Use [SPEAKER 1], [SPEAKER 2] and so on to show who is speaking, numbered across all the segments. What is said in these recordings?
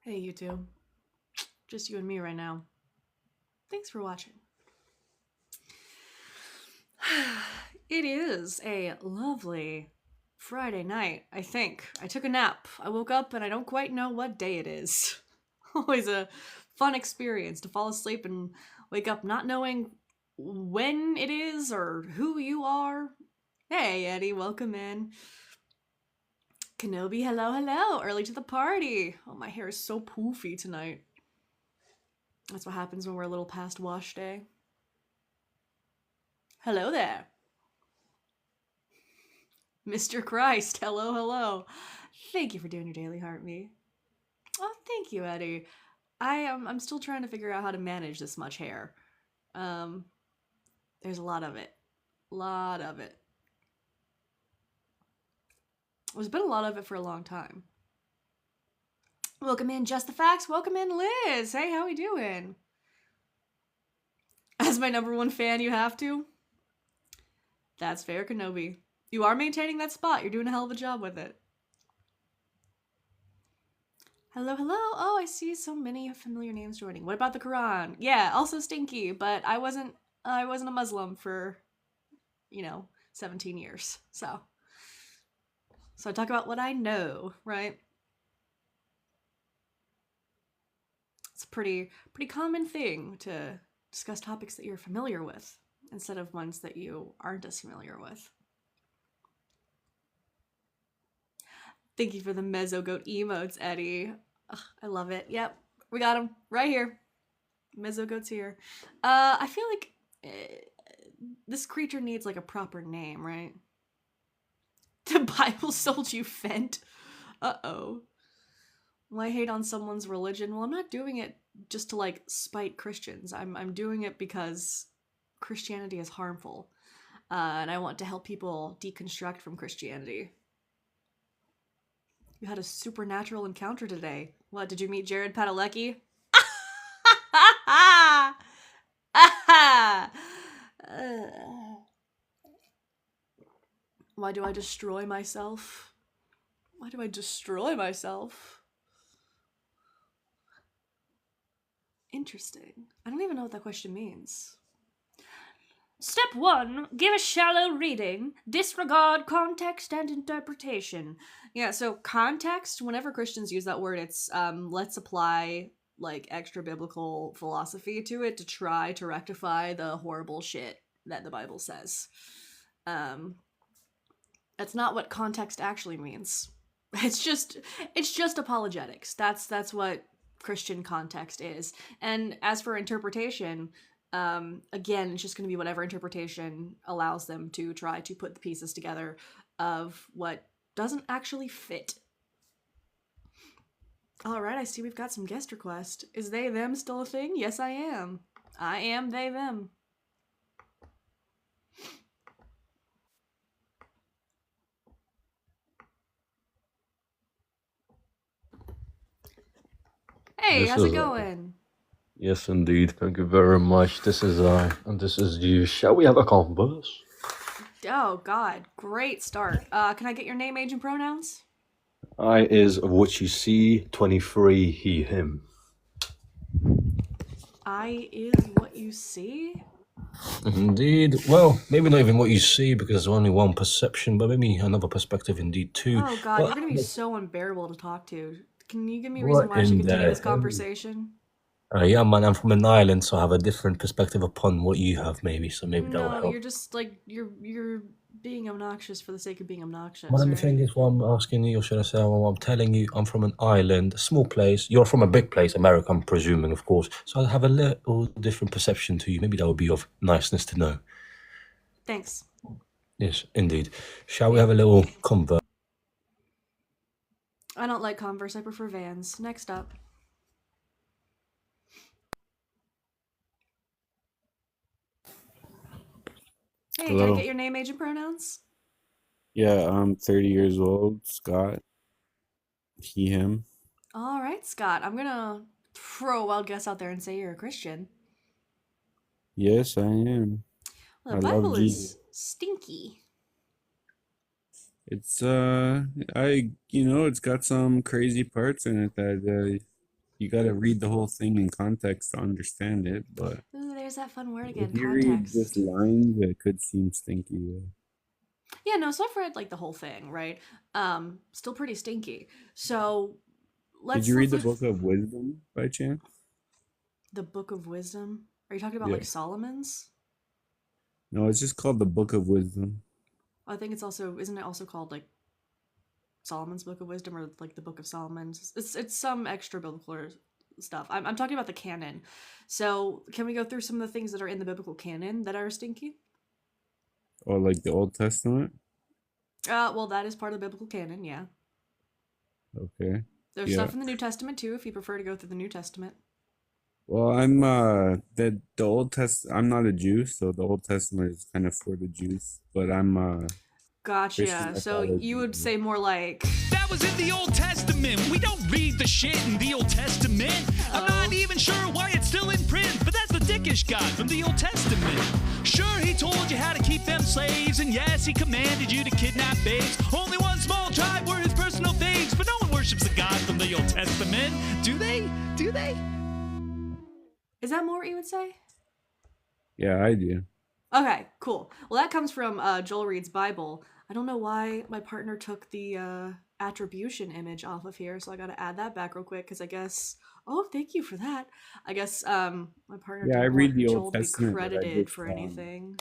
[SPEAKER 1] Hey, YouTube. Just you and me right now. Thanks for watching. It is a lovely Friday night, I think. I took a nap. I woke up and I don't quite know what day it is. Always a fun experience to fall asleep and wake up not knowing when it is or who you are. Hey, Eddie, welcome in. Kenobi, hello, hello. Early to the party. Oh, my hair is so poofy tonight. That's what happens when we're a little past wash day. Hello there. Mr. Christ, hello, hello. Thank you for doing your daily heart me. Oh, thank you, Eddie. I'm still trying to figure out how to manage this much hair. Um, there's a lot of it. Lot of it. There's been a lot of it for a long time. Welcome in, Just the Facts. Welcome in, Liz. Hey, how we doing? As my number one fan, you have to. That's fair, Kenobi. You are maintaining that spot. You're doing a hell of a job with it. Hello, hello. Oh, I see so many familiar names joining. What about the Quran? Yeah, also stinky, but I wasn't a Muslim for 17 years. So I talk about what I know, right? It's a pretty common thing to discuss topics that you're familiar with instead of ones that you aren't as familiar with. Thank you for the Mezzogoat emotes, Eddie. Ugh, I love it. Yep, we got him right here. Mezzogoat's here. I feel like this creature needs like a proper name, right? The Bible sold you Fent. Uh-oh. Why hate on someone's religion? Well, I'm not doing it just to like spite Christians. I'm doing it because Christianity is harmful. And I want to help people deconstruct from Christianity. You had a supernatural encounter today. What, did you meet Jared Padalecki? Why do I destroy myself? Why do I destroy myself? Interesting. I don't even know what that question means. Step 1, give a shallow reading. Disregard context and interpretation. Yeah, so context, whenever Christians use that word, it's let's apply like extra biblical philosophy to it to try to rectify the horrible shit that the Bible says. That's not what context actually means. It's just apologetics. That's what Christian context is. And as for interpretation, again, it's just going to be whatever interpretation allows them to try to put the pieces together of what doesn't actually fit. All right, I see we've got some guest requests. Is they, them still a thing? Yes, I am. I am they, them. Hey, how's it going?
[SPEAKER 2] Yes, indeed. Thank you very much. This is I, and this is you. Shall we have a converse?
[SPEAKER 1] Oh, God. Great start. Can I get your name, age, and pronouns?
[SPEAKER 2] I is of what you see, 23, he, him.
[SPEAKER 1] I is what you see?
[SPEAKER 2] Indeed. Well, maybe not even what you see because there's only one perception, but maybe another perspective indeed too.
[SPEAKER 1] Oh, God,
[SPEAKER 2] But
[SPEAKER 1] you're going to be so unbearable to talk to. Can you give me a reason why I should continue this conversation?
[SPEAKER 2] Yeah, man, I'm from an island, so I have a different perspective upon what you have, maybe. So maybe that will
[SPEAKER 1] No,
[SPEAKER 2] help.
[SPEAKER 1] you're just like you're being obnoxious for the sake of being obnoxious.
[SPEAKER 2] Well, and the
[SPEAKER 1] Right?
[SPEAKER 2] thing is, what I'm asking you, or should I say, what I'm telling you, I'm from an island, a small place. You're from a big place, America, I'm presuming, of course. So I have a little different perception to you. Maybe that would be of niceness to know.
[SPEAKER 1] Thanks.
[SPEAKER 2] Yes, indeed. Shall we have a little converse?
[SPEAKER 1] I don't like Converse. I prefer Vans. Next up. Hey, can I
[SPEAKER 3] Hello.
[SPEAKER 1] get your name, age, and pronouns?
[SPEAKER 3] Yeah, I'm 30 years old, Scott. He, him.
[SPEAKER 1] All right, Scott. I'm gonna throw a wild guess out there and say you're a Christian.
[SPEAKER 3] Yes, I am.
[SPEAKER 1] Well,
[SPEAKER 3] I
[SPEAKER 1] the
[SPEAKER 3] love
[SPEAKER 1] Bible
[SPEAKER 3] Jesus.
[SPEAKER 1] is stinky.
[SPEAKER 3] It's it's got some crazy parts in it that You gotta read the whole thing in context to understand it. But
[SPEAKER 1] Ooh, there's that fun word again,
[SPEAKER 3] if you read
[SPEAKER 1] context.
[SPEAKER 3] just lines, it could seem stinky.
[SPEAKER 1] Yeah, no, so I've read like the whole thing, right? Still pretty stinky. So
[SPEAKER 3] Did you read the Book of Wisdom by chance?
[SPEAKER 1] The Book of Wisdom? Are you talking about
[SPEAKER 3] Yeah.
[SPEAKER 1] like Solomon's?
[SPEAKER 3] No, it's just called the Book of Wisdom.
[SPEAKER 1] I think it's also, isn't it also called like Solomon's Book of Wisdom or like the Book of Solomon's? It's some extra biblical stuff. I'm talking about the canon. So can we go through some of the things that are in the biblical canon that are stinky?
[SPEAKER 3] Or like the Old Testament?
[SPEAKER 1] Well, that is part of the biblical canon, yeah.
[SPEAKER 3] Okay.
[SPEAKER 1] There's stuff in the New Testament too, if you prefer to go through the New Testament.
[SPEAKER 3] Well, I'm the Old I'm not a Jew, so the Old Testament is kind of for the Jews, but I'm
[SPEAKER 1] Gotcha.
[SPEAKER 3] Christian,
[SPEAKER 1] So you would say more like,
[SPEAKER 4] that was in the Old Testament. We don't read the shit in the Old Testament. I'm not even sure why it's still in print, but that's the dickish God from the Old Testament. Sure, he told you how to keep them slaves, and yes, he commanded you to kidnap babes. Only one small tribe were his personal faves, but no one worships the God from the Old Testament. Do they? Do they?
[SPEAKER 1] is that more what you would say?
[SPEAKER 3] yeah, I do.
[SPEAKER 1] Okay, cool. Well, that comes from Joel Reed's Bible. I don't know why my partner took the attribution image off of here, so I gotta add that back real quick, because I guess... Oh, thank you for that. I guess my partner
[SPEAKER 3] Yeah, I
[SPEAKER 1] didn't
[SPEAKER 3] read
[SPEAKER 1] want
[SPEAKER 3] the
[SPEAKER 1] Joel
[SPEAKER 3] Old
[SPEAKER 1] to be
[SPEAKER 3] Testament, but I
[SPEAKER 1] credited
[SPEAKER 3] just,
[SPEAKER 1] for anything.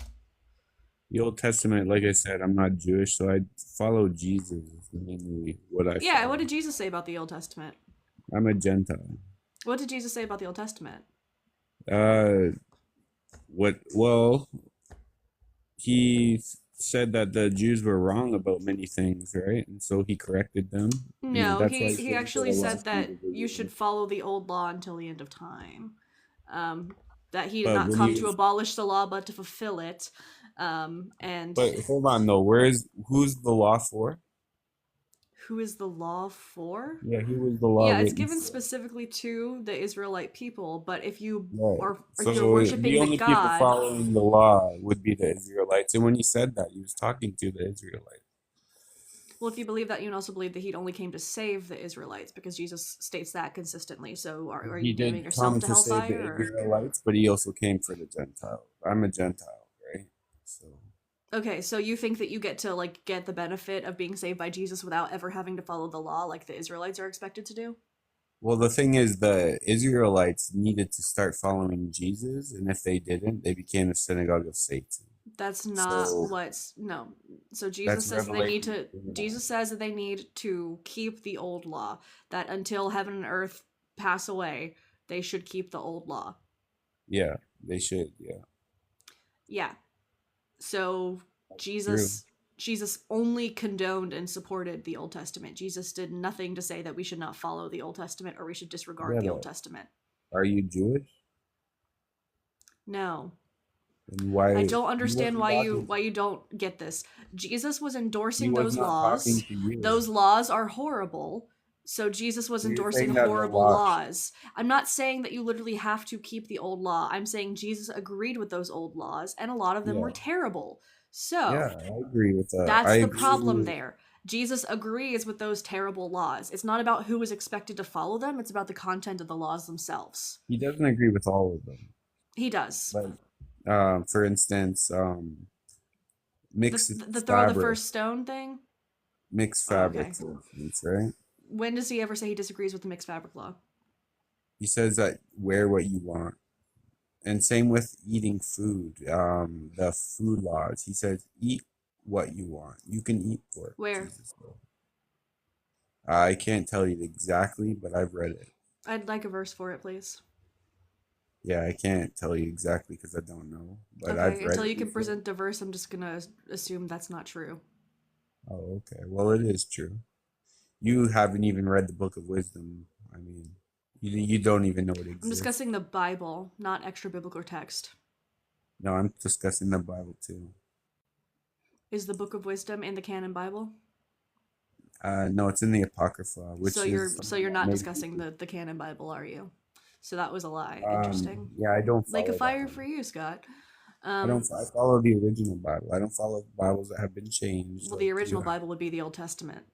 [SPEAKER 3] The Old Testament, like I said, I'm not Jewish, so I follow Jesus. Is mainly what I
[SPEAKER 1] Yeah,
[SPEAKER 3] follow.
[SPEAKER 1] what did Jesus say about the Old Testament?
[SPEAKER 3] I'm a Gentile.
[SPEAKER 1] What did Jesus say about the Old Testament?
[SPEAKER 3] Well, he said that the Jews were wrong about many things, right? And so he corrected them.
[SPEAKER 1] No,
[SPEAKER 3] that's why
[SPEAKER 1] he actually
[SPEAKER 3] a lot
[SPEAKER 1] said
[SPEAKER 3] of
[SPEAKER 1] that
[SPEAKER 3] people
[SPEAKER 1] you should follow the old law until the end of time. That he did
[SPEAKER 3] But
[SPEAKER 1] not
[SPEAKER 3] when
[SPEAKER 1] come
[SPEAKER 3] he-
[SPEAKER 1] to abolish the law, but to fulfill it. And
[SPEAKER 3] But hold on, though. Who's the law for?
[SPEAKER 1] who is the law for?
[SPEAKER 3] Yeah, who was the law?
[SPEAKER 1] Yeah, it's
[SPEAKER 3] written
[SPEAKER 1] given
[SPEAKER 3] for?
[SPEAKER 1] specifically to the Israelite people, but if you
[SPEAKER 3] Right.
[SPEAKER 1] are if
[SPEAKER 3] So
[SPEAKER 1] you're worshiping
[SPEAKER 3] the only
[SPEAKER 1] the
[SPEAKER 3] people
[SPEAKER 1] God,
[SPEAKER 3] following the law would be the Israelites. And when he said that, he was talking to the Israelites.
[SPEAKER 1] well, if you believe that, you can also believe that he only came to save the Israelites, because Jesus states that consistently. So are
[SPEAKER 3] He
[SPEAKER 1] you naming
[SPEAKER 3] did
[SPEAKER 1] yourself
[SPEAKER 3] come
[SPEAKER 1] to
[SPEAKER 3] to save the
[SPEAKER 1] hellfire? Or...
[SPEAKER 3] Israelites, but he also came for the Gentiles. I'm a Gentile, right? So
[SPEAKER 1] Okay, so you think that you get to like get the benefit of being saved by Jesus without ever having to follow the law like the Israelites are expected to do?
[SPEAKER 3] well, the thing is, the Israelites needed to start following Jesus, and if they didn't, they became a synagogue of Satan.
[SPEAKER 1] That's not
[SPEAKER 3] So-
[SPEAKER 1] what's no. So Jesus
[SPEAKER 3] That's
[SPEAKER 1] says they need to.
[SPEAKER 3] Revelation.
[SPEAKER 1] Jesus says that they need to keep the old law. That until heaven and earth pass away, they should keep the old law.
[SPEAKER 3] Yeah, they should. Yeah.
[SPEAKER 1] Yeah. So Jesus only condoned and supported the Old Testament. Jesus did nothing to say that we should not follow the Old Testament or we should disregard
[SPEAKER 3] Yeah,
[SPEAKER 1] the
[SPEAKER 3] but-
[SPEAKER 1] Old Testament.
[SPEAKER 3] Are you Jewish?
[SPEAKER 1] No.
[SPEAKER 3] And why?
[SPEAKER 1] I don't understand
[SPEAKER 3] wasn't
[SPEAKER 1] why
[SPEAKER 3] talking-
[SPEAKER 1] you don't get this. Jesus was
[SPEAKER 3] he
[SPEAKER 1] endorsing
[SPEAKER 3] was
[SPEAKER 1] those
[SPEAKER 3] not
[SPEAKER 1] laws.
[SPEAKER 3] talking to you.
[SPEAKER 1] Those laws are horrible. So Jesus was
[SPEAKER 3] So you're
[SPEAKER 1] endorsing
[SPEAKER 3] saying that the
[SPEAKER 1] horrible
[SPEAKER 3] law-
[SPEAKER 1] laws. I'm not saying that you literally have to keep the old law. I'm saying Jesus agreed with those old laws, and a lot of them were
[SPEAKER 3] Yeah.
[SPEAKER 1] terrible. So
[SPEAKER 3] Yeah, I agree with that.
[SPEAKER 1] that's
[SPEAKER 3] I
[SPEAKER 1] the
[SPEAKER 3] agree
[SPEAKER 1] problem
[SPEAKER 3] with-
[SPEAKER 1] there. Jesus agrees with those terrible laws. It's not about who is expected to follow them, it's about the content of the laws themselves.
[SPEAKER 3] He doesn't agree with all of them.
[SPEAKER 1] He does.
[SPEAKER 3] Like, for instance, mixed
[SPEAKER 1] The throw the
[SPEAKER 3] fabric.
[SPEAKER 1] first stone thing?
[SPEAKER 3] Mixed
[SPEAKER 1] Oh, okay.
[SPEAKER 3] fabric, for instance, right?
[SPEAKER 1] When does he ever say he disagrees with the mixed fabric law?
[SPEAKER 3] He says that wear what you want. And same with eating food. The food laws. He says eat what you want. You can eat pork.
[SPEAKER 1] Where?
[SPEAKER 3] Jesus said. I can't tell you exactly, but I've read it.
[SPEAKER 1] I'd like a verse for it, please.
[SPEAKER 3] Yeah, I can't tell you exactly because I don't know. But
[SPEAKER 1] Okay,
[SPEAKER 3] I've read
[SPEAKER 1] until
[SPEAKER 3] it
[SPEAKER 1] you can
[SPEAKER 3] before.
[SPEAKER 1] present the verse, I'm just gonna assume that's not true.
[SPEAKER 3] Oh, okay. Well, it is true. You haven't even read the Book of Wisdom. I mean, you don't even know it exists.
[SPEAKER 1] I'm discussing the Bible, not extra biblical text.
[SPEAKER 3] No, I'm discussing the Bible too.
[SPEAKER 1] Is the Book of Wisdom in the canon Bible?
[SPEAKER 3] No, it's in the Apocrypha, which
[SPEAKER 1] So
[SPEAKER 3] is
[SPEAKER 1] you're not
[SPEAKER 3] maybe-
[SPEAKER 1] discussing the canon Bible, are you? So that was a lie.
[SPEAKER 3] Um,
[SPEAKER 1] Interesting.
[SPEAKER 3] Yeah, I don't.
[SPEAKER 1] Like a
[SPEAKER 3] follow that
[SPEAKER 1] fire
[SPEAKER 3] one.
[SPEAKER 1] for you, Scott.
[SPEAKER 3] I don't. I follow the original Bible. I don't follow Bibles that have been changed.
[SPEAKER 1] Well,
[SPEAKER 3] like
[SPEAKER 1] the
[SPEAKER 3] you
[SPEAKER 1] original
[SPEAKER 3] have.
[SPEAKER 1] Bible would be the Old Testament.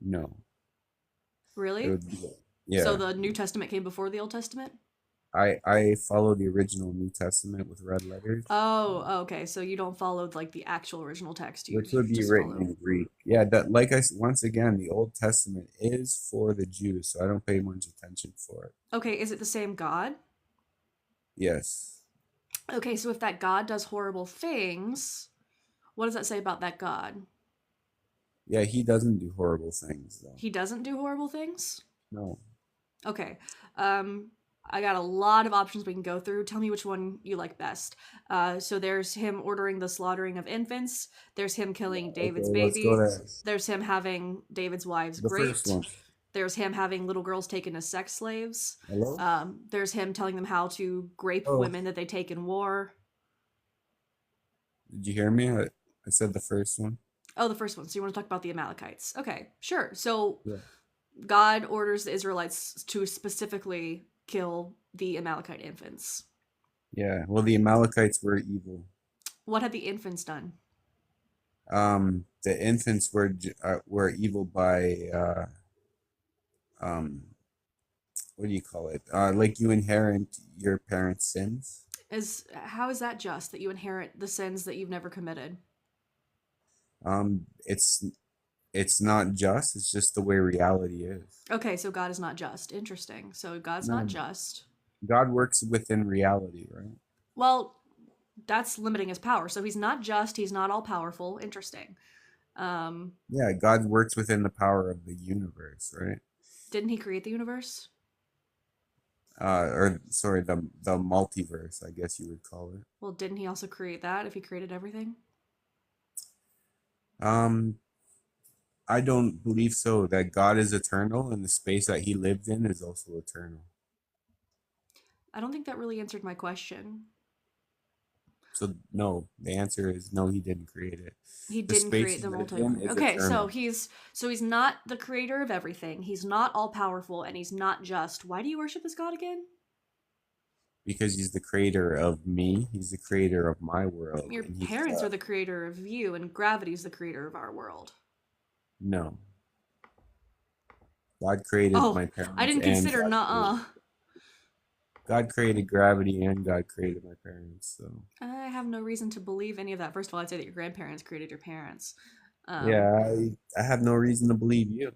[SPEAKER 3] No. It
[SPEAKER 1] Really?
[SPEAKER 3] would be Yeah.
[SPEAKER 1] So the New Testament came before the Old Testament?
[SPEAKER 3] I follow the original New Testament with red letters,
[SPEAKER 1] Oh, okay. So you don't follow like the actual original text. You
[SPEAKER 3] which would be
[SPEAKER 1] just
[SPEAKER 3] written
[SPEAKER 1] follow.
[SPEAKER 3] in Greek. Yeah, that like once again, the Old Testament is for the Jews, so I don't pay much attention for it.
[SPEAKER 1] Okay, is it the same God?
[SPEAKER 3] Yes.
[SPEAKER 1] Okay, so if that God does horrible things, what does that say about that God?
[SPEAKER 3] Yeah, he doesn't do horrible things though.
[SPEAKER 1] He doesn't do horrible things?
[SPEAKER 3] No.
[SPEAKER 1] Okay. I got a lot of options we can go through. Tell me which one you like best. So there's him ordering the slaughtering of infants. There's him killing David's
[SPEAKER 3] Okay, let's
[SPEAKER 1] baby.
[SPEAKER 3] go there.
[SPEAKER 1] There's him having David's wives
[SPEAKER 3] The first
[SPEAKER 1] raped.
[SPEAKER 3] one.
[SPEAKER 1] There's him having little girls taken as sex slaves.
[SPEAKER 3] Hello?
[SPEAKER 1] There's him telling them how to grape
[SPEAKER 3] Oh.
[SPEAKER 1] women that they take in war.
[SPEAKER 3] Did you hear me? I said the first one.
[SPEAKER 1] Oh, the first one. So you want to talk about the Amalekites. Okay, sure. So
[SPEAKER 3] Yeah.
[SPEAKER 1] God orders the Israelites to specifically kill the Amalekite infants.
[SPEAKER 3] Yeah. Well, the Amalekites were evil.
[SPEAKER 1] What had the infants done?
[SPEAKER 3] The infants were evil by what do you call it? Like you inherit your parents' sins.
[SPEAKER 1] How is that just that you inherit the sins that you've never committed?
[SPEAKER 3] It's not just. It's just the way reality is.
[SPEAKER 1] Okay, so God is not just. Interesting. So God's
[SPEAKER 3] No.
[SPEAKER 1] not just.
[SPEAKER 3] God works within reality, right?
[SPEAKER 1] Well, that's limiting his power. So he's not just. He's not all powerful. Interesting.
[SPEAKER 3] Yeah, God works within the power of the universe, right?
[SPEAKER 1] Didn't he create the universe?
[SPEAKER 3] Or sorry, the multiverse, I guess you would call it.
[SPEAKER 1] Well, didn't he also create that if he created everything?
[SPEAKER 3] I don't believe so. That God is eternal, and the space that He lived in is also eternal.
[SPEAKER 1] I don't think that really answered my question.
[SPEAKER 3] So no, the answer is no. He didn't create it.
[SPEAKER 1] He
[SPEAKER 3] The
[SPEAKER 1] didn't
[SPEAKER 3] space
[SPEAKER 1] create the
[SPEAKER 3] he lived
[SPEAKER 1] multiverse.
[SPEAKER 3] in is
[SPEAKER 1] Okay,
[SPEAKER 3] eternal.
[SPEAKER 1] so he's not the creator of everything. He's not all powerful, and he's not just. Why do you worship this God again?
[SPEAKER 3] Because He's the creator of me. He's the creator of my world.
[SPEAKER 1] Your
[SPEAKER 3] and he's,
[SPEAKER 1] parents are the creator of you, and gravity's the creator of our world.
[SPEAKER 3] No. God created
[SPEAKER 1] Oh,
[SPEAKER 3] my parents.
[SPEAKER 1] I didn't
[SPEAKER 3] and
[SPEAKER 1] consider
[SPEAKER 3] God
[SPEAKER 1] nuh-uh.
[SPEAKER 3] created- God created gravity and God created my parents. So
[SPEAKER 1] I have no reason to believe any of that. First of all, I'd say that your grandparents created your parents.
[SPEAKER 3] yeah, I have no reason to believe you.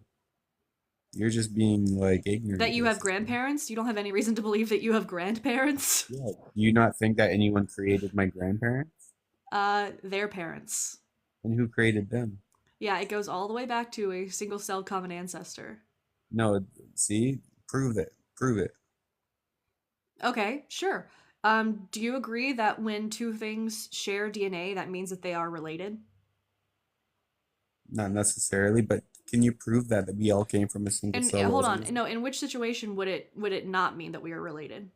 [SPEAKER 3] You're just being like ignorant.
[SPEAKER 1] That you have
[SPEAKER 3] basically.
[SPEAKER 1] grandparents? You don't have any reason to believe that you have grandparents?
[SPEAKER 3] Yeah. Do you not think that anyone created my grandparents?
[SPEAKER 1] Their parents.
[SPEAKER 3] And who created them?
[SPEAKER 1] Yeah, it goes all the way back to a single-celled common ancestor.
[SPEAKER 3] No, see? Prove it. Prove it.
[SPEAKER 1] Okay, sure. Do you agree that when two things share DNA, that means that they are related?
[SPEAKER 3] Not necessarily, but can you prove that we all came from a single
[SPEAKER 1] And
[SPEAKER 3] cell?
[SPEAKER 1] hold on,
[SPEAKER 3] organism?
[SPEAKER 1] no. In which situation would it not mean that we are related?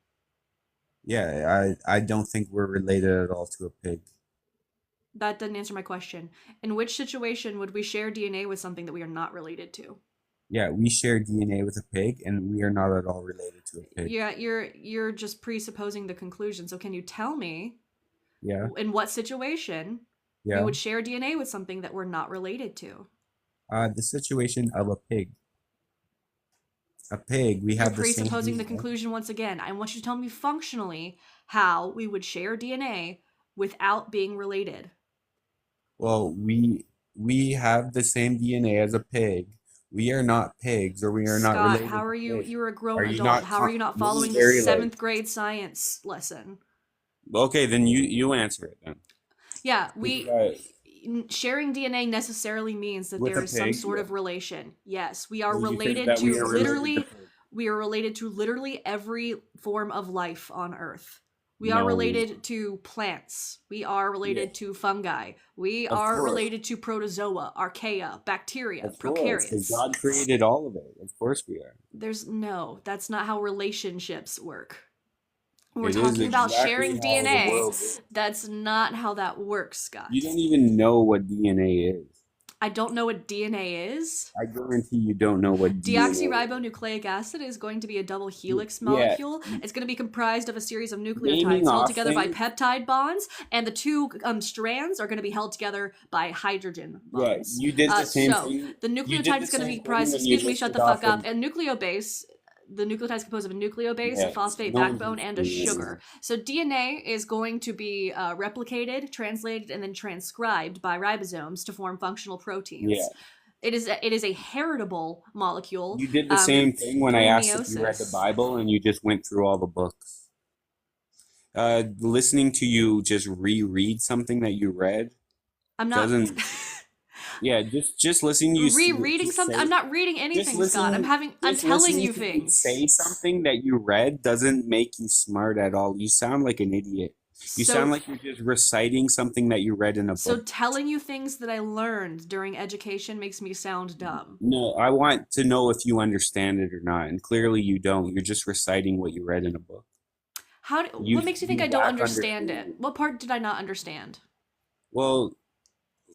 [SPEAKER 3] Yeah, I don't think we're related at all to a pig.
[SPEAKER 1] That doesn't answer my question. In which situation would we share DNA with something that we are not related to?
[SPEAKER 3] Yeah, we share DNA with a pig, and we are not at all related to a pig.
[SPEAKER 1] Yeah, you're just presupposing the conclusion. So can you tell me
[SPEAKER 3] Yeah,
[SPEAKER 1] in what situation we
[SPEAKER 3] yeah.
[SPEAKER 1] would share DNA with something that we're not related to?
[SPEAKER 3] The situation of a pig. A pig, we
[SPEAKER 1] You're
[SPEAKER 3] have the same
[SPEAKER 1] presupposing the
[SPEAKER 3] DNA.
[SPEAKER 1] conclusion once again. I want you to tell me functionally how we would share DNA without being related.
[SPEAKER 3] Well, we have the same DNA as a pig. We are not pigs, or we are not
[SPEAKER 1] Scott,
[SPEAKER 3] related.
[SPEAKER 1] how
[SPEAKER 3] to
[SPEAKER 1] are you?
[SPEAKER 3] pigs.
[SPEAKER 1] You're a grown
[SPEAKER 3] Are you
[SPEAKER 1] adult.
[SPEAKER 3] not
[SPEAKER 1] How are you not
[SPEAKER 3] this is
[SPEAKER 1] following
[SPEAKER 3] very,
[SPEAKER 1] the
[SPEAKER 3] like-
[SPEAKER 1] 7th grade science lesson?
[SPEAKER 3] Okay, then you answer it then.
[SPEAKER 1] Yeah, sharing DNA necessarily means that
[SPEAKER 3] With
[SPEAKER 1] there
[SPEAKER 3] a
[SPEAKER 1] is some
[SPEAKER 3] pig,
[SPEAKER 1] sort
[SPEAKER 3] yeah.
[SPEAKER 1] of relation. Yes, we are
[SPEAKER 3] Do you think
[SPEAKER 1] related
[SPEAKER 3] that
[SPEAKER 1] to
[SPEAKER 3] we are related
[SPEAKER 1] literally.
[SPEAKER 3] to pigs?
[SPEAKER 1] We are related to literally every form of life on Earth. We are
[SPEAKER 3] No.
[SPEAKER 1] related to plants. We are related
[SPEAKER 3] Yeah.
[SPEAKER 1] to fungi. We
[SPEAKER 3] Of
[SPEAKER 1] are
[SPEAKER 3] course.
[SPEAKER 1] related to protozoa, archaea, bacteria,
[SPEAKER 3] Of course, 'cause
[SPEAKER 1] prokaryotes.
[SPEAKER 3] God created all of it. Of course we are.
[SPEAKER 1] That's not how relationships work. When we're
[SPEAKER 3] It is
[SPEAKER 1] talking about
[SPEAKER 3] exactly
[SPEAKER 1] sharing
[SPEAKER 3] how the
[SPEAKER 1] DNA,
[SPEAKER 3] world is.
[SPEAKER 1] that's not how that works, Scott.
[SPEAKER 3] You don't even know what DNA is.
[SPEAKER 1] I don't know what DNA is.
[SPEAKER 3] I guarantee you don't know what DNA is.
[SPEAKER 1] Deoxyribonucleic acid is going to be a double helix
[SPEAKER 3] Yeah.
[SPEAKER 1] molecule. It's going to be comprised of a series of nucleotides
[SPEAKER 3] Naming
[SPEAKER 1] held
[SPEAKER 3] off
[SPEAKER 1] together by
[SPEAKER 3] things-
[SPEAKER 1] peptide bonds, and the two strands are going to be held together by hydrogen
[SPEAKER 3] Yeah,
[SPEAKER 1] bonds.
[SPEAKER 3] you did the same
[SPEAKER 1] so
[SPEAKER 3] thing.
[SPEAKER 1] the
[SPEAKER 3] You did
[SPEAKER 1] nucleotide
[SPEAKER 3] the
[SPEAKER 1] is going to
[SPEAKER 3] same
[SPEAKER 1] be comprised.
[SPEAKER 3] thing when you
[SPEAKER 1] Excuse me, shut the
[SPEAKER 3] listed
[SPEAKER 1] fuck
[SPEAKER 3] off
[SPEAKER 1] up.
[SPEAKER 3] the-
[SPEAKER 1] And nucleobase. the nucleotide is composed of a nucleobase, a
[SPEAKER 3] Yeah,
[SPEAKER 1] phosphate
[SPEAKER 3] no one's
[SPEAKER 1] backbone, and a
[SPEAKER 3] explaining
[SPEAKER 1] sugar. So DNA is going to be replicated, translated, and then transcribed by ribosomes to form functional proteins.
[SPEAKER 3] Yeah.
[SPEAKER 1] It is a heritable molecule.
[SPEAKER 3] You did the same thing when I
[SPEAKER 1] through
[SPEAKER 3] asked if you read the
[SPEAKER 1] meiosis.
[SPEAKER 3] Bible, and you just went through all the books. Listening to you just reread something that you read
[SPEAKER 1] I'm not
[SPEAKER 3] doesn't. Yeah, just listening to you
[SPEAKER 1] rereading
[SPEAKER 3] just
[SPEAKER 1] something.
[SPEAKER 3] say-
[SPEAKER 1] I'm not reading anything, Scott. I'm
[SPEAKER 3] just
[SPEAKER 1] telling
[SPEAKER 3] listening
[SPEAKER 1] you
[SPEAKER 3] to
[SPEAKER 1] things.
[SPEAKER 3] say something that you read doesn't make you smart at all. You sound like an idiot. You sound like you're just reciting something that you read in a
[SPEAKER 1] So
[SPEAKER 3] book.
[SPEAKER 1] telling you things that I learned during education makes me sound dumb.
[SPEAKER 3] No, I want to know if you understand it or not, and clearly you don't. You're just reciting what you read in a book.
[SPEAKER 1] What makes you think I don't
[SPEAKER 3] lack
[SPEAKER 1] understand it?
[SPEAKER 3] understanding.
[SPEAKER 1] What part did I not understand?
[SPEAKER 3] Well,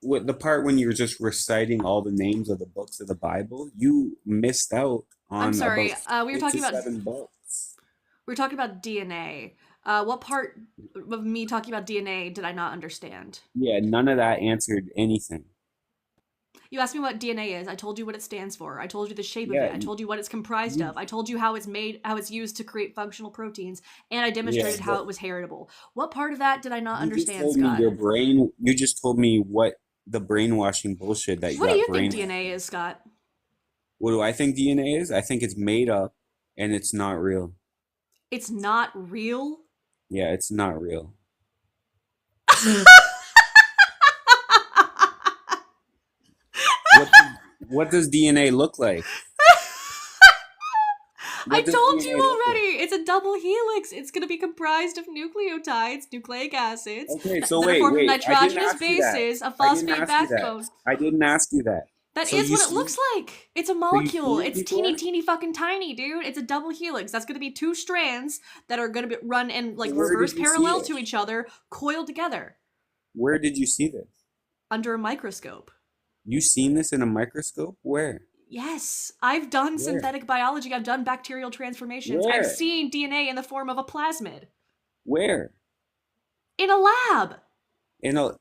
[SPEAKER 3] the part when you're just reciting all the names of the books of the Bible, you missed out on
[SPEAKER 1] I'm sorry.
[SPEAKER 3] about
[SPEAKER 1] We were talking about
[SPEAKER 3] 7 books.
[SPEAKER 1] we were talking about DNA. What part of me talking about DNA did I not understand?
[SPEAKER 3] Yeah, none of that answered anything.
[SPEAKER 1] You asked me what DNA is. I told you what it stands for. I told you the shape of
[SPEAKER 3] Yeah,
[SPEAKER 1] it. I told you what it's comprised
[SPEAKER 3] you-
[SPEAKER 1] of. I told you how it's made, how it's used to create functional proteins, and I demonstrated how
[SPEAKER 3] but-
[SPEAKER 1] it was heritable. What part of that did I not
[SPEAKER 3] You just
[SPEAKER 1] understand,
[SPEAKER 3] told me
[SPEAKER 1] Scott?
[SPEAKER 3] your brain. You just told me what the brainwashing bullshit that
[SPEAKER 1] What do you
[SPEAKER 3] brain.
[SPEAKER 1] think DNA is, Scott?
[SPEAKER 3] What do I think DNA is? I think it's made up, and it's not real.
[SPEAKER 1] It's not real?
[SPEAKER 3] Yeah, it's not real. What does DNA look like?
[SPEAKER 1] I
[SPEAKER 3] What does
[SPEAKER 1] told
[SPEAKER 3] DNA
[SPEAKER 1] you
[SPEAKER 3] look like?
[SPEAKER 1] already. It's a double helix. It's going to be comprised of nucleotides, nucleic acids,
[SPEAKER 3] Okay, so
[SPEAKER 1] that are formed
[SPEAKER 3] wait.
[SPEAKER 1] from
[SPEAKER 3] I didn't
[SPEAKER 1] nitrogenous
[SPEAKER 3] ask you that.
[SPEAKER 1] bases, a
[SPEAKER 3] I didn't
[SPEAKER 1] phosphate
[SPEAKER 3] ask you that.
[SPEAKER 1] backbone.
[SPEAKER 3] I didn't ask you that.
[SPEAKER 1] That
[SPEAKER 3] So
[SPEAKER 1] is
[SPEAKER 3] you
[SPEAKER 1] what it
[SPEAKER 3] see-
[SPEAKER 1] looks like. It's a
[SPEAKER 3] you've
[SPEAKER 1] molecule.
[SPEAKER 3] seen it
[SPEAKER 1] It's
[SPEAKER 3] before?
[SPEAKER 1] teeny, teeny fucking tiny, dude. It's a double helix. That's going to be two strands that are going to run in like
[SPEAKER 3] Where
[SPEAKER 1] reverse
[SPEAKER 3] did you see
[SPEAKER 1] parallel
[SPEAKER 3] it?
[SPEAKER 1] to each other, coiled together
[SPEAKER 3] Where did you see this?
[SPEAKER 1] under a microscope.
[SPEAKER 3] You seen this in a microscope? Where?
[SPEAKER 1] Yes, I've done
[SPEAKER 3] Where?
[SPEAKER 1] synthetic biology. I've done bacterial transformations.
[SPEAKER 3] Where?
[SPEAKER 1] I've seen DNA in the form of a plasmid
[SPEAKER 3] Where?
[SPEAKER 1] in a lab.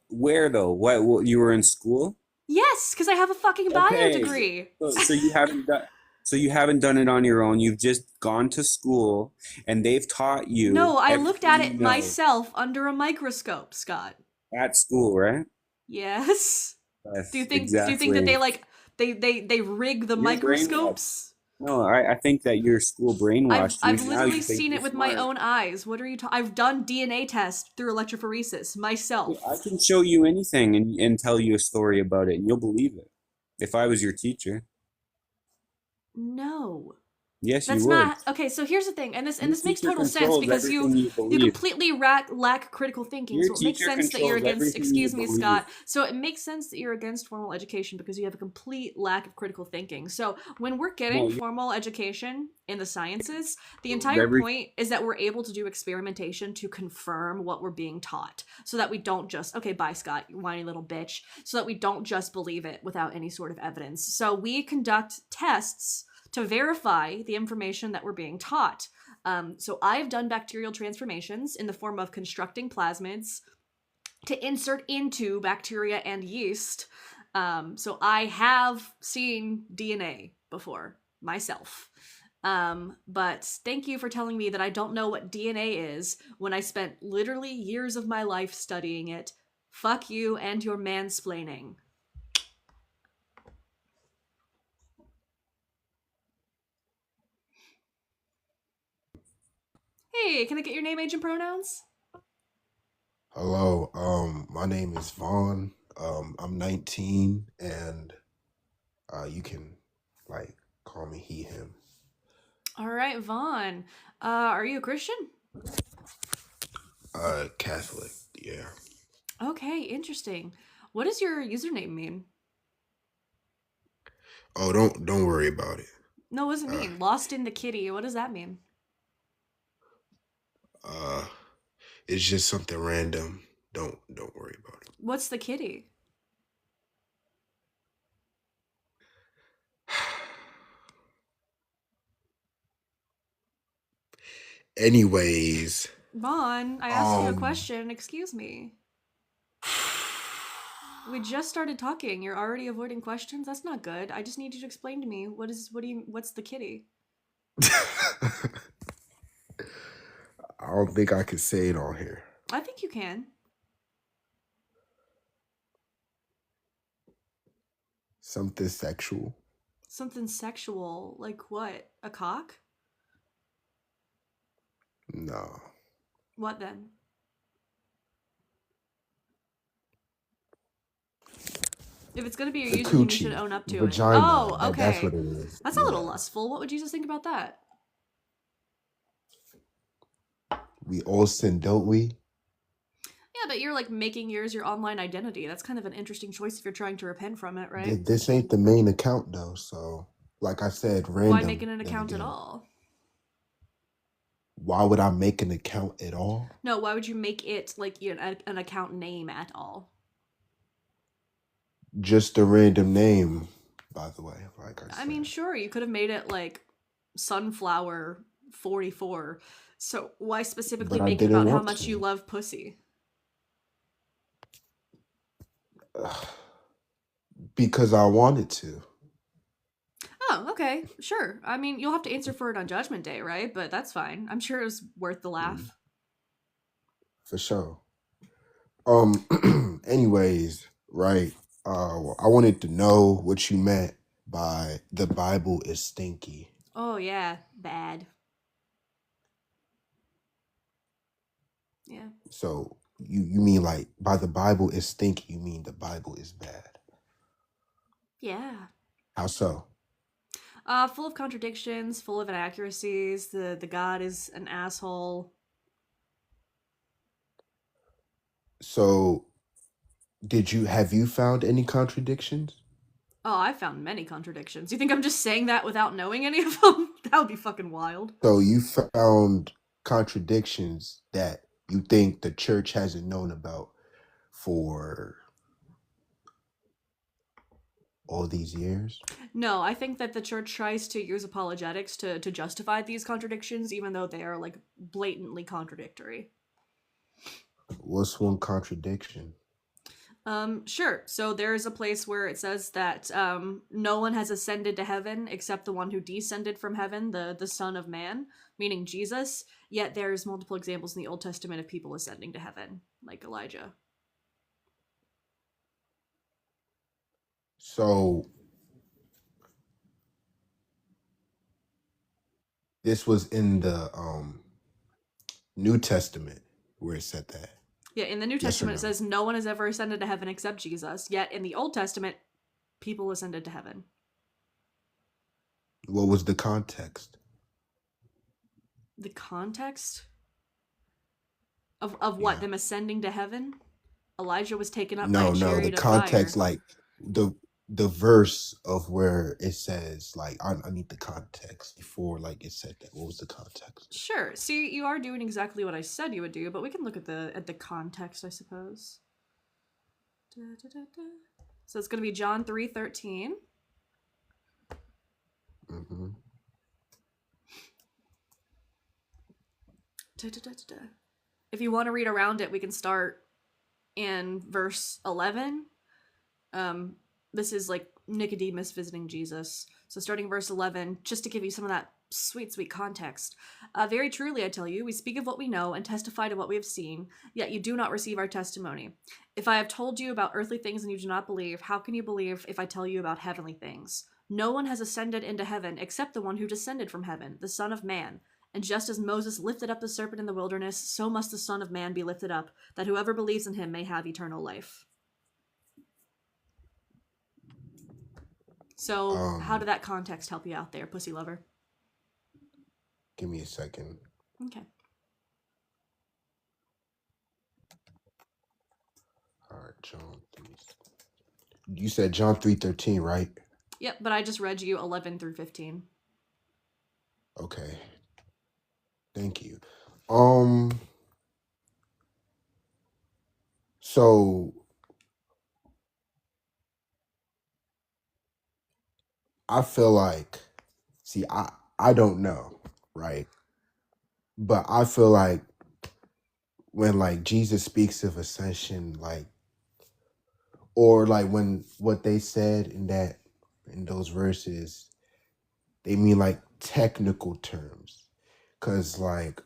[SPEAKER 3] Where though? What you were in school?
[SPEAKER 1] Yes, because I have a fucking bio
[SPEAKER 3] Okay.
[SPEAKER 1] degree.
[SPEAKER 3] So you haven't done. So you haven't done it on your own. You've just gone to school, and they've taught you.
[SPEAKER 1] No, I looked at
[SPEAKER 3] everything
[SPEAKER 1] it
[SPEAKER 3] you know
[SPEAKER 1] myself under a microscope, Scott.
[SPEAKER 3] at school, right?
[SPEAKER 1] Yes.
[SPEAKER 3] Yes,
[SPEAKER 1] Do you think that they like they rig the
[SPEAKER 3] You're
[SPEAKER 1] microscopes?
[SPEAKER 3] No, I think that your school brainwashed you.
[SPEAKER 1] I've
[SPEAKER 3] Now
[SPEAKER 1] literally
[SPEAKER 3] you think
[SPEAKER 1] seen
[SPEAKER 3] you're
[SPEAKER 1] it with my
[SPEAKER 3] smart.
[SPEAKER 1] own eyes. What are you talking? I've done DNA tests through electrophoresis myself.
[SPEAKER 3] I can show you anything and tell you a story about it, and you'll believe it. If I was your teacher,
[SPEAKER 1] No.
[SPEAKER 3] yes,
[SPEAKER 1] That's
[SPEAKER 3] you would.
[SPEAKER 1] not okay. So here's the thing, and this
[SPEAKER 3] Your
[SPEAKER 1] makes
[SPEAKER 3] teacher
[SPEAKER 1] total sense
[SPEAKER 3] controls
[SPEAKER 1] because you
[SPEAKER 3] everything you believe.
[SPEAKER 1] completely lack critical thinking.
[SPEAKER 3] Your
[SPEAKER 1] So it makes
[SPEAKER 3] teacher
[SPEAKER 1] sense that you're
[SPEAKER 3] controls
[SPEAKER 1] against.
[SPEAKER 3] everything
[SPEAKER 1] Excuse
[SPEAKER 3] you
[SPEAKER 1] me,
[SPEAKER 3] believe.
[SPEAKER 1] Scott. So it makes sense that you're against formal education because you have a complete lack of critical thinking. So when we're getting
[SPEAKER 3] No, you-
[SPEAKER 1] formal education in the sciences, the entire
[SPEAKER 3] Every-
[SPEAKER 1] point is that we're able to do experimentation to confirm what we're being taught, so that we don't just bye, Scott, you whiny little bitch. So that we don't just believe it without any sort of evidence. So we conduct tests to verify the information that we're being taught. So I've done bacterial transformations in the form of constructing plasmids to insert into bacteria and yeast. So I have seen DNA before myself. But thank you for telling me that I don't know what DNA is when I spent literally years of my life studying it. Fuck you and your mansplaining. Hey, can I get your name, age, and pronouns?
[SPEAKER 5] Hello, my name is Vaughn. I'm 19, and you can call me he, him.
[SPEAKER 1] All right, Vaughn. Are you a Christian?
[SPEAKER 5] Catholic, yeah.
[SPEAKER 1] Okay, interesting. What does your username mean?
[SPEAKER 5] Oh, don't worry about it.
[SPEAKER 1] No, what does it mean? Lost in the kitty. What does that mean?
[SPEAKER 5] It's just something random. Don't worry about it.
[SPEAKER 1] What's the kitty?
[SPEAKER 5] Anyways,
[SPEAKER 1] Vaughn, I asked you a question. Excuse me. We just started talking. You're already avoiding questions? That's not good. I just need you to explain to me what's the kitty?
[SPEAKER 5] I don't think I can say it on here.
[SPEAKER 1] I think you can.
[SPEAKER 5] Something sexual.
[SPEAKER 1] Something sexual, like what? A cock?
[SPEAKER 5] No.
[SPEAKER 1] What then? If it's gonna be your
[SPEAKER 5] The
[SPEAKER 1] username, you should
[SPEAKER 5] coochie.
[SPEAKER 1] own up to
[SPEAKER 5] Vagina.
[SPEAKER 1] it. Oh, okay.
[SPEAKER 5] That's what it is.
[SPEAKER 1] That's a little
[SPEAKER 5] Yeah.
[SPEAKER 1] lustful. What would Jesus think about that?
[SPEAKER 5] We all sin, don't we?
[SPEAKER 1] Yeah, but you're like making yours your online identity. That's kind of an interesting choice if you're trying to repent from it, right?
[SPEAKER 5] This ain't the main account though, so like I said, random.
[SPEAKER 1] Why make it an
[SPEAKER 5] then
[SPEAKER 1] account at
[SPEAKER 5] again.
[SPEAKER 1] all?
[SPEAKER 5] Why would I make an account at all?
[SPEAKER 1] No, why would you make it like an account name at all?
[SPEAKER 5] Just a random name, by the way. Like I said.
[SPEAKER 1] I mean, sure, you could have made it like Sunflower 44. So why specifically
[SPEAKER 5] But I
[SPEAKER 1] make it
[SPEAKER 5] didn't
[SPEAKER 1] about how
[SPEAKER 5] want
[SPEAKER 1] much
[SPEAKER 5] to.
[SPEAKER 1] you love pussy?
[SPEAKER 5] Because I wanted to.
[SPEAKER 1] Oh, okay, sure. I mean, you'll have to answer for it on Judgment Day, right? But that's fine. I'm sure it was worth the laugh.
[SPEAKER 5] For sure. Anyways, right. I wanted to know what you meant by the Bible is stinky.
[SPEAKER 1] Oh yeah, bad. Yeah.
[SPEAKER 5] So you mean like by the Bible is stinky, you mean the Bible is bad.
[SPEAKER 1] Yeah.
[SPEAKER 5] How so?
[SPEAKER 1] Full of contradictions, full of inaccuracies. The God is an asshole.
[SPEAKER 5] So have you found any contradictions?
[SPEAKER 1] Oh, I found many contradictions. You think I'm just saying that without knowing any of them? That would be fucking wild.
[SPEAKER 5] So you found contradictions that you think the church hasn't known about for all these years?
[SPEAKER 1] No, I think that the church tries to use apologetics to justify these contradictions, even though they are like blatantly contradictory.
[SPEAKER 5] What's one contradiction?
[SPEAKER 1] Sure. So there is a place where it says that no one has ascended to heaven except the one who descended from heaven, the Son of Man, meaning Jesus. Yet there's multiple examples in the Old Testament of people ascending to heaven, like Elijah.
[SPEAKER 5] So this was in the New Testament where it said that.
[SPEAKER 1] Yeah, in the New
[SPEAKER 5] Yes or
[SPEAKER 1] Testament it
[SPEAKER 5] no?
[SPEAKER 1] says no one has ever ascended to heaven except Jesus. Yet in the Old Testament, people ascended to heaven.
[SPEAKER 5] What was the context?
[SPEAKER 1] The context of what?
[SPEAKER 5] Yeah.
[SPEAKER 1] Them ascending to heaven? Elijah was taken up by
[SPEAKER 5] No,
[SPEAKER 1] a
[SPEAKER 5] the
[SPEAKER 1] chariot of
[SPEAKER 5] context,
[SPEAKER 1] fire.
[SPEAKER 5] like the verse of where it says, like, I need the context before, like, it said that. What was the context?
[SPEAKER 1] Sure. See, you are doing exactly what I said you would do, but we can look at the context, I suppose. So it's going to be John 3:13.
[SPEAKER 5] Mm-hmm.
[SPEAKER 1] If you want to read around it, we can start in verse 11. This is like Nicodemus visiting Jesus. So starting verse 11, just to give you some of that sweet, sweet context. Very truly, I tell you, we speak of what we know and testify to what we have seen, yet you do not receive our testimony. If I have told you about earthly things and you do not believe, how can you believe if I tell you about heavenly things? No one has ascended into heaven except the one who descended from heaven, the Son of Man. And just as Moses lifted up the serpent in the wilderness, so must the Son of Man be lifted up, that whoever believes in him may have eternal life. So, how did that context help you out there, pussy lover?
[SPEAKER 5] Give me a second.
[SPEAKER 1] Okay.
[SPEAKER 5] All right, John 3. You said John 3:13, right?
[SPEAKER 1] Yep, but I just read you 11 through 15.
[SPEAKER 5] Okay. Thank you. So I feel like, see, I don't know, right? But I feel like when like Jesus speaks of ascension, like, or like when what they said in those verses, they mean like technical terms, because like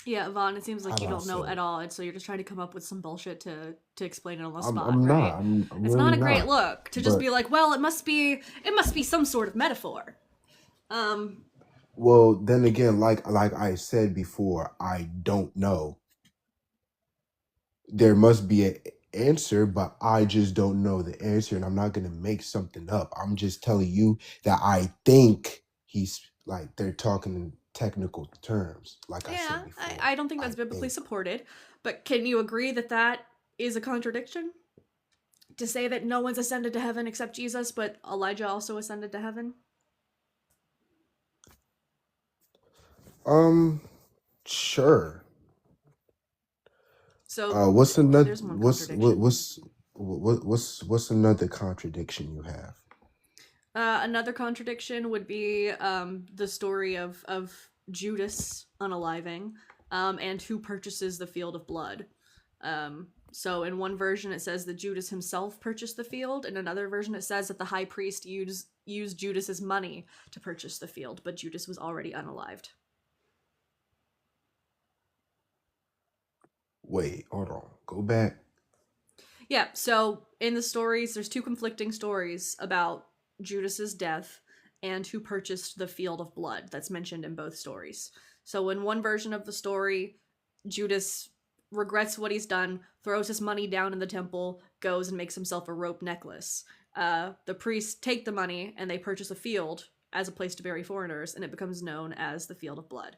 [SPEAKER 1] Yeah, Vaughn, it seems
[SPEAKER 5] how
[SPEAKER 1] like
[SPEAKER 5] do
[SPEAKER 1] you
[SPEAKER 5] I
[SPEAKER 1] don't know
[SPEAKER 5] say
[SPEAKER 1] at
[SPEAKER 5] it?
[SPEAKER 1] all, and so you're just trying to come up with some bullshit to explain it on the
[SPEAKER 5] I'm
[SPEAKER 1] spot,
[SPEAKER 5] I'm
[SPEAKER 1] right?
[SPEAKER 5] not. I'm
[SPEAKER 1] It's
[SPEAKER 5] really
[SPEAKER 1] not a great
[SPEAKER 5] not.
[SPEAKER 1] look to just
[SPEAKER 5] But
[SPEAKER 1] be like, well, it must be some sort of metaphor.
[SPEAKER 5] well, then again, like I said before, I don't know. There must be an answer, but I just don't know the answer, and I'm not gonna make something up. I'm just telling you that I think he's like they're talking in technical terms, like I
[SPEAKER 1] Yeah,
[SPEAKER 5] said before.
[SPEAKER 1] I don't think that's
[SPEAKER 5] I
[SPEAKER 1] biblically
[SPEAKER 5] think.
[SPEAKER 1] supported, but can you agree that that is a contradiction? To say that no one's ascended to heaven except Jesus, but Elijah also ascended to heaven?
[SPEAKER 5] Sure.
[SPEAKER 1] So
[SPEAKER 5] What's another
[SPEAKER 1] there's one contradiction.
[SPEAKER 5] what's another contradiction you have?
[SPEAKER 1] Another contradiction would be the story of Judas unaliving and who purchases the field of blood. So in one version it says that Judas himself purchased the field, in another version it says that the high priest used Judas's money to purchase the field, but Judas was already unalived.
[SPEAKER 5] Wait, hold on. Go back.
[SPEAKER 1] Yeah, so in the stories, there's two conflicting stories about Judas's death and who purchased the field of blood that's mentioned in both stories. So in one version of the story, Judas regrets what he's done, throws his money down in the temple, goes and makes himself a rope necklace. The priests take the money and they purchase a field as a place to bury foreigners, and it becomes known as the Field of Blood.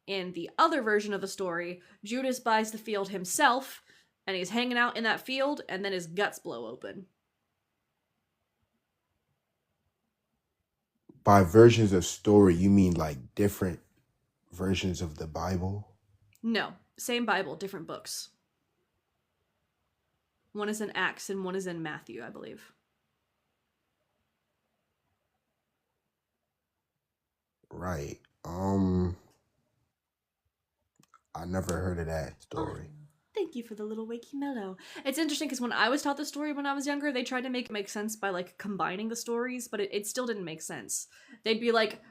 [SPEAKER 1] In the other version of the story, Judas buys the field himself, and he's hanging out in that field, and then his guts blow open.
[SPEAKER 5] By versions of story, you mean like different versions of the Bible?
[SPEAKER 1] No, same Bible, different books. One is in Acts and one is in Matthew, I believe.
[SPEAKER 5] Right. I never heard of that story.
[SPEAKER 1] Thank you for the little wakey mellow. It's interesting because when I was taught the story when I was younger, they tried to make it make sense by like combining the stories, but it still didn't make sense. They'd be like,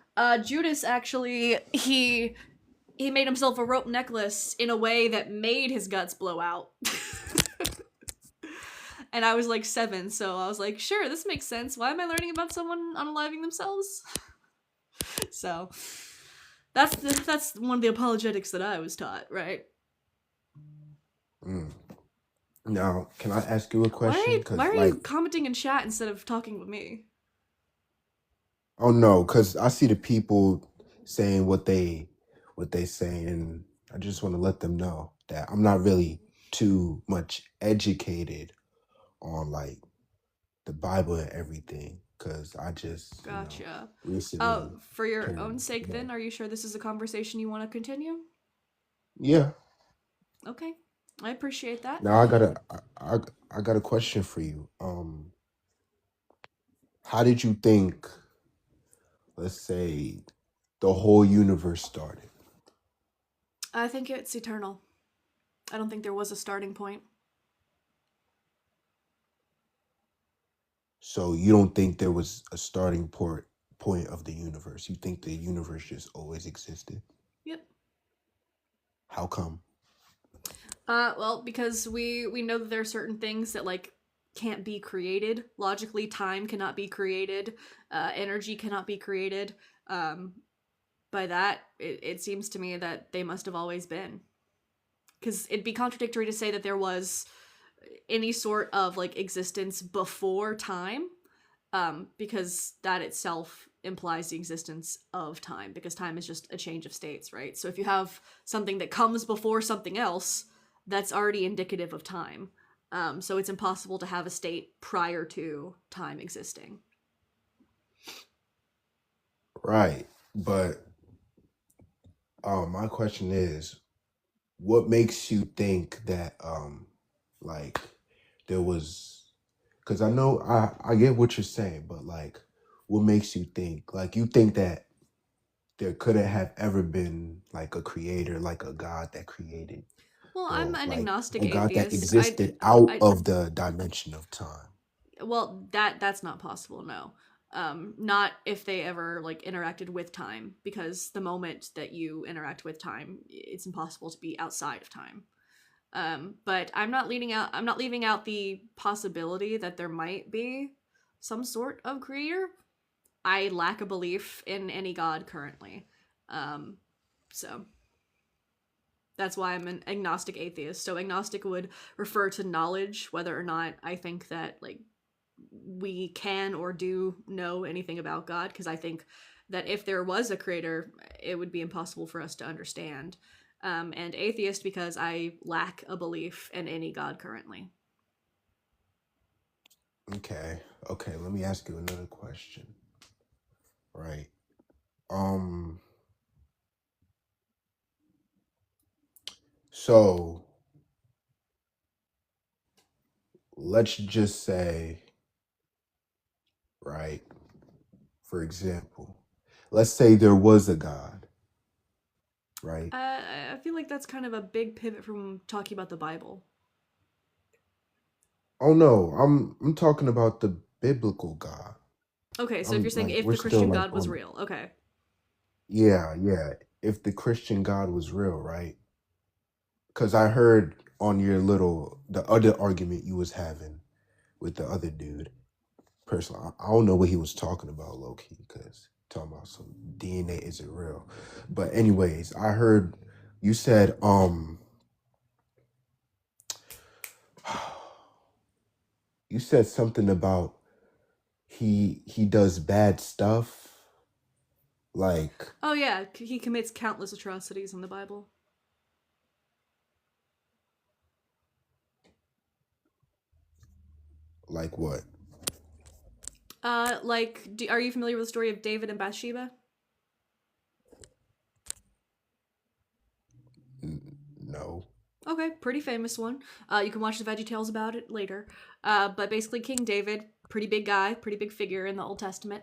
[SPEAKER 1] Judas actually, he made himself a rope necklace in a way that made his guts blow out. And I was like 7, so I was like, sure, this makes sense. Why am I learning about someone unaliving themselves? So that's one of the apologetics that I was taught, right?
[SPEAKER 5] Now, can I ask you a question?
[SPEAKER 1] Why are you commenting in chat instead of talking with me?
[SPEAKER 5] Oh no, because I see the people saying what they say, and I just want to let them know that I'm not really too much educated on like the Bible and everything, because I just
[SPEAKER 1] Gotcha.
[SPEAKER 5] recently.
[SPEAKER 1] For your own sake, then, are you sure this is a conversation you want to continue?
[SPEAKER 5] Yeah.
[SPEAKER 1] Okay, I appreciate that.
[SPEAKER 5] Now I got a question for you. How did you think, let's say, the whole universe started?
[SPEAKER 1] I think it's eternal. I don't think there was a starting point.
[SPEAKER 5] So you don't think there was a starting point of the universe? You think the universe just always existed?
[SPEAKER 1] Yep.
[SPEAKER 5] How come?
[SPEAKER 1] Well, because we know that there are certain things that like can't be created. Logically, time cannot be created. Energy cannot be created. By that, it seems to me that they must have always been. Because it'd be contradictory to say that there was any sort of like existence before time, because that itself implies the existence of time, because time is just a change of states, right? So if you have something that comes before something else, that's already indicative of time. So it's impossible to have a state prior to time existing.
[SPEAKER 5] Right. But my question is, what makes you think that like there was, because I know I get what you're saying, but like what makes you think, like you think that there couldn't have ever been like a creator, like a God that created?
[SPEAKER 1] Well, I'm an agnostic
[SPEAKER 5] a God
[SPEAKER 1] atheist.
[SPEAKER 5] that existed out of the dimension of time.
[SPEAKER 1] Well, that's not possible, no. Not if they ever like interacted with time, because the moment that you interact with time, it's impossible to be outside of time. But I'm not leaving out the possibility that there might be some sort of creator. I lack a belief in any god currently. So that's why I'm an agnostic atheist. So agnostic would refer to knowledge, whether or not I think that like we can or do know anything about God, because I think that if there was a creator, it would be impossible for us to understand. And atheist because I lack a belief in any God currently.
[SPEAKER 5] Okay. Okay, let me ask you another question. Right. Um so let's just say, right, for example, let's say there was a God, right?
[SPEAKER 1] I feel like that's kind of a big pivot from talking about the Bible.
[SPEAKER 5] Oh no, I'm talking about the biblical God.
[SPEAKER 1] Okay, so if you're saying if
[SPEAKER 5] We're
[SPEAKER 1] the
[SPEAKER 5] still
[SPEAKER 1] Christian
[SPEAKER 5] like
[SPEAKER 1] God was
[SPEAKER 5] on,
[SPEAKER 1] real, okay.
[SPEAKER 5] yeah, yeah. If the Christian God was real, right? Because I heard on the other argument you was having with the other dude. Personally, I don't know what he was talking about, low key, because talking about some DNA isn't real. But anyways, I heard you said you said something about he does bad stuff, like
[SPEAKER 1] Oh yeah, he commits countless atrocities in the Bible.
[SPEAKER 5] what?
[SPEAKER 1] Are you familiar with the story of David and Bathsheba?
[SPEAKER 5] No.
[SPEAKER 1] Okay, pretty famous one. You can watch the VeggieTales about it later. But basically, King David, pretty big guy, pretty big figure in the Old Testament.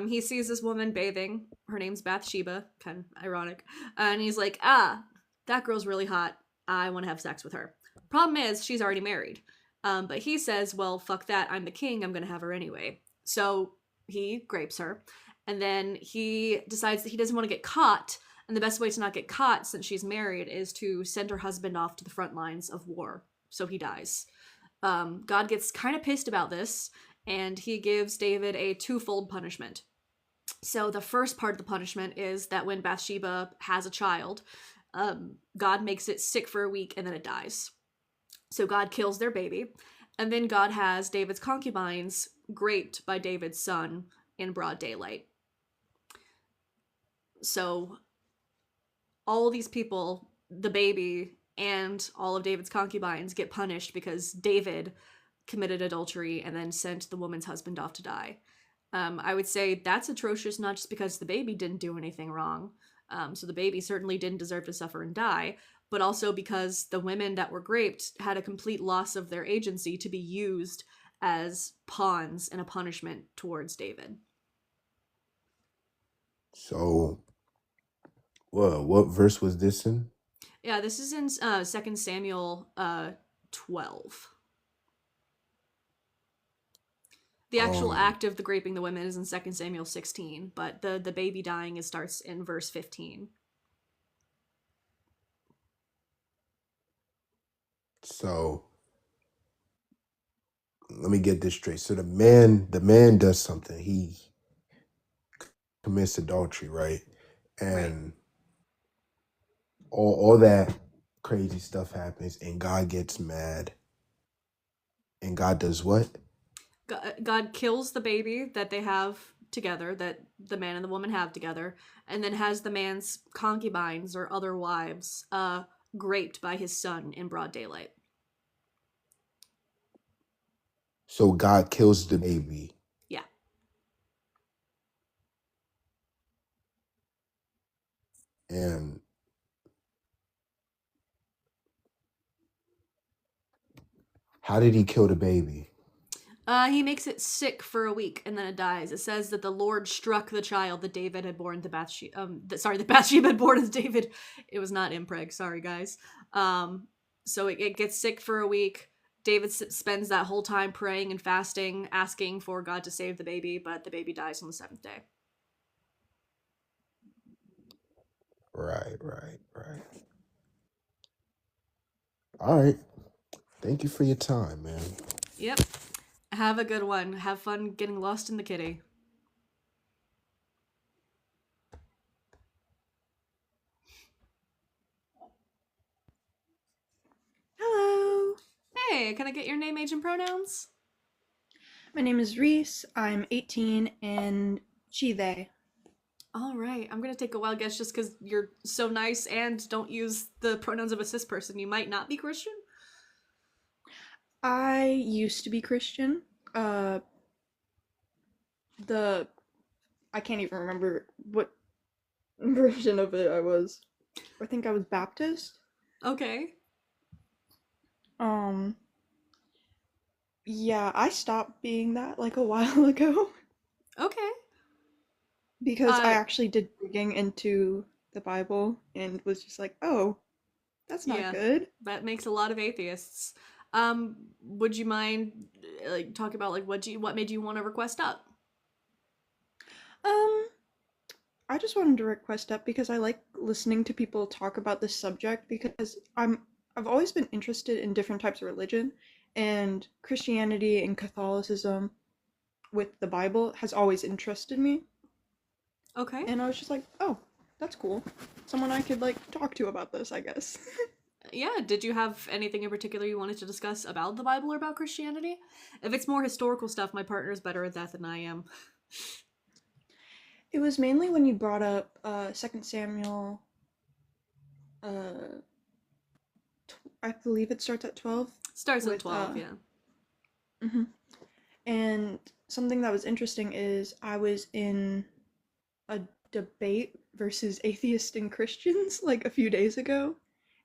[SPEAKER 1] He sees this woman bathing. Her name's Bathsheba, kind of ironic. And he's like, that girl's really hot. I want to have sex with her. Problem is, she's already married. But he says, well, fuck that. I'm the king. I'm going to have her anyway. So he grapes her. And then he decides that he doesn't want to get caught. And the best way to not get caught, since she's married, is to send her husband off to the front lines of war. So he dies. God gets kind of pissed about this, and he gives David a twofold punishment. So the first part of the punishment is that when Bathsheba has a child, God makes it sick for a week and then it dies. So God kills their baby, and then God has David's concubines raped by David's son in broad daylight. So all these people, the baby, and all of David's concubines get punished because David committed adultery and then sent the woman's husband off to die. I would say that's atrocious, not just because the baby didn't do anything wrong, so the baby certainly didn't deserve to suffer and die, but also because the women that were raped had a complete loss of their agency to be used as pawns in a punishment towards David.
[SPEAKER 5] So, what verse was this in?
[SPEAKER 1] Yeah, this is in 2 Samuel 12. The actual act of the raping the women is in 2 Samuel 16, but the baby dying starts in verse 15.
[SPEAKER 5] So, let me get this straight. So the man does something. He commits adultery, right? And all that crazy stuff happens, and God gets mad. And God does what?
[SPEAKER 1] God kills the baby that they have together, that the man and the woman have together, and then has the man's concubines or other wives raped by his son in broad daylight.
[SPEAKER 5] So God kills the baby.
[SPEAKER 1] Yeah.
[SPEAKER 5] And how did he kill the baby?
[SPEAKER 1] He makes it sick for a week and then it dies. It says that the Lord struck the child that David had born to Bathsheba. That Bathsheba had born to David. It was not impreg. Sorry, guys. So it gets sick for a week. David spends that whole time praying and fasting, asking for God to save the baby, but the baby dies on the 7th day.
[SPEAKER 5] Right. All right. Thank you for your time, man.
[SPEAKER 1] Yep. Have a good one. Have fun getting lost in the kitty.
[SPEAKER 6] Hello.
[SPEAKER 1] Hey, can I get your name, age, and pronouns?
[SPEAKER 6] My name is Reese. I'm 18 and she, they.
[SPEAKER 1] All right. I'm going to take a wild guess just because you're so nice and don't use the pronouns of a cis person. You might not be Christian?
[SPEAKER 6] I used to be Christian. I can't even remember what version of it I was. I think I was Baptist.
[SPEAKER 1] Okay.
[SPEAKER 6] Yeah, I stopped being that like a while ago
[SPEAKER 1] Okay.
[SPEAKER 6] because I
[SPEAKER 1] Uh,
[SPEAKER 6] actually did digging into the Bible and was just like, oh, that's not
[SPEAKER 1] Yeah.
[SPEAKER 6] good.
[SPEAKER 1] That makes a lot of atheists. Would you mind like talk about like what made you want to request up?
[SPEAKER 6] I just wanted to request up because I like listening to people talk about this subject because I've always been interested in different types of religion, and Christianity and Catholicism with the Bible has always interested me,
[SPEAKER 1] Okay.
[SPEAKER 6] and I was just like, oh, that's cool. Someone I could like talk to about this, I guess.
[SPEAKER 1] Yeah, did you have anything in particular you wanted to discuss about the Bible or about Christianity? If it's more historical stuff, my partner is better at that than I am.
[SPEAKER 6] It was mainly when you brought up 2 Samuel, I believe it starts at 12.
[SPEAKER 1] Starts at
[SPEAKER 6] With,
[SPEAKER 1] 12, yeah.
[SPEAKER 6] And something that was interesting is I was in a debate versus atheists and Christians like a few days ago,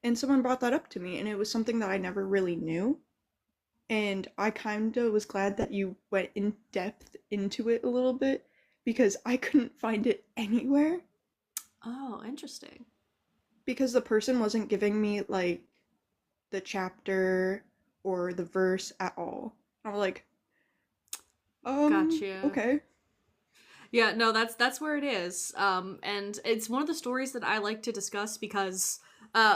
[SPEAKER 6] and someone brought that up to me, and it was something that I never really knew. And I kind of was glad that you went in depth into it a little bit because I couldn't find it anywhere
[SPEAKER 1] Oh, interesting.
[SPEAKER 6] because the person wasn't giving me like the chapter or the verse at all. I was like,
[SPEAKER 1] Gotcha.
[SPEAKER 6] okay.
[SPEAKER 1] Yeah, no, that's where it is. And it's one of the stories that I like to discuss because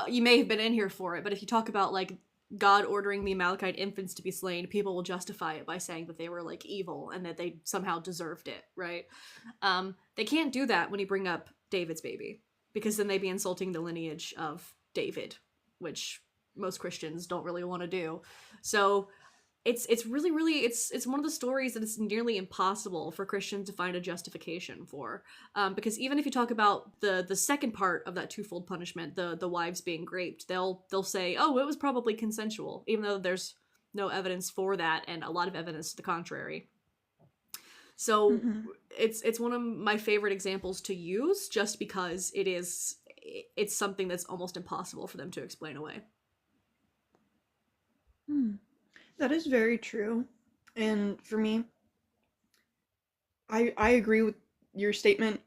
[SPEAKER 1] you may have been in here for it, but if you talk about like God ordering the Amalekite infants to be slain, people will justify it by saying that they were like evil and that they somehow deserved it, right? They can't do that when you bring up David's baby because then they'd be insulting the lineage of David, which most Christians don't really want to do. So it's really it's one of the stories that it's nearly impossible for Christians to find a justification for, because even if you talk about the second part of that twofold punishment, the wives being raped, they'll say, oh, it was probably consensual, even though there's no evidence for that and a lot of evidence to the contrary. So it's one of my favorite examples to use just because it's something that's almost impossible for them to explain away.
[SPEAKER 6] That is very true. And for me, I agree with your statement.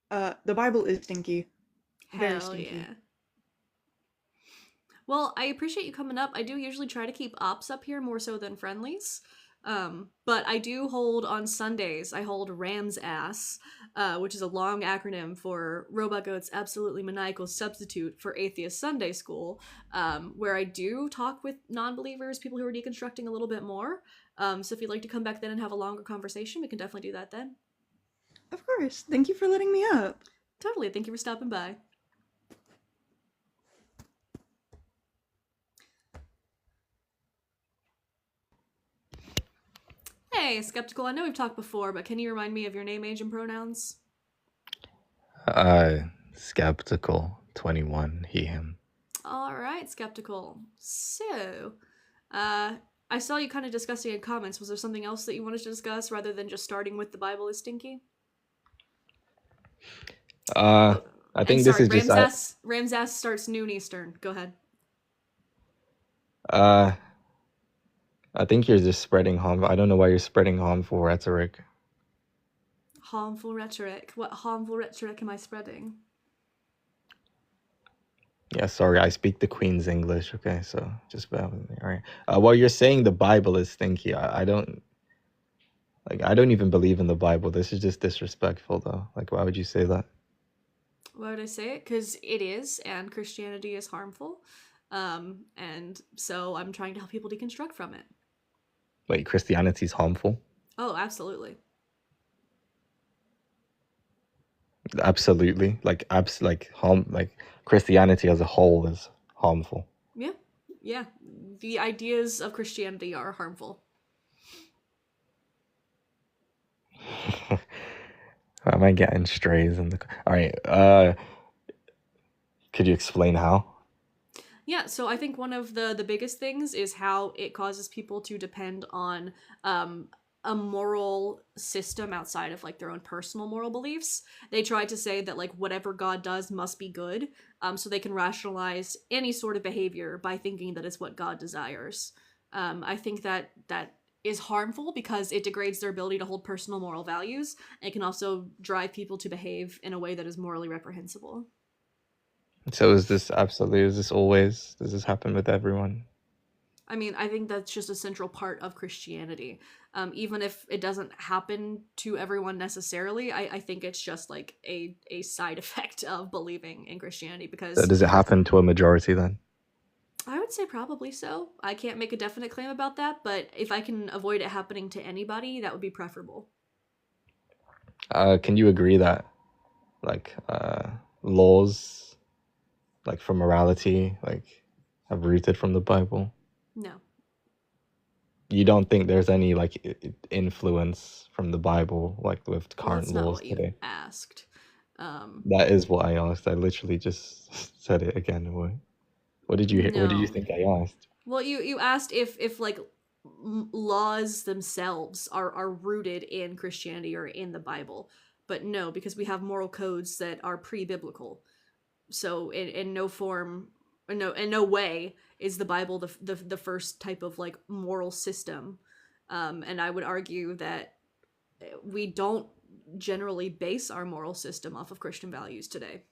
[SPEAKER 6] The Bible is stinky. Very
[SPEAKER 1] Hell
[SPEAKER 6] stinky.
[SPEAKER 1] yeah. Well, I appreciate you coming up. I do usually try to keep ops up here more so than friendlies. But I do hold on Sundays, I hold Ram's Ass, which is a long acronym for robotgoat's absolutely maniacal substitute for atheist Sunday school, where I do talk with non-believers, people who are deconstructing a little bit more. So if you'd like to come back then and have a longer conversation, we can definitely do that then.
[SPEAKER 6] Of course. Thank you for letting me up.
[SPEAKER 1] Totally. Thank you for stopping by. Hey, Skeptical, I know we've talked before, but can you remind me of your name, age, and pronouns?
[SPEAKER 7] Skeptical 21, he, him.
[SPEAKER 1] All right, Skeptical. So, I saw you kind of discussing in comments. Was there something else that you wanted to discuss rather than just starting with the Bible is stinky?
[SPEAKER 7] I think this is just
[SPEAKER 1] Ram's ass starts noon Eastern. Go ahead.
[SPEAKER 7] I think you're just spreading harm. I don't know why you're spreading harmful rhetoric.
[SPEAKER 1] Harmful rhetoric. What harmful rhetoric am I spreading?
[SPEAKER 7] Yeah, sorry, I speak the Queen's English. Okay, so just bear with me. All right. Well, you're saying the Bible is stinky. I don't like. I don't even believe in the Bible. This is just disrespectful, though. Like, why would you say that?
[SPEAKER 1] Why would I say it? Because it is, and Christianity is harmful. And so I'm trying to help people deconstruct from it.
[SPEAKER 7] Wait, Christianity is harmful?
[SPEAKER 1] Oh, absolutely.
[SPEAKER 7] Absolutely. Like Christianity as a whole is harmful.
[SPEAKER 1] Yeah. Yeah. The ideas of Christianity are harmful.
[SPEAKER 7] Why am I getting strays in the? All right. Could you explain how?
[SPEAKER 1] Yeah, so I think one of the biggest things is how it causes people to depend on a moral system outside of like their own personal moral beliefs. They try to say that like whatever God does must be good, so they can rationalize any sort of behavior by thinking that it's what God desires. I think that is harmful because it degrades their ability to hold personal moral values, and it can also drive people to behave in a way that is morally reprehensible.
[SPEAKER 7] So is this absolute? Is this always? Does this happen with everyone?
[SPEAKER 1] I mean, I think that's just a central part of Christianity. Even if it doesn't happen to everyone necessarily, I think it's just like a side effect of believing in Christianity
[SPEAKER 7] So
[SPEAKER 1] because
[SPEAKER 7] does it happen to a majority then?
[SPEAKER 1] I would say probably so. I can't make a definite claim about that, but if I can avoid it happening to anybody, that would be preferable.
[SPEAKER 7] Can you agree that like laws like for morality like have rooted from the Bible?
[SPEAKER 1] No.
[SPEAKER 7] You don't think there's any like influence from the Bible like with
[SPEAKER 1] Well,
[SPEAKER 7] current
[SPEAKER 1] that's not
[SPEAKER 7] laws
[SPEAKER 1] what you
[SPEAKER 7] today?
[SPEAKER 1] asked.
[SPEAKER 7] That is what I asked. I literally just said it again. What did you What did you
[SPEAKER 1] No.
[SPEAKER 7] think I asked?
[SPEAKER 1] Well, you asked if like laws themselves are rooted in Christianity or in the Bible, but no, because we have moral codes that are pre-biblical. So in no form, in no way is the Bible the first type of like moral system. And I would argue that we don't generally base our moral system off of Christian values today.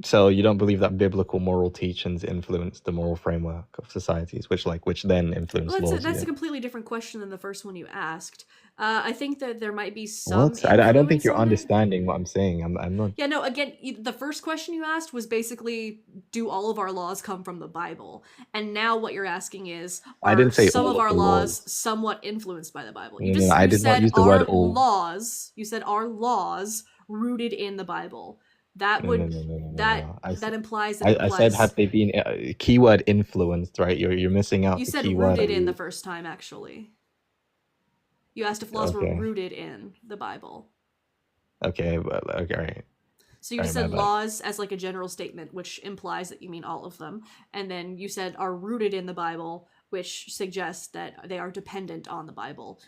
[SPEAKER 7] So you don't believe that biblical moral teachings influence the moral framework of societies, which then influence
[SPEAKER 1] Well,
[SPEAKER 7] laws?
[SPEAKER 1] that's
[SPEAKER 7] Yeah.
[SPEAKER 1] a completely different question than the first one you asked. I think that there might be some
[SPEAKER 7] What? I don't think
[SPEAKER 1] influence
[SPEAKER 7] you're
[SPEAKER 1] on it.
[SPEAKER 7] understanding what I'm saying. I'm not.
[SPEAKER 1] Yeah, no, again, the first question you asked was basically, do all of our laws come from the Bible? And now what you're asking is,
[SPEAKER 7] I
[SPEAKER 1] are
[SPEAKER 7] didn't say
[SPEAKER 1] some
[SPEAKER 7] all
[SPEAKER 1] of
[SPEAKER 7] of
[SPEAKER 1] our
[SPEAKER 7] the
[SPEAKER 1] laws
[SPEAKER 7] laws.
[SPEAKER 1] somewhat influenced by the Bible?
[SPEAKER 7] No, I
[SPEAKER 1] You
[SPEAKER 7] did not
[SPEAKER 1] said
[SPEAKER 7] use the
[SPEAKER 1] our
[SPEAKER 7] word all.
[SPEAKER 1] laws, you said our laws rooted in the Bible. That
[SPEAKER 7] No,
[SPEAKER 1] would,
[SPEAKER 7] no, no, no, no, no,
[SPEAKER 1] that,
[SPEAKER 7] no.
[SPEAKER 1] that implies that it
[SPEAKER 7] I said
[SPEAKER 1] applies.
[SPEAKER 7] have they been keyword influenced, right? You're missing out
[SPEAKER 1] You
[SPEAKER 7] the
[SPEAKER 1] said
[SPEAKER 7] keyword.
[SPEAKER 1] rooted in the first time, actually. You asked if laws were
[SPEAKER 7] Okay.
[SPEAKER 1] rooted in the Bible.
[SPEAKER 7] Okay, but okay, all right.
[SPEAKER 1] So you
[SPEAKER 7] Alright, my
[SPEAKER 1] said
[SPEAKER 7] bad.
[SPEAKER 1] laws as like a general statement, which implies that you mean all of them. And then you said are rooted in the Bible, which suggests that they are dependent on the Bible.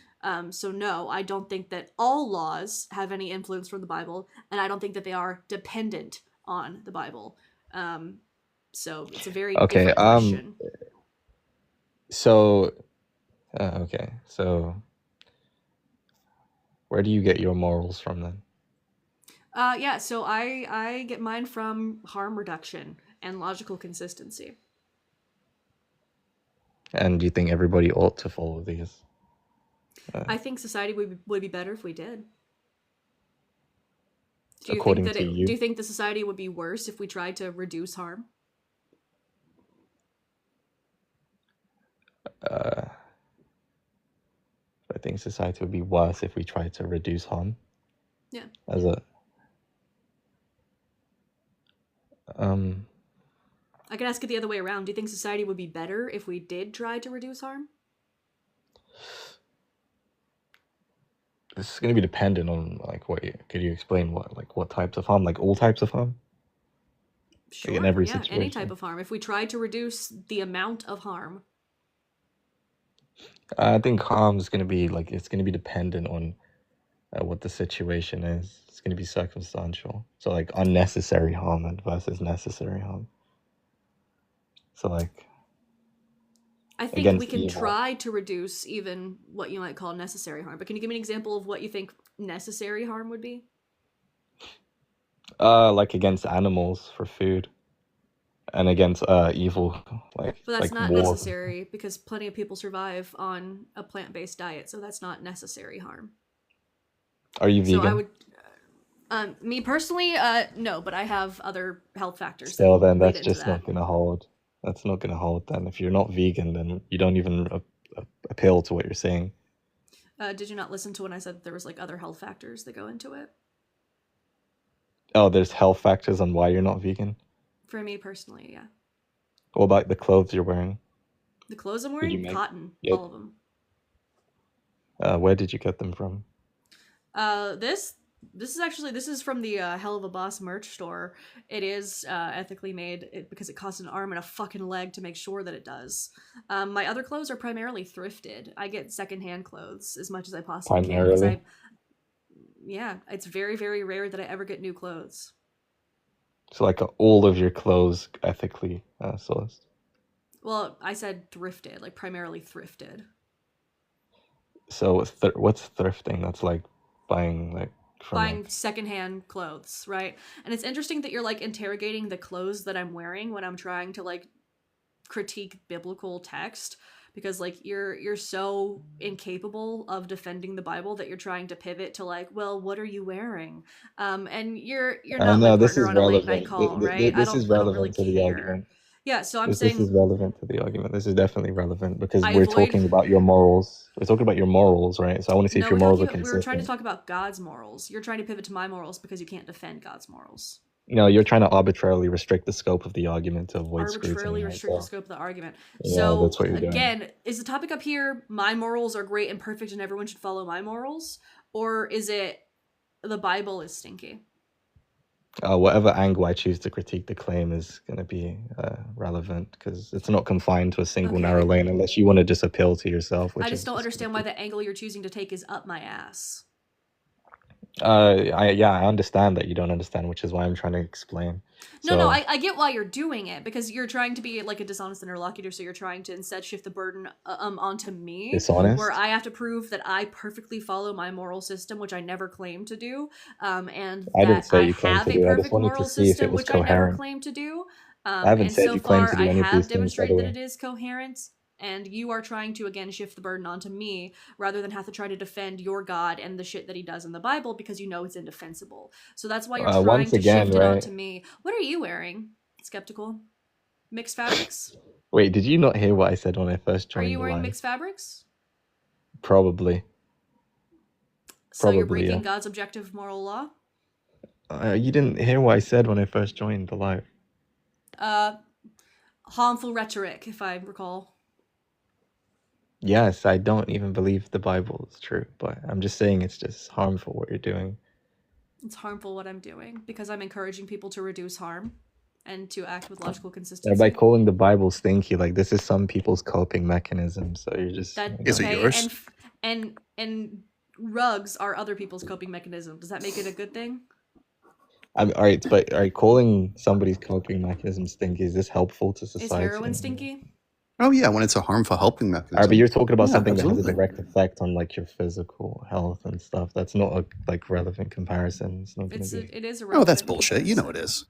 [SPEAKER 1] So no, I don't think that all laws have any influence from the Bible, and I don't think that they are dependent on the Bible. So it's a very
[SPEAKER 7] Okay,
[SPEAKER 1] different question.
[SPEAKER 7] So, okay, so where do you get your morals from then?
[SPEAKER 1] Yeah, so I get mine from harm reduction and logical consistency.
[SPEAKER 7] And do you think everybody ought to follow these?
[SPEAKER 1] I think society would be better if we did. Do you
[SPEAKER 7] According
[SPEAKER 1] think that
[SPEAKER 7] to you?
[SPEAKER 1] do you think the society would be worse if we tried to reduce harm?
[SPEAKER 7] I think society would be worse if we tried to reduce harm.
[SPEAKER 1] Yeah.
[SPEAKER 7] As a
[SPEAKER 1] I can ask it the other way around. Do you think society would be better if we did try to reduce harm?
[SPEAKER 7] This is going to be dependent on like could you explain what types of harm, like all types of harm?
[SPEAKER 1] Sure.
[SPEAKER 7] In every
[SPEAKER 1] yeah, any
[SPEAKER 7] situation.
[SPEAKER 1] type of harm. If we tried to reduce the amount of harm.
[SPEAKER 7] I think harm is going to be it's going to be dependent on what the situation is. It's going to be circumstantial. So like unnecessary harm versus necessary harm. So like
[SPEAKER 1] I think
[SPEAKER 7] against
[SPEAKER 1] we can
[SPEAKER 7] evil.
[SPEAKER 1] try to reduce even what you might call necessary harm. But can you give me an example of what you think necessary harm would be?
[SPEAKER 7] Like against animals for food. and against evil,
[SPEAKER 1] But that's
[SPEAKER 7] like
[SPEAKER 1] not
[SPEAKER 7] war.
[SPEAKER 1] necessary because plenty of people survive on a plant-based diet, so that's not necessary harm.
[SPEAKER 7] Are you
[SPEAKER 1] So I
[SPEAKER 7] vegan?
[SPEAKER 1] would, me personally, no, but I have other health factors.
[SPEAKER 7] Still,
[SPEAKER 1] that
[SPEAKER 7] then
[SPEAKER 1] lead
[SPEAKER 7] that's
[SPEAKER 1] into
[SPEAKER 7] just
[SPEAKER 1] that.
[SPEAKER 7] not gonna hold. That's not gonna hold. Then if you're not vegan, then you don't even appeal to what you're saying.
[SPEAKER 1] Did you not listen to when I said that there was like other health factors that go into it?
[SPEAKER 7] Oh, there's health factors on why you're not vegan.
[SPEAKER 1] For me personally, yeah.
[SPEAKER 7] What about the clothes you're wearing?
[SPEAKER 1] The clothes I'm
[SPEAKER 7] you
[SPEAKER 1] wearing,
[SPEAKER 7] make-
[SPEAKER 1] cotton,
[SPEAKER 7] Yep.
[SPEAKER 1] all of them.
[SPEAKER 7] Where did you get them from?
[SPEAKER 1] This is from the Hell of a Boss merch store. It is ethically made because it costs an arm and a fucking leg to make sure that it does. My other clothes are primarily thrifted. I get secondhand clothes as much as I possibly can. 'Cause
[SPEAKER 7] Primarily?
[SPEAKER 1] yeah, it's very, very rare that I ever get new clothes.
[SPEAKER 7] So like all of your clothes ethically sourced.
[SPEAKER 1] Well, I said thrifted, like primarily thrifted.
[SPEAKER 7] So what's thrifting? That's like buying like from
[SPEAKER 1] Buying secondhand clothes, right? And it's interesting that you're like interrogating the clothes that I'm wearing when I'm trying to like critique biblical text, because like you're so incapable of defending the Bible that you're trying to pivot to like, well, what are you wearing? And you're not
[SPEAKER 7] no,
[SPEAKER 1] my
[SPEAKER 7] this
[SPEAKER 1] partner
[SPEAKER 7] is
[SPEAKER 1] on a late
[SPEAKER 7] relevant.
[SPEAKER 1] night call, right?
[SPEAKER 7] This is
[SPEAKER 1] I don't really
[SPEAKER 7] relevant to the
[SPEAKER 1] care.
[SPEAKER 7] argument.
[SPEAKER 1] Yeah, so I'm
[SPEAKER 7] This
[SPEAKER 1] saying
[SPEAKER 7] is relevant to the argument. This is definitely relevant because
[SPEAKER 1] I
[SPEAKER 7] we're
[SPEAKER 1] avoid-
[SPEAKER 7] talking about your morals. We're talking about your morals, right? So I want to see
[SPEAKER 1] no,
[SPEAKER 7] if your
[SPEAKER 1] we're
[SPEAKER 7] morals are
[SPEAKER 1] talking, we
[SPEAKER 7] consistent.
[SPEAKER 1] were trying to talk about God's morals. You're trying to pivot to my morals because you can't defend God's morals.
[SPEAKER 7] No, you're trying to arbitrarily restrict the scope of the argument to avoid
[SPEAKER 1] Arbitrarily
[SPEAKER 7] scrutiny.
[SPEAKER 1] restrict the
[SPEAKER 7] So,
[SPEAKER 1] scope of the argument.
[SPEAKER 7] yeah,
[SPEAKER 1] So
[SPEAKER 7] that's what you're doing.
[SPEAKER 1] again, is the topic up here my morals are great and perfect and everyone should follow my morals? Or is it the Bible is stinky?
[SPEAKER 7] Whatever angle I choose to critique the claim is going to be relevant because it's not confined to a single
[SPEAKER 1] Okay.
[SPEAKER 7] narrow lane unless you want to just appeal to yourself. Which
[SPEAKER 1] I just
[SPEAKER 7] is
[SPEAKER 1] don't understand why the angle you're choosing to take is up my ass.
[SPEAKER 7] I understand that you don't understand, which is why I'm trying to explain.
[SPEAKER 1] No, I get why you're doing it because you're trying to be like a dishonest interlocutor, so you're trying to instead shift the burden onto me,
[SPEAKER 7] Dishonest?
[SPEAKER 1] where I have to prove that I perfectly follow my moral system, which I never claim to do, and
[SPEAKER 7] I didn't
[SPEAKER 1] that
[SPEAKER 7] say
[SPEAKER 1] I
[SPEAKER 7] you claimed
[SPEAKER 1] have
[SPEAKER 7] to
[SPEAKER 1] a
[SPEAKER 7] do it. I just
[SPEAKER 1] perfect
[SPEAKER 7] wanted to
[SPEAKER 1] moral
[SPEAKER 7] see if it
[SPEAKER 1] system,
[SPEAKER 7] was
[SPEAKER 1] which I never
[SPEAKER 7] coherent.
[SPEAKER 1] claim to do.
[SPEAKER 7] I haven't
[SPEAKER 1] And
[SPEAKER 7] said
[SPEAKER 1] so
[SPEAKER 7] you claim
[SPEAKER 1] far,
[SPEAKER 7] to do
[SPEAKER 1] I
[SPEAKER 7] any of
[SPEAKER 1] have
[SPEAKER 7] these things, by the
[SPEAKER 1] demonstrated that
[SPEAKER 7] way.
[SPEAKER 1] it is coherent. And you are trying to again shift the burden onto me rather than have to try to defend your God and the shit that he does in the Bible because you know it's indefensible. So that's why you're trying
[SPEAKER 7] Once
[SPEAKER 1] to
[SPEAKER 7] again,
[SPEAKER 1] shift it
[SPEAKER 7] right?
[SPEAKER 1] onto me. What are you wearing? Skeptical? Mixed fabrics?
[SPEAKER 7] Wait, did you not hear what I said when I first
[SPEAKER 1] Are
[SPEAKER 7] joined
[SPEAKER 1] you
[SPEAKER 7] the
[SPEAKER 1] wearing
[SPEAKER 7] live?
[SPEAKER 1] mixed fabrics?
[SPEAKER 7] Probably.
[SPEAKER 1] So you're
[SPEAKER 7] Probably,
[SPEAKER 1] breaking
[SPEAKER 7] yeah.
[SPEAKER 1] God's objective moral law?
[SPEAKER 7] You didn't hear what I said when I first joined the live.
[SPEAKER 1] Harmful rhetoric, if I recall.
[SPEAKER 7] Yes, I don't even believe the Bible is true, but I'm just saying it's just harmful what you're doing.
[SPEAKER 1] It's harmful what I'm doing because I'm encouraging people to reduce harm and to act with logical consistency.
[SPEAKER 7] By calling the Bible stinky, like this is some people's coping mechanism. So you're just
[SPEAKER 3] Is it yours?
[SPEAKER 1] And rugs are other people's coping mechanism. Does that make it a good thing?
[SPEAKER 7] All right, but calling somebody's coping mechanism stinky, is this helpful to society?
[SPEAKER 1] Is heroin stinky?
[SPEAKER 3] Oh yeah, when it's a harmful helping
[SPEAKER 7] All right,
[SPEAKER 3] mechanism.
[SPEAKER 7] but you're talking about
[SPEAKER 3] Yeah,
[SPEAKER 7] something that has a
[SPEAKER 3] absolutely.
[SPEAKER 7] direct effect on like your physical health and stuff. That's not a like relevant comparison. It's not going to be.
[SPEAKER 1] It is a
[SPEAKER 3] Oh, that's
[SPEAKER 1] relevant
[SPEAKER 3] bullshit. You know it
[SPEAKER 1] comparison.
[SPEAKER 3] is.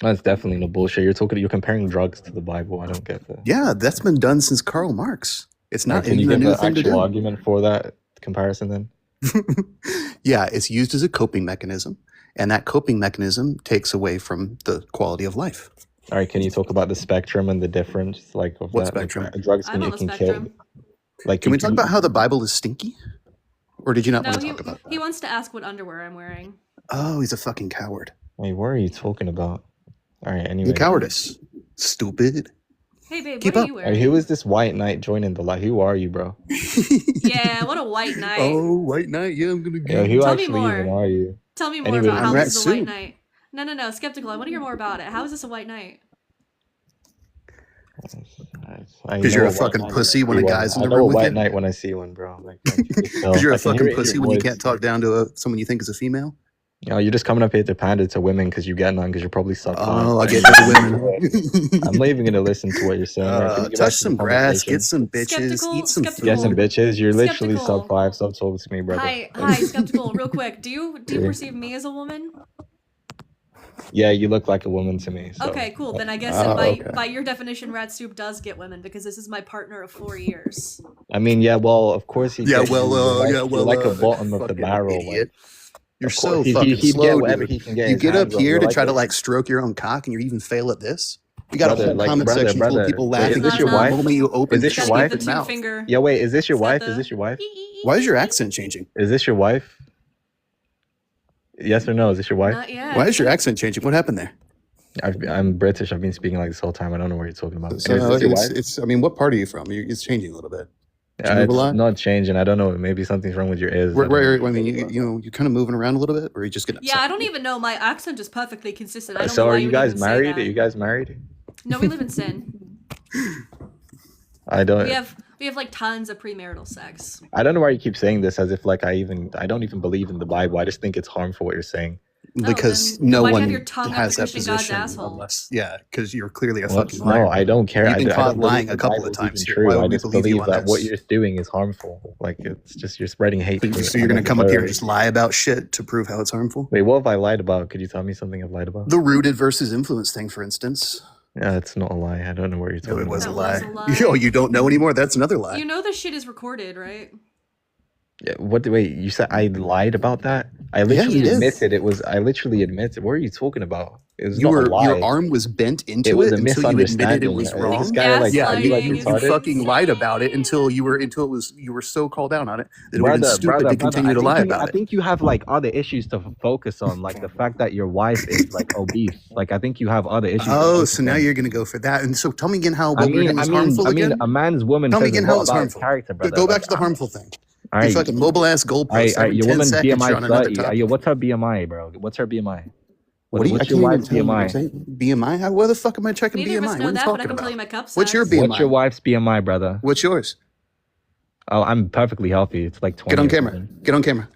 [SPEAKER 7] That's definitely no bullshit. You're comparing drugs to the Bible. I don't get that.
[SPEAKER 3] Yeah, that's been done since Karl Marx. It's not
[SPEAKER 7] Can you
[SPEAKER 3] even a
[SPEAKER 7] give
[SPEAKER 3] new
[SPEAKER 7] an
[SPEAKER 3] thing to
[SPEAKER 7] actual
[SPEAKER 3] do.
[SPEAKER 7] argument for that comparison then?
[SPEAKER 3] Yeah, it's used as a coping mechanism, and that coping mechanism takes away from the quality of life.
[SPEAKER 7] All right, can you talk about the spectrum and the difference, like of
[SPEAKER 3] What
[SPEAKER 7] that?
[SPEAKER 3] spectrum?
[SPEAKER 7] Like, drugs
[SPEAKER 1] I'm on the
[SPEAKER 7] kill.
[SPEAKER 1] spectrum.
[SPEAKER 7] Like,
[SPEAKER 3] Can we talk about how the Bible is stinky? Or did you not
[SPEAKER 1] No,
[SPEAKER 3] want to talk about
[SPEAKER 1] he
[SPEAKER 3] that?
[SPEAKER 1] wants to ask what underwear I'm wearing.
[SPEAKER 3] Oh, he's a fucking coward.
[SPEAKER 7] Wait, what are you talking about? All right, anyway.
[SPEAKER 3] The cowardice. Stupid.
[SPEAKER 1] Hey babe,
[SPEAKER 3] Keep
[SPEAKER 1] what are
[SPEAKER 3] up.
[SPEAKER 1] you
[SPEAKER 7] All right,
[SPEAKER 1] wearing?
[SPEAKER 7] who is this white knight joining the live? Who are you, bro?
[SPEAKER 1] Yeah, what a white knight.
[SPEAKER 3] Oh, white knight. Yeah, I'm gonna
[SPEAKER 7] Yeah,
[SPEAKER 3] get
[SPEAKER 7] who
[SPEAKER 1] Tell me
[SPEAKER 7] actually
[SPEAKER 1] more.
[SPEAKER 7] even are you?
[SPEAKER 1] Tell me more
[SPEAKER 7] Anyway,
[SPEAKER 1] about how
[SPEAKER 3] I'm
[SPEAKER 1] this is a white
[SPEAKER 3] Ratsu.
[SPEAKER 1] knight. No, skeptical. I want to hear more about it. How is this a white knight?
[SPEAKER 3] Because you're a fucking pussy when a guy's in the
[SPEAKER 7] I know
[SPEAKER 3] room
[SPEAKER 7] a
[SPEAKER 3] with
[SPEAKER 7] white
[SPEAKER 3] you.
[SPEAKER 7] knight when I see one, bro. Like,
[SPEAKER 3] Because you're a
[SPEAKER 7] I can hear
[SPEAKER 3] fucking
[SPEAKER 7] it in
[SPEAKER 3] pussy
[SPEAKER 7] your
[SPEAKER 3] when you
[SPEAKER 7] voice.
[SPEAKER 3] can't talk down to someone you think is a female.
[SPEAKER 7] You know, you're just coming up here to pander to women because you get none because you're probably sucked.
[SPEAKER 3] Oh, I get to the women.
[SPEAKER 7] I'm not even gonna listen to what you're saying. Right? Can we get back
[SPEAKER 3] Touch
[SPEAKER 7] to the
[SPEAKER 3] some grass,
[SPEAKER 7] conversation?
[SPEAKER 3] get some bitches,
[SPEAKER 1] Skeptical-
[SPEAKER 3] eat some
[SPEAKER 1] skeptical-
[SPEAKER 7] Get some
[SPEAKER 3] food.
[SPEAKER 7] bitches. You're literally
[SPEAKER 1] Skeptical.
[SPEAKER 7] sub 5. Stop talking to me, brother.
[SPEAKER 1] Hi, skeptical. Real quick, do you
[SPEAKER 7] Yeah.
[SPEAKER 1] perceive me as a woman?
[SPEAKER 7] Yeah, you look like a woman to me. So.
[SPEAKER 1] Okay, cool. Then I guess by your definition, Rat Soup does get women because this is my partner of 4 years.
[SPEAKER 7] I mean, yeah, well, of course he
[SPEAKER 8] Yeah,
[SPEAKER 7] gets
[SPEAKER 8] well,
[SPEAKER 7] you.
[SPEAKER 8] yeah,
[SPEAKER 7] You're
[SPEAKER 8] well,
[SPEAKER 7] like a bottom of the
[SPEAKER 8] fucking
[SPEAKER 7] barrel.
[SPEAKER 8] idiot. You're
[SPEAKER 7] Of
[SPEAKER 8] so
[SPEAKER 7] course, he
[SPEAKER 8] fucking
[SPEAKER 7] get
[SPEAKER 8] slow,
[SPEAKER 7] whatever
[SPEAKER 8] dude.
[SPEAKER 7] he can get.
[SPEAKER 8] You
[SPEAKER 7] his
[SPEAKER 8] get up
[SPEAKER 7] hands on.
[SPEAKER 8] here
[SPEAKER 7] You're
[SPEAKER 8] to
[SPEAKER 7] like
[SPEAKER 8] try to
[SPEAKER 7] a-
[SPEAKER 8] like stroke your own cock, and you even fail at this. You got a
[SPEAKER 7] Brother,
[SPEAKER 8] whole
[SPEAKER 7] like,
[SPEAKER 8] comment section full of
[SPEAKER 7] brother.
[SPEAKER 8] people
[SPEAKER 7] Wait,
[SPEAKER 8] laughing
[SPEAKER 7] is this
[SPEAKER 8] at
[SPEAKER 7] your
[SPEAKER 8] you the
[SPEAKER 7] wife?
[SPEAKER 8] moment you open
[SPEAKER 7] Is this
[SPEAKER 8] your
[SPEAKER 7] your wife?
[SPEAKER 1] Gotta give the
[SPEAKER 8] mouth.
[SPEAKER 1] two-finger.
[SPEAKER 7] Yeah, wait, is this your
[SPEAKER 1] Is that
[SPEAKER 7] wife?
[SPEAKER 1] the-
[SPEAKER 7] Is this your wife?
[SPEAKER 8] Why is your accent changing?
[SPEAKER 7] Is this your wife? Yes or no? Is this your wife?
[SPEAKER 1] Not yet.
[SPEAKER 8] Why is your accent changing? What happened there?
[SPEAKER 7] I'm British. I've been speaking like this whole time. I don't know what you're talking about.
[SPEAKER 8] So
[SPEAKER 7] Is this your wife?
[SPEAKER 8] it's. I mean, what part are you from? It's changing a little bit. Did you
[SPEAKER 7] Yeah,
[SPEAKER 8] move a
[SPEAKER 7] it's
[SPEAKER 8] lot?
[SPEAKER 7] not changing. I don't know. Maybe something's wrong with your ears.
[SPEAKER 8] I mean, you're kind of moving around a little bit, or are you just getting
[SPEAKER 1] Yeah, I don't even know. My accent is perfectly consistent. I don't
[SPEAKER 7] So
[SPEAKER 1] know why
[SPEAKER 7] are you
[SPEAKER 1] would
[SPEAKER 7] guys
[SPEAKER 1] even say
[SPEAKER 7] married?
[SPEAKER 1] that.
[SPEAKER 7] Are you guys married?
[SPEAKER 1] No, we live in sin.
[SPEAKER 7] I don't.
[SPEAKER 1] We have like tons of premarital sex.
[SPEAKER 7] I don't know why you keep saying this as if like I don't even believe in the Bible. I just think it's harmful what you're saying.
[SPEAKER 8] Because
[SPEAKER 1] then
[SPEAKER 8] no
[SPEAKER 1] why'd you
[SPEAKER 8] one
[SPEAKER 1] have your tongue up
[SPEAKER 8] has
[SPEAKER 1] to
[SPEAKER 8] that
[SPEAKER 1] Christian God's
[SPEAKER 8] position
[SPEAKER 1] asshole?
[SPEAKER 8] unless because you're clearly a
[SPEAKER 7] Well,
[SPEAKER 8] fucking liar.
[SPEAKER 7] no, I don't care.
[SPEAKER 8] You've been
[SPEAKER 7] I
[SPEAKER 8] caught
[SPEAKER 7] don't believe
[SPEAKER 8] lying
[SPEAKER 7] the
[SPEAKER 8] a couple of
[SPEAKER 7] Bible's
[SPEAKER 8] times
[SPEAKER 7] even
[SPEAKER 8] here. Why
[SPEAKER 7] true. I
[SPEAKER 8] would we
[SPEAKER 7] just
[SPEAKER 8] believe you
[SPEAKER 7] believe
[SPEAKER 8] on
[SPEAKER 7] that what
[SPEAKER 8] this?
[SPEAKER 7] you're doing is harmful. Like it's just you're spreading hate.
[SPEAKER 8] So you're gonna come up here and just lie about shit to prove how it's harmful?
[SPEAKER 7] Wait, what have I lied about? Could you tell me something I've lied about?
[SPEAKER 8] The rooted versus influence thing, for instance.
[SPEAKER 7] Yeah, it's not a lie. I don't know what you're
[SPEAKER 8] No,
[SPEAKER 7] talking
[SPEAKER 8] it was
[SPEAKER 7] about.
[SPEAKER 8] a lie.
[SPEAKER 1] That was a lie.
[SPEAKER 8] Yo, you don't know anymore? That's another lie.
[SPEAKER 1] You know this shit is recorded, right?
[SPEAKER 7] Yeah, what? Wait, you said I lied about that? I literally
[SPEAKER 8] you did.
[SPEAKER 7] admitted it was. I literally admitted. What are you talking about? It was
[SPEAKER 8] You
[SPEAKER 7] not
[SPEAKER 8] were
[SPEAKER 7] a lie.
[SPEAKER 8] your arm was bent into
[SPEAKER 7] It was a
[SPEAKER 8] until you admitted it
[SPEAKER 7] misunderstanding.
[SPEAKER 8] was
[SPEAKER 7] This
[SPEAKER 8] wrong.
[SPEAKER 7] guy like
[SPEAKER 8] Yeah,
[SPEAKER 1] Gaslighting
[SPEAKER 8] you,
[SPEAKER 1] is
[SPEAKER 8] you
[SPEAKER 7] retarded.
[SPEAKER 8] fucking lied about it until you were so called out on it that it would have been
[SPEAKER 7] Brother,
[SPEAKER 8] stupid
[SPEAKER 7] brother,
[SPEAKER 8] to continue to lie
[SPEAKER 7] I
[SPEAKER 8] about it.
[SPEAKER 7] think you have like other issues to focus on, like the fact that your wife is like obese. Like I think you have other issues. to
[SPEAKER 8] Oh,
[SPEAKER 7] focus
[SPEAKER 8] so now
[SPEAKER 7] on.
[SPEAKER 8] you're gonna go for that. And so tell me again how
[SPEAKER 7] I
[SPEAKER 8] what we're
[SPEAKER 7] mean,
[SPEAKER 8] doing
[SPEAKER 7] I
[SPEAKER 8] is
[SPEAKER 7] mean,
[SPEAKER 8] harmful
[SPEAKER 7] I mean,
[SPEAKER 8] again.
[SPEAKER 7] a man's woman
[SPEAKER 8] Tell me
[SPEAKER 7] says
[SPEAKER 8] again
[SPEAKER 7] a
[SPEAKER 8] how
[SPEAKER 7] lot
[SPEAKER 8] it's
[SPEAKER 7] about his
[SPEAKER 8] harmful.
[SPEAKER 7] character, brother.
[SPEAKER 8] Go back
[SPEAKER 7] Like,
[SPEAKER 8] to the harmful thing.
[SPEAKER 7] all
[SPEAKER 8] Your
[SPEAKER 7] right,
[SPEAKER 8] fucking mobile ass goalpost. Every
[SPEAKER 7] your
[SPEAKER 8] 10
[SPEAKER 7] woman's
[SPEAKER 8] seconds, you're
[SPEAKER 7] BMI
[SPEAKER 8] on another
[SPEAKER 7] 30.
[SPEAKER 8] topic.
[SPEAKER 7] What's her BMI, bro? What's her BMI?
[SPEAKER 8] What do you? I
[SPEAKER 7] What's
[SPEAKER 8] can't
[SPEAKER 7] your
[SPEAKER 8] even
[SPEAKER 7] wife's
[SPEAKER 8] tell you.
[SPEAKER 7] BMI?
[SPEAKER 8] BMI? How? Where the fuck am I checking
[SPEAKER 1] Neither of us
[SPEAKER 8] BMI?
[SPEAKER 1] know
[SPEAKER 8] What are you
[SPEAKER 1] that, but I
[SPEAKER 8] talking
[SPEAKER 1] can tell you
[SPEAKER 8] about?
[SPEAKER 1] my cup size.
[SPEAKER 8] What's your BMI?
[SPEAKER 7] What's your wife's BMI, brother?
[SPEAKER 8] What's yours?
[SPEAKER 7] Oh, I'm perfectly healthy. It's like 20.
[SPEAKER 8] Get on
[SPEAKER 7] or
[SPEAKER 8] camera.
[SPEAKER 7] something.
[SPEAKER 8] Get on camera.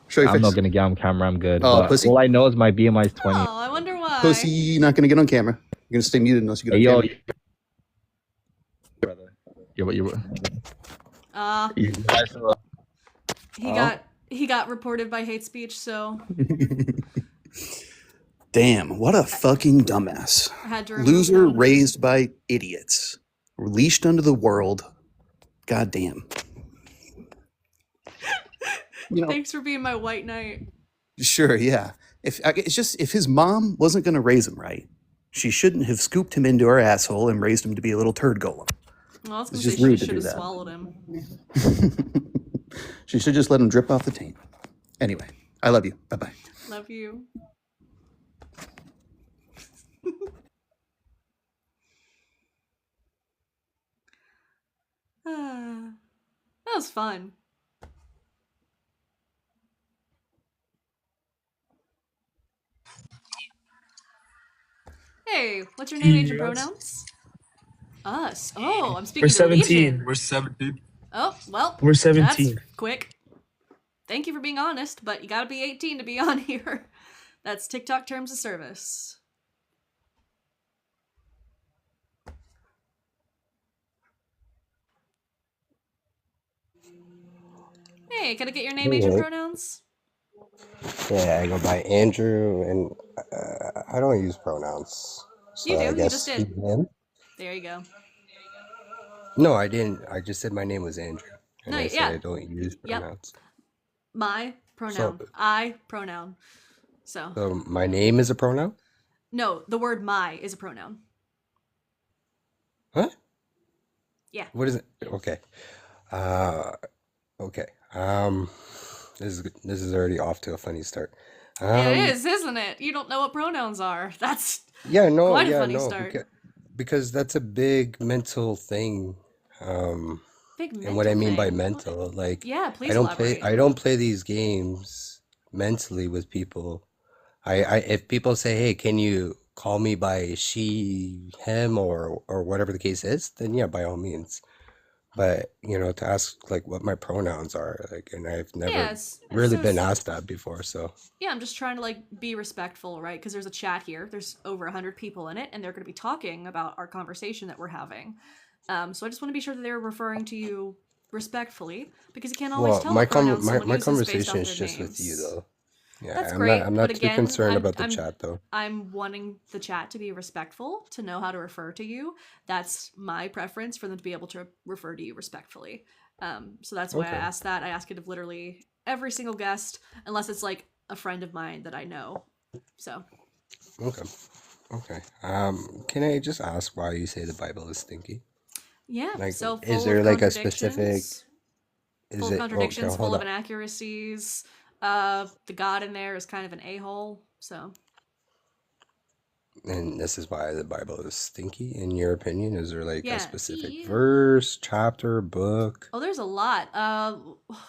[SPEAKER 8] Show your
[SPEAKER 7] I'm
[SPEAKER 8] face.
[SPEAKER 7] not gonna get on camera. I'm good.
[SPEAKER 8] Oh,
[SPEAKER 7] But
[SPEAKER 8] pussy.
[SPEAKER 7] all I know is my BMI is 20.
[SPEAKER 1] Oh, I wonder why.
[SPEAKER 8] Pussy, not gonna get on camera. You're gonna stay muted unless you get
[SPEAKER 7] Hey,
[SPEAKER 8] on
[SPEAKER 7] yo,
[SPEAKER 8] camera.
[SPEAKER 7] brother. You guys are-
[SPEAKER 1] He got reported by hate speech, so
[SPEAKER 8] Damn, what a fucking dumbass.
[SPEAKER 1] I had to remove
[SPEAKER 8] Loser
[SPEAKER 1] him.
[SPEAKER 8] raised by idiots. Leashed unto the world. God damn. You know,
[SPEAKER 1] Thanks for being my white knight.
[SPEAKER 8] sure, yeah. It's just if his mom wasn't gonna raise him right, she shouldn't have scooped him into her asshole and raised him to be a little turd golem.
[SPEAKER 1] Well, I was gonna
[SPEAKER 8] It's
[SPEAKER 1] say
[SPEAKER 8] just
[SPEAKER 1] she
[SPEAKER 8] rude to
[SPEAKER 1] should
[SPEAKER 8] do
[SPEAKER 1] have
[SPEAKER 8] that.
[SPEAKER 1] swallowed him.
[SPEAKER 8] She should just let him drip off the taint. Anyway, I love you. Bye bye.
[SPEAKER 1] Love you. That was fun. Hey, what's your name, age, and pronouns? Us. Oh, I'm speaking
[SPEAKER 9] We're
[SPEAKER 1] to
[SPEAKER 9] 17.
[SPEAKER 1] Legion.
[SPEAKER 9] We're 17.
[SPEAKER 1] Oh, well.
[SPEAKER 9] We're 17.
[SPEAKER 1] That's quick. Thank you for being honest, but you gotta be 18 to be on here. That's TikTok terms of service. Hey, can I get your name, age, and
[SPEAKER 10] Hey.
[SPEAKER 1] pronouns?
[SPEAKER 10] Yeah, I go by Andrew, and I don't use pronouns. So
[SPEAKER 1] You do,
[SPEAKER 10] I
[SPEAKER 1] you
[SPEAKER 10] guess
[SPEAKER 1] just
[SPEAKER 10] he,
[SPEAKER 1] did.
[SPEAKER 10] him?
[SPEAKER 1] There you go.
[SPEAKER 10] No, I didn't. I just said my name was Andrew, and
[SPEAKER 1] No,
[SPEAKER 10] I said
[SPEAKER 1] yeah.
[SPEAKER 10] I don't use
[SPEAKER 1] Yep.
[SPEAKER 10] pronouns.
[SPEAKER 1] My pronoun. I pronoun. So,
[SPEAKER 10] So my name is a pronoun?
[SPEAKER 1] no, the word my is a pronoun.
[SPEAKER 10] What?
[SPEAKER 1] Yeah.
[SPEAKER 10] What is it? Okay. Okay. This is already off to a funny start.
[SPEAKER 1] It is, isn't it? You don't know what pronouns are. That's
[SPEAKER 10] Yeah, no,
[SPEAKER 1] quite a
[SPEAKER 10] yeah,
[SPEAKER 1] funny
[SPEAKER 10] no,
[SPEAKER 1] start.
[SPEAKER 10] because that's a big mental thing.
[SPEAKER 1] Big
[SPEAKER 10] And what I
[SPEAKER 1] mental
[SPEAKER 10] mean by
[SPEAKER 1] thing.
[SPEAKER 10] mental, like
[SPEAKER 1] Yeah, please elaborate.
[SPEAKER 10] I don't play these games mentally with people. If people say, "Hey, can you call me by she, him, or whatever the case is," then yeah, by all means. But to ask like what my pronouns are, like, and I've never
[SPEAKER 1] Yes.
[SPEAKER 10] really
[SPEAKER 1] So
[SPEAKER 10] been asked that before, so
[SPEAKER 1] yeah, I'm just trying to like be respectful, right? Because there's a chat here. There's over 100 people in it, and they're going to be talking about our conversation that we're having. So I just want to be sure that they're referring to you respectfully, because you can't always
[SPEAKER 10] well,
[SPEAKER 1] tell
[SPEAKER 10] my
[SPEAKER 1] what pronouns
[SPEAKER 10] my
[SPEAKER 1] someone
[SPEAKER 10] my
[SPEAKER 1] uses based off
[SPEAKER 10] conversation is
[SPEAKER 1] their
[SPEAKER 10] just with you
[SPEAKER 1] names.
[SPEAKER 10] though. Yeah,
[SPEAKER 1] That's
[SPEAKER 10] I'm not.
[SPEAKER 1] great,
[SPEAKER 10] I'm
[SPEAKER 1] but
[SPEAKER 10] not too
[SPEAKER 1] again,
[SPEAKER 10] concerned
[SPEAKER 1] I'm
[SPEAKER 10] about the
[SPEAKER 1] I'm
[SPEAKER 10] chat though.
[SPEAKER 1] I'm wanting the chat to be respectful, to know how to refer to you. That's my preference, for them to be able to refer to you respectfully. So that's why I
[SPEAKER 10] Okay.
[SPEAKER 1] asked that. I ask it of literally every single guest, unless it's like a friend of mine that I know. So
[SPEAKER 10] Okay. Okay. Can I just ask why you say the Bible is stinky?
[SPEAKER 1] yeah,
[SPEAKER 10] Like,
[SPEAKER 1] so
[SPEAKER 10] is
[SPEAKER 1] full
[SPEAKER 10] there
[SPEAKER 1] of
[SPEAKER 10] like a specific?
[SPEAKER 1] contradictions,
[SPEAKER 10] Is it? Okay,
[SPEAKER 1] full
[SPEAKER 10] hold
[SPEAKER 1] of
[SPEAKER 10] on.
[SPEAKER 1] inaccuracies. The God in there is kind of an a-hole. So
[SPEAKER 10] And this is why the Bible is stinky, in your opinion? Is there like a
[SPEAKER 1] yeah,
[SPEAKER 10] specific
[SPEAKER 1] see.
[SPEAKER 10] verse, chapter, book?
[SPEAKER 1] Oh, there's a lot.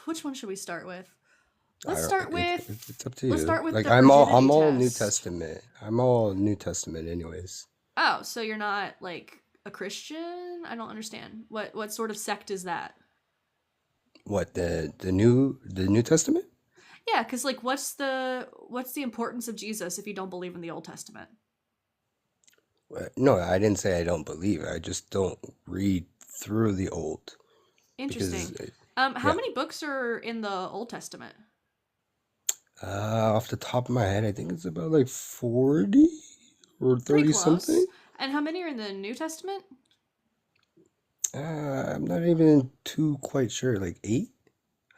[SPEAKER 1] Which one should we start with?
[SPEAKER 10] I
[SPEAKER 1] Let's
[SPEAKER 10] don't.
[SPEAKER 1] start with
[SPEAKER 10] It's up to
[SPEAKER 1] let's
[SPEAKER 10] you.
[SPEAKER 1] start with
[SPEAKER 10] Like
[SPEAKER 1] the
[SPEAKER 10] I'm
[SPEAKER 1] virginity
[SPEAKER 10] all New
[SPEAKER 1] test.
[SPEAKER 10] Testament. I'm all New Testament, anyways.
[SPEAKER 1] Oh, so you're not like a Christian? I don't understand. What sort of sect is that?
[SPEAKER 10] What the New Testament?
[SPEAKER 1] Yeah, because like what's the importance of Jesus if you don't believe in the Old Testament?
[SPEAKER 10] No, I didn't say I don't believe. I just don't read through the old
[SPEAKER 1] Interesting.
[SPEAKER 10] because
[SPEAKER 1] How
[SPEAKER 10] yeah.
[SPEAKER 1] many books are in the Old Testament?
[SPEAKER 10] Off the top of my head, I think it's about like 40 or
[SPEAKER 1] Pretty
[SPEAKER 10] 30
[SPEAKER 1] close.
[SPEAKER 10] something.
[SPEAKER 1] And how many are in the New Testament?
[SPEAKER 10] I'm not even too quite sure. Like 8?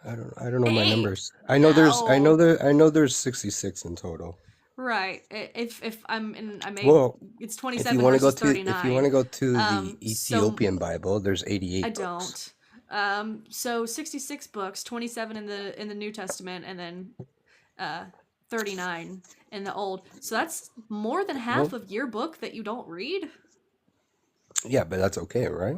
[SPEAKER 10] I don't know my
[SPEAKER 1] 8.
[SPEAKER 10] numbers. I know
[SPEAKER 1] No.
[SPEAKER 10] there's 66 in total.
[SPEAKER 1] Right. If I'm in, I may.
[SPEAKER 10] Well,
[SPEAKER 1] It's
[SPEAKER 10] if
[SPEAKER 1] 27
[SPEAKER 10] you want to go
[SPEAKER 1] versus
[SPEAKER 10] to
[SPEAKER 1] 39.
[SPEAKER 10] the
[SPEAKER 1] So
[SPEAKER 10] Ethiopian Bible, there's 88
[SPEAKER 1] I
[SPEAKER 10] books.
[SPEAKER 1] don't. So 66 books, 27 in the New Testament, and then 39 in the Old. So that's more than half
[SPEAKER 10] Well,
[SPEAKER 1] of your book that you don't read?
[SPEAKER 10] yeah, but that's okay, right?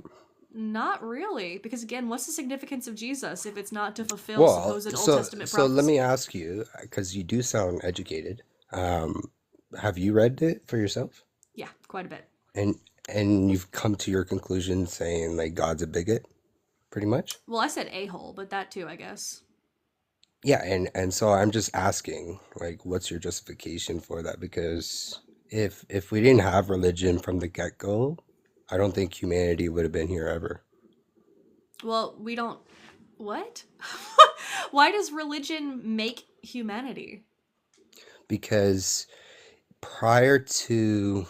[SPEAKER 1] Not really, because again, what's the significance of Jesus if it's not to fulfill
[SPEAKER 10] Well,
[SPEAKER 1] supposed Old Testament
[SPEAKER 10] so let me
[SPEAKER 1] prophecy?
[SPEAKER 10] ask you, because you do sound educated. Have you read it for yourself?
[SPEAKER 1] Yeah, quite a bit.
[SPEAKER 10] And you've come to your conclusion saying like God's a bigot, pretty much?
[SPEAKER 1] Well, I said a-hole, but that too, I guess.
[SPEAKER 10] Yeah, and so I'm just asking, like, what's your justification for that? Because if we didn't have religion from the get-go, I don't think humanity would have been here ever.
[SPEAKER 1] Well, we don't. What? Why does religion make humanity?
[SPEAKER 10] Because prior to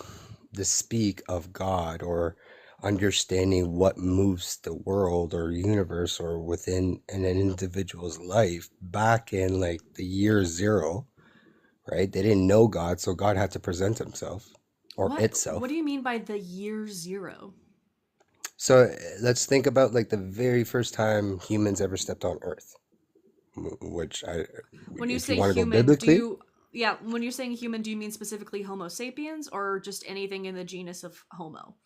[SPEAKER 10] the speak of God or understanding what moves the world or universe or within an individual's life back in like the year 0, right? They didn't know God, so God had to present himself or
[SPEAKER 1] What
[SPEAKER 10] itself.
[SPEAKER 1] do you mean by the year 0?
[SPEAKER 10] So let's think about like the very first time humans ever stepped on Earth, which
[SPEAKER 1] When you
[SPEAKER 10] if you
[SPEAKER 1] say
[SPEAKER 10] want to go
[SPEAKER 1] human, do
[SPEAKER 10] biblically,
[SPEAKER 1] you when you're saying human, do you mean specifically Homo sapiens or just anything in the genus of Homo?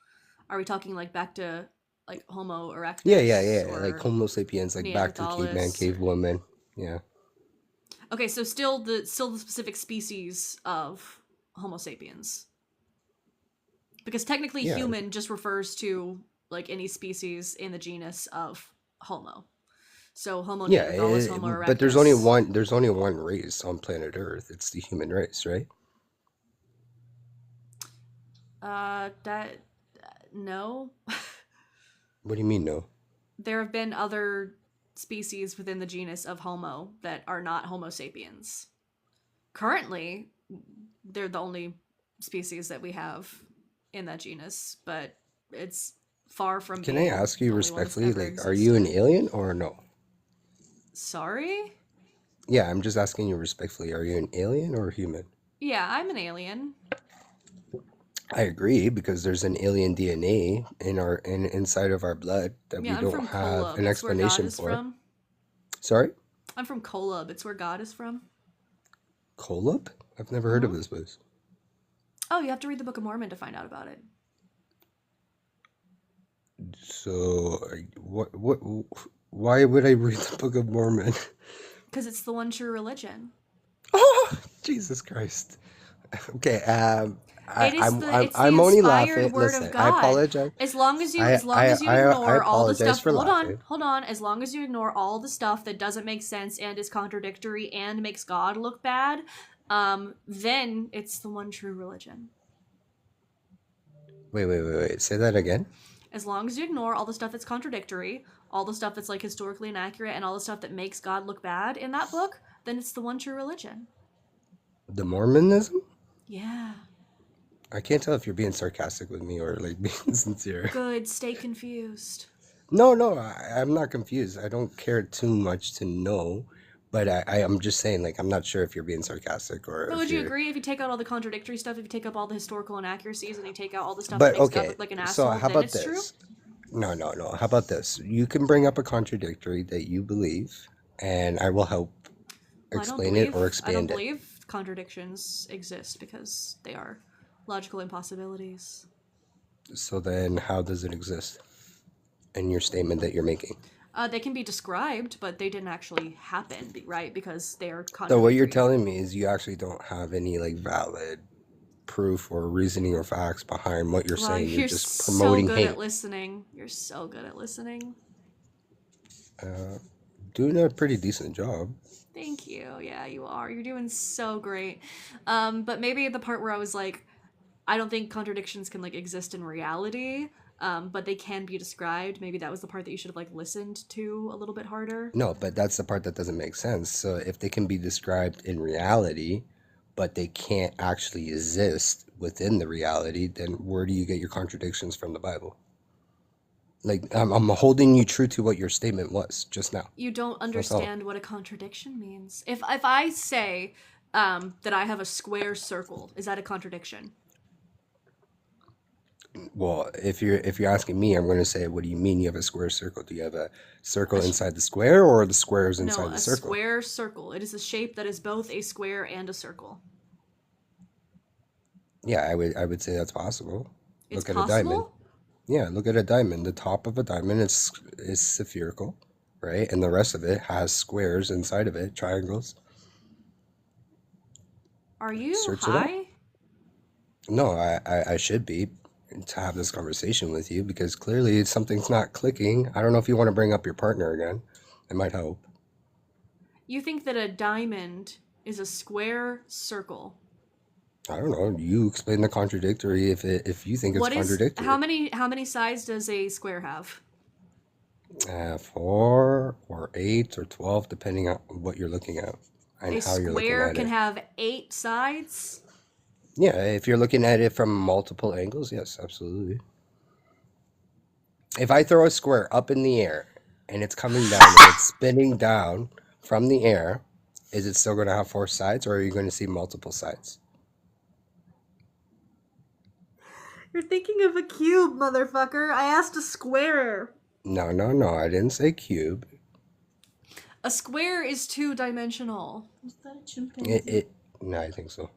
[SPEAKER 1] Are we talking like back to like Homo erectus
[SPEAKER 10] yeah, like
[SPEAKER 1] or
[SPEAKER 10] Homo sapiens, like back to the caveman,
[SPEAKER 1] Neanderthalis?
[SPEAKER 10] cavewoman, yeah.
[SPEAKER 1] Okay, so still the specific species of Homo sapiens. Because technically
[SPEAKER 10] Yeah,
[SPEAKER 1] human just refers to like any species in the genus of Homo. So Homo
[SPEAKER 10] yeah,
[SPEAKER 1] neanderthalis, Homo
[SPEAKER 10] but there's only
[SPEAKER 1] erectus.
[SPEAKER 10] one race on planet Earth. It's the human race, right?
[SPEAKER 1] That no.
[SPEAKER 10] What do you mean, no?
[SPEAKER 1] There have been other species within the genus of Homo that are not Homo sapiens. Currently, they're the only species that we have in that genus, but it's far from
[SPEAKER 10] Can I
[SPEAKER 1] being
[SPEAKER 10] ask you
[SPEAKER 1] the only one that's
[SPEAKER 10] respectfully,
[SPEAKER 1] ever
[SPEAKER 10] like, are you an
[SPEAKER 1] existed.
[SPEAKER 10] alien or no?
[SPEAKER 1] Sorry?
[SPEAKER 10] Yeah, I'm just asking you respectfully. Are you an alien or a human?
[SPEAKER 1] Yeah, I'm an alien.
[SPEAKER 10] I agree because there's an alien DNA inside of our blood that we
[SPEAKER 1] Yeah, I'm
[SPEAKER 10] don't
[SPEAKER 1] from
[SPEAKER 10] have
[SPEAKER 1] Kolob.
[SPEAKER 10] an
[SPEAKER 1] It's where God
[SPEAKER 10] explanation
[SPEAKER 1] is
[SPEAKER 10] for.
[SPEAKER 1] from.
[SPEAKER 10] Sorry?
[SPEAKER 1] I'm from Kolob. It's where God is from.
[SPEAKER 10] Kolob? I've never heard of this place.
[SPEAKER 1] Oh, you have to read the Book of Mormon to find out about it.
[SPEAKER 10] So, why would I read the Book of Mormon?
[SPEAKER 1] Because it's the one true religion.
[SPEAKER 10] Oh, Jesus Christ. Okay,
[SPEAKER 1] It's the
[SPEAKER 10] I'm only
[SPEAKER 1] inspired
[SPEAKER 10] laughing.
[SPEAKER 1] word
[SPEAKER 10] Listen,
[SPEAKER 1] of
[SPEAKER 10] I
[SPEAKER 1] God.
[SPEAKER 10] apologize.
[SPEAKER 1] As long as you
[SPEAKER 10] I
[SPEAKER 1] ignore all the
[SPEAKER 10] apologize
[SPEAKER 1] stuff.
[SPEAKER 10] for laughing.
[SPEAKER 1] Hold on. As long as you ignore all the stuff that doesn't make sense and is contradictory and makes God look bad, then it's the one true religion.
[SPEAKER 10] Wait. Say that again.
[SPEAKER 1] As long as you ignore all the stuff that's contradictory, all the stuff that's like historically inaccurate, and all the stuff that makes God look bad in that book, then it's the one true religion.
[SPEAKER 10] The Mormonism?
[SPEAKER 1] Yeah.
[SPEAKER 10] I can't tell if you're being sarcastic with me or like being sincere.
[SPEAKER 1] Good. Stay confused.
[SPEAKER 10] No, I'm not confused. I don't care too much to know, but I'm just saying, like, I'm not sure if you're being sarcastic or
[SPEAKER 1] But
[SPEAKER 10] if
[SPEAKER 1] would you
[SPEAKER 10] you're.
[SPEAKER 1] agree if you take out all the contradictory stuff, if you take up all the historical inaccuracies, and you take out all the stuff
[SPEAKER 10] But
[SPEAKER 1] that makes God
[SPEAKER 10] okay,
[SPEAKER 1] look like an
[SPEAKER 10] so
[SPEAKER 1] asshole,
[SPEAKER 10] how
[SPEAKER 1] then
[SPEAKER 10] about
[SPEAKER 1] it's true?
[SPEAKER 10] this? No. How about this? You can bring up a contradictory that you believe, and I will help
[SPEAKER 1] Well,
[SPEAKER 10] explain it or
[SPEAKER 1] I don't
[SPEAKER 10] expand it.
[SPEAKER 1] believe contradictions exist because they are logical impossibilities.
[SPEAKER 10] So then, how does it exist in your statement that you're making?
[SPEAKER 1] They can be described, but they didn't actually happen, right? Because they are
[SPEAKER 10] So what you're
[SPEAKER 1] contradictory.
[SPEAKER 10] telling me is you actually don't have any like valid proof or reasoning or facts behind what you're
[SPEAKER 1] Wow,
[SPEAKER 10] saying. You're
[SPEAKER 1] you're
[SPEAKER 10] just
[SPEAKER 1] so
[SPEAKER 10] promoting
[SPEAKER 1] good
[SPEAKER 10] hate.
[SPEAKER 1] at listening. You're so good at listening.
[SPEAKER 10] Doing a pretty decent job.
[SPEAKER 1] Thank you. Yeah, you are. You're doing so great. But maybe the part where I was like, I don't think contradictions can like exist in reality, but they can be described. Maybe that was the part that you should have like listened to a little bit harder.
[SPEAKER 10] No, but that's the part that doesn't make sense. So if they can be described in reality, but they can't actually exist within the reality, then where do you get your contradictions from the Bible? Like I'm holding you true to what your statement was just now.
[SPEAKER 1] You don't
[SPEAKER 10] That's all.
[SPEAKER 1] understand what a contradiction means. If I say that I have a square circle, is that a contradiction?
[SPEAKER 10] Well, if you're asking me, I'm going to say, what do you mean you have a square circle? Do you have a circle inside the square, or the squares inside
[SPEAKER 1] No,
[SPEAKER 10] the
[SPEAKER 1] a
[SPEAKER 10] circle?
[SPEAKER 1] square circle. It is a shape that is both a square and a circle.
[SPEAKER 10] Yeah, I would say that's possible.
[SPEAKER 1] It's
[SPEAKER 10] Look at a diamond.
[SPEAKER 1] possible?
[SPEAKER 10] Yeah, look at a diamond. The top of a diamond is spherical, right? And the rest of it has squares inside of it, triangles.
[SPEAKER 1] Are you
[SPEAKER 10] Search it up.
[SPEAKER 1] high?
[SPEAKER 10] No, I should be to have this conversation with you because clearly something's not clicking. I don't know if you want to bring up your partner again. It might help.
[SPEAKER 1] You think that a diamond is a square circle?
[SPEAKER 10] I don't know. You explain the contradictory if you think it's
[SPEAKER 1] What is
[SPEAKER 10] contradictory.
[SPEAKER 1] how many sides does a square have?
[SPEAKER 10] 4 or 8 or 12, depending on what you're looking at and
[SPEAKER 1] A
[SPEAKER 10] how you're looking
[SPEAKER 1] square
[SPEAKER 10] at
[SPEAKER 1] can
[SPEAKER 10] it.
[SPEAKER 1] have 8 sides?
[SPEAKER 10] Yeah, if you're looking at it from multiple angles, yes, absolutely. If I throw a square up in the air and it's coming down and it's spinning down from the air, is it still going to have 4 sides, or are you going to see multiple sides?
[SPEAKER 1] You're thinking of a cube, motherfucker. I asked a square.
[SPEAKER 10] No, I didn't say cube.
[SPEAKER 1] A square is 2-dimensional.
[SPEAKER 6] Is that a chimpanzee?
[SPEAKER 10] No, I think so.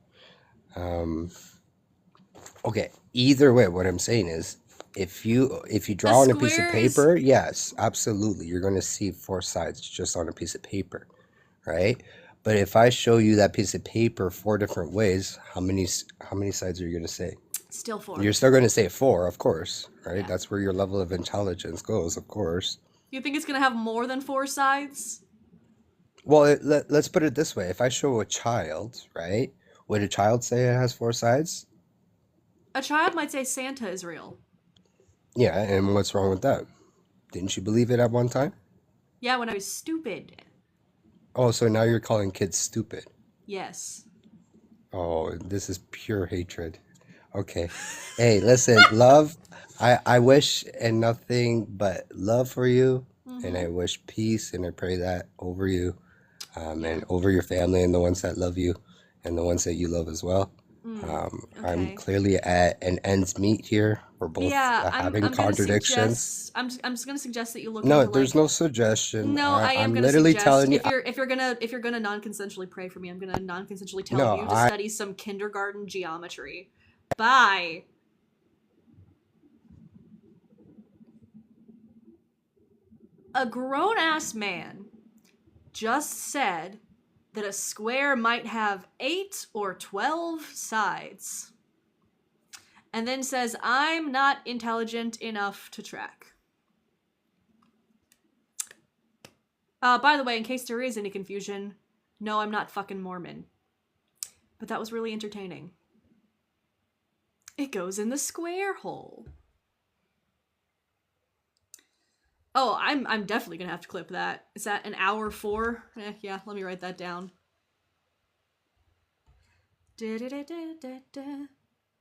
[SPEAKER 10] Okay, either way, what I'm saying is if you draw on a piece of
[SPEAKER 1] square is-
[SPEAKER 10] paper, yes, absolutely, you're going to see 4 sides just on a piece of paper, right? But if I show you that piece of paper 4 different ways, how many sides are you going to say?
[SPEAKER 1] Still 4.
[SPEAKER 10] You're still going to say 4, of course, right?
[SPEAKER 1] Yeah.
[SPEAKER 10] That's where your level of intelligence goes, of course.
[SPEAKER 1] You think it's gonna have more than 4 sides?
[SPEAKER 10] Well, let's put it this way. If I show a child, right, would a child say it has 4 sides?
[SPEAKER 1] A child might say Santa is real.
[SPEAKER 10] Yeah, and what's wrong with that? Didn't you believe it at one time?
[SPEAKER 1] Yeah, when I was stupid.
[SPEAKER 10] Oh, so now you're calling kids stupid.
[SPEAKER 1] Yes.
[SPEAKER 10] Oh, this is pure hatred. Okay. Hey, listen, love, I wish and nothing but love for you, and I wish peace, and I pray that over you, and over your family and the ones that love you and the ones that you love as well. I'm
[SPEAKER 1] Okay.
[SPEAKER 10] clearly at an ends meet here. We're both
[SPEAKER 1] Yeah,
[SPEAKER 10] having
[SPEAKER 1] I'm
[SPEAKER 10] contradictions.
[SPEAKER 1] I'm just gonna suggest that you look
[SPEAKER 10] No,
[SPEAKER 1] into
[SPEAKER 10] there's
[SPEAKER 1] like
[SPEAKER 10] no suggestion.
[SPEAKER 1] No, I am
[SPEAKER 10] I'm
[SPEAKER 1] gonna
[SPEAKER 10] literally
[SPEAKER 1] suggest
[SPEAKER 10] telling you.
[SPEAKER 1] if you're gonna non-consensually pray for me, I'm gonna non-consensually tell
[SPEAKER 10] No,
[SPEAKER 1] you to study some kindergarten geometry. Bye. A grown-ass man just said that a square might have 8 or 12 sides. And then says, I'm not intelligent enough to track. By the way, in case there is any confusion, no, I'm not fucking Mormon. But that was really entertaining. It goes in the square hole. Oh, I'm definitely gonna have to clip that. Is that an hour 4? Yeah, let me write that down.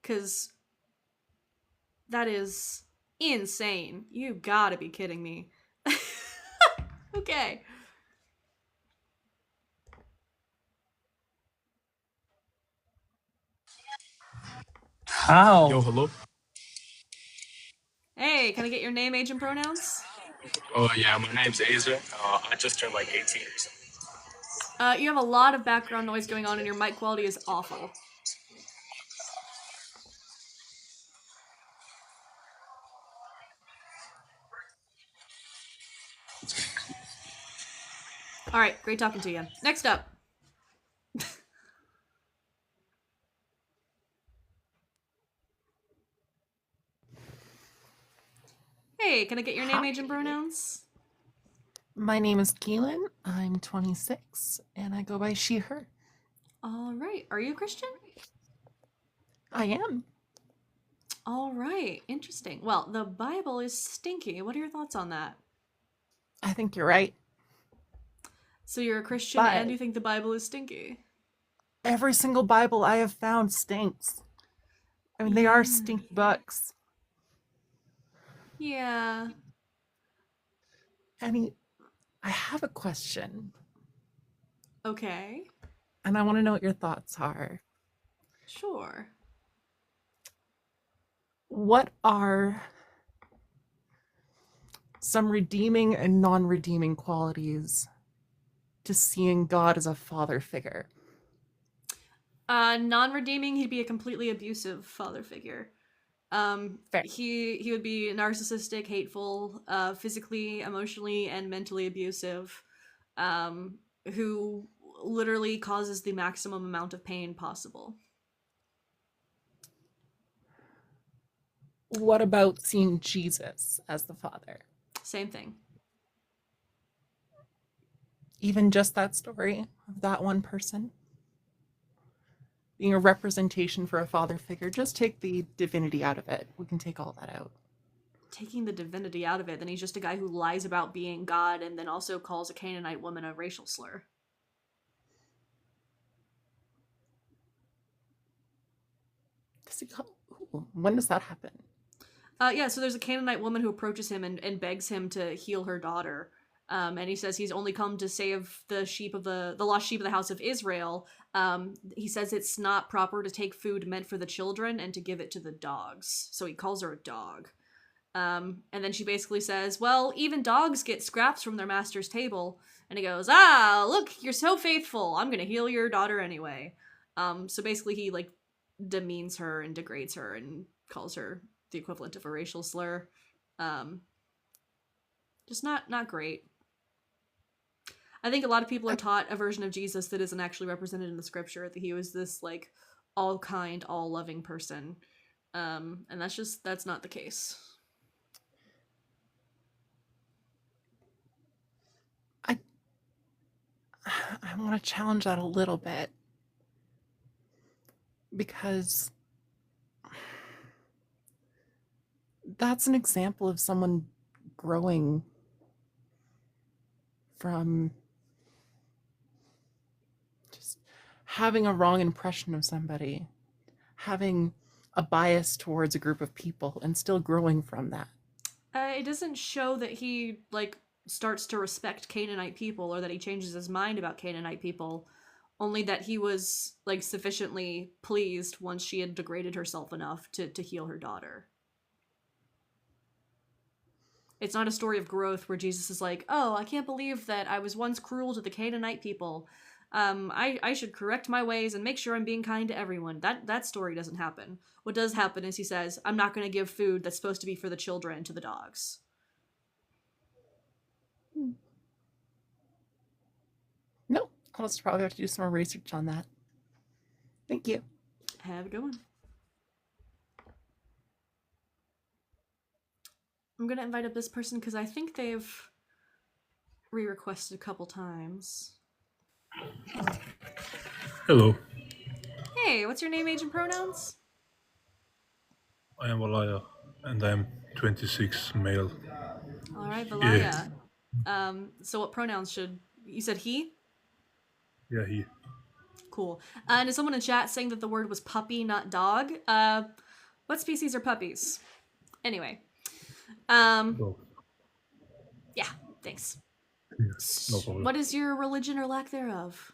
[SPEAKER 1] Because that is insane. You gotta be kidding me. Okay.
[SPEAKER 9] How?
[SPEAKER 11] Yo, hello?
[SPEAKER 1] Hey, can I get your name, age, and pronouns?
[SPEAKER 11] Oh, yeah, my name's Azer. I just turned like 18 or something.
[SPEAKER 1] You have a lot of background noise going on and your mic quality is awful. Alright, great talking to you. Next up. Hey, can I get your name, age, and pronouns?
[SPEAKER 9] My name is Keelan. I'm 26, and I go by she, her.
[SPEAKER 1] Alright, are you a Christian?
[SPEAKER 9] I am.
[SPEAKER 1] Alright, interesting. Well, the Bible is stinky. What are your thoughts on that?
[SPEAKER 9] I think you're right.
[SPEAKER 1] So you're a Christian
[SPEAKER 9] But-
[SPEAKER 1] and you think the Bible is stinky?
[SPEAKER 9] Every single Bible I have found stinks. I mean, they are stink books.
[SPEAKER 1] Yeah.
[SPEAKER 9] Annie, I have a question,
[SPEAKER 1] Okay.
[SPEAKER 9] and I want to know what your thoughts are.
[SPEAKER 1] Sure.
[SPEAKER 9] What are some redeeming and non-redeeming qualities to seeing God as a father figure?
[SPEAKER 1] Non-redeeming, he'd be a completely abusive father figure.
[SPEAKER 9] Fair.
[SPEAKER 1] He would be narcissistic, hateful, physically, emotionally, and mentally abusive, who literally causes the maximum amount of pain possible.
[SPEAKER 9] What about seeing Jesus as the father?
[SPEAKER 1] Same thing.
[SPEAKER 9] Even just that story of that one person being a representation for a father figure. Just take the divinity out of it. We can take all that out.
[SPEAKER 1] Taking the divinity out of it, then he's just a guy who lies about being God and then also calls a Canaanite woman a racial slur.
[SPEAKER 9] Does he when does that happen?
[SPEAKER 1] Yeah, so there's a Canaanite woman who approaches him and begs him to heal her daughter. And he says he's only come to save the sheep of the lost sheep of the house of Israel. He says it's not proper to take food meant for the children and to give it to the dogs. So he calls her a dog. And then she basically says, well, even dogs get scraps from their master's table. And he goes, look, you're so faithful. I'm going to heal your daughter anyway. So basically he like demeans her and degrades her and calls her the equivalent of a racial slur. Just not great. I think a lot of people are taught a version of Jesus that isn't actually represented in the scripture, that he was this like all kind, all loving person. And that's not the case.
[SPEAKER 9] I want to challenge that a little bit, because that's an example of someone growing from just having a wrong impression of somebody, having a bias towards a group of people, and still growing from that.
[SPEAKER 1] It doesn't show that he like starts to respect Canaanite people or that he changes his mind about Canaanite people, only that he was like sufficiently pleased once she had degraded herself enough to heal her daughter. It's not a story of growth where Jesus is like, oh, I can't believe that I was once cruel to the Canaanite people. I should correct my ways and make sure I'm being kind to everyone. That story doesn't happen. What does happen is he says, I'm not going to give food that's supposed to be for the children to the dogs.
[SPEAKER 9] No, I'll just probably have to do some more research on that. Thank you.
[SPEAKER 1] Have a good one. I'm going to invite up this person because I think they've re-requested a couple times.
[SPEAKER 11] Hello,
[SPEAKER 1] Hey, what's your name, age, and pronouns?
[SPEAKER 11] I am Valaya, and I am 26, male.
[SPEAKER 1] All right, Valaya. So what pronouns should... You said he?
[SPEAKER 11] Yeah, he.
[SPEAKER 1] Cool. And is someone in chat saying that the word was puppy, not dog? What species are puppies? Anyway.
[SPEAKER 12] No,
[SPEAKER 1] Yeah, thanks.
[SPEAKER 12] no problem.
[SPEAKER 1] What is your religion or lack thereof?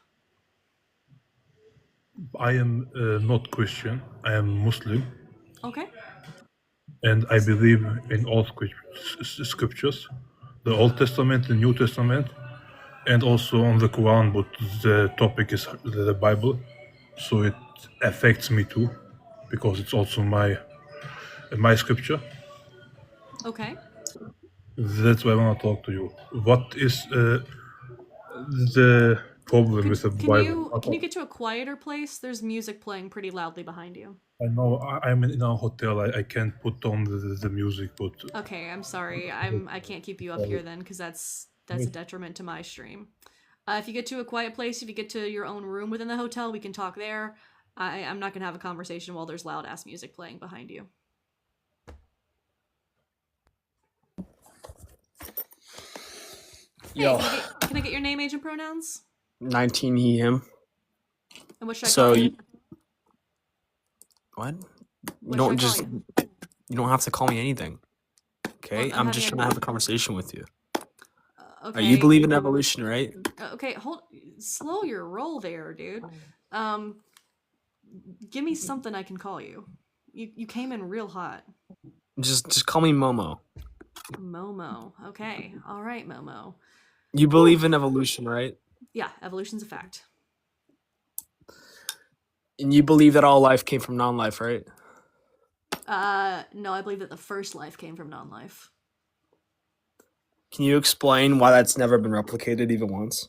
[SPEAKER 12] I am not Christian. I am Muslim,
[SPEAKER 1] Okay.
[SPEAKER 12] and I believe in all scriptures, the Old Testament, the New Testament, and also on the Quran. But the topic is the Bible, so it affects me too, because it's also my scripture.
[SPEAKER 1] Okay.
[SPEAKER 12] That's why I want to talk to you. What is the problem with the Bible?
[SPEAKER 1] Can you get to a quieter place? There's music playing pretty loudly behind you.
[SPEAKER 12] I know I'm in a hotel. I can't put on the music, but
[SPEAKER 1] Okay, I'm sorry. I can't keep you up here then, because that's a detriment to my stream. If you get to a quiet place, if you get to your own room within the hotel, we can talk there. I'm not gonna have a conversation while there's loud ass music playing behind you.
[SPEAKER 13] Yo.
[SPEAKER 1] Hey, can I get your name, age, and pronouns?
[SPEAKER 13] 19 he, him.
[SPEAKER 1] And what should I call you?
[SPEAKER 13] What?
[SPEAKER 1] What
[SPEAKER 13] don't
[SPEAKER 1] should I
[SPEAKER 13] just
[SPEAKER 1] call
[SPEAKER 13] you don't have to call me anything. Okay?
[SPEAKER 1] Well,
[SPEAKER 13] I'm just trying to have a conversation with you.
[SPEAKER 1] Okay.
[SPEAKER 13] You believe in evolution, right?
[SPEAKER 1] Okay, slow your roll there, dude. Give me something I can call you. You came in real hot.
[SPEAKER 13] Just call me Momo.
[SPEAKER 1] Momo. Okay. All right, Momo.
[SPEAKER 13] You believe in evolution, right?
[SPEAKER 1] Yeah, evolution's a fact.
[SPEAKER 13] And you believe that all life came from non-life, right?
[SPEAKER 1] No, I believe that the first life came from non-life.
[SPEAKER 13] Can you explain why that's never been replicated even once?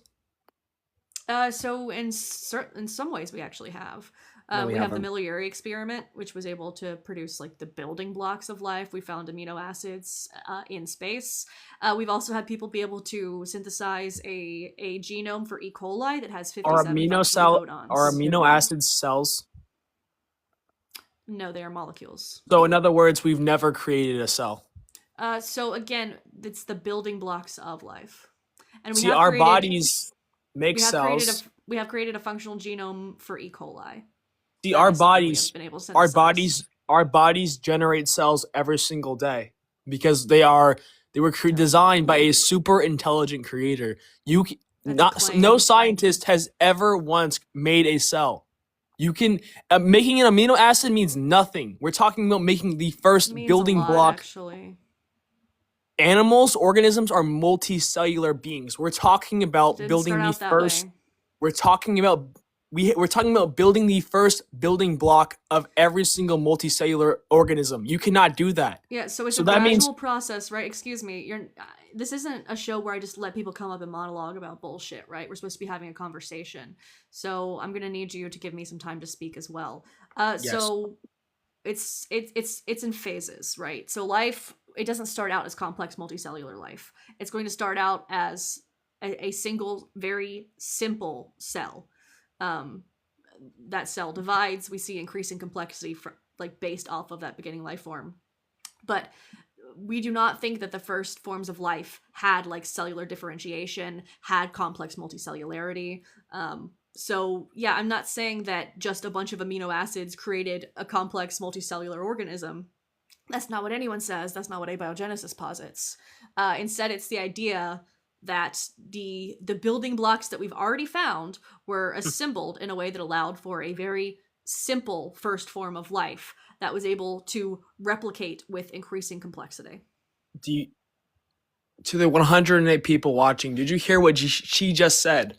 [SPEAKER 1] So in some ways we actually have.
[SPEAKER 13] No,
[SPEAKER 1] we have the Miller-Urey experiment, which was able to produce like the building blocks of life. We found amino acids in space. We've also had people be able to synthesize a genome for E. coli that has 57 codons.
[SPEAKER 13] Are amino acids cells?
[SPEAKER 1] No, they are molecules.
[SPEAKER 13] So in other words, we've never created a cell.
[SPEAKER 1] So again, it's the building blocks of life. And we
[SPEAKER 13] See,
[SPEAKER 1] have
[SPEAKER 13] our
[SPEAKER 1] created,
[SPEAKER 13] bodies make cells.
[SPEAKER 1] We have created a functional genome for E. coli.
[SPEAKER 13] See, our bodies generate cells every single day because they were designed by a super intelligent creator. No scientist has ever once made a cell. You can making an amino acid means nothing. We're talking about making the first building block. Actually, animals, organisms are multicellular beings. We're talking about building the first. We're talking about building the first building block of every single multicellular organism. You cannot do that.
[SPEAKER 1] Yeah, so it's a gradual process, right? Excuse me. This isn't a show where I just let people come up and monologue about bullshit, right? We're supposed to be having a conversation. So I'm gonna need you to give me some time to speak as well.
[SPEAKER 13] Yes.
[SPEAKER 1] So it's in phases, right? So life, it doesn't start out as complex multicellular life. It's going to start out as a single, very simple cell. That cell divides, we see increasing complexity based off of that beginning life form. But we do not think that the first forms of life had cellular differentiation, had complex multicellularity. So yeah, I'm not saying that just a bunch of amino acids created a complex multicellular organism. That's not what anyone says. That's not what abiogenesis posits. Instead, it's the idea that the building blocks that we've already found were assembled in a way that allowed for a very simple first form of life that was able to replicate with increasing complexity.
[SPEAKER 13] To the 108 people watching, did you hear what she just said?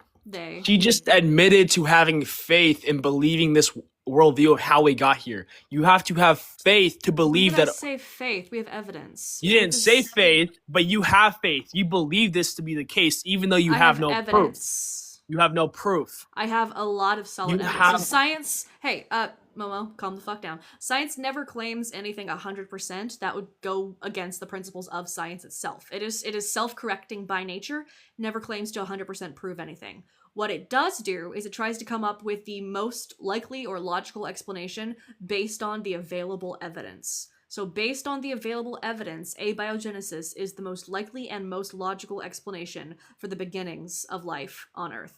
[SPEAKER 13] She just admitted to having faith in believing this worldview of how we got here. You have to have faith to believe that.
[SPEAKER 1] We didn't say faith. We have evidence.
[SPEAKER 13] You didn't say faith, but you have faith. You believe this to be the case, even though you have no
[SPEAKER 1] evidence.
[SPEAKER 13] Proof. You have no proof.
[SPEAKER 1] I have a lot of solid evidence. So science. Hey, Momo, calm the fuck down. Science never claims anything 100%. That would go against the principles of science itself. It is self-correcting by nature. Never claims to 100% prove anything. What it does do is it tries to come up with the most likely or logical explanation based on the available evidence. So based on the available evidence, abiogenesis is the most likely and most logical explanation for the beginnings of life on Earth.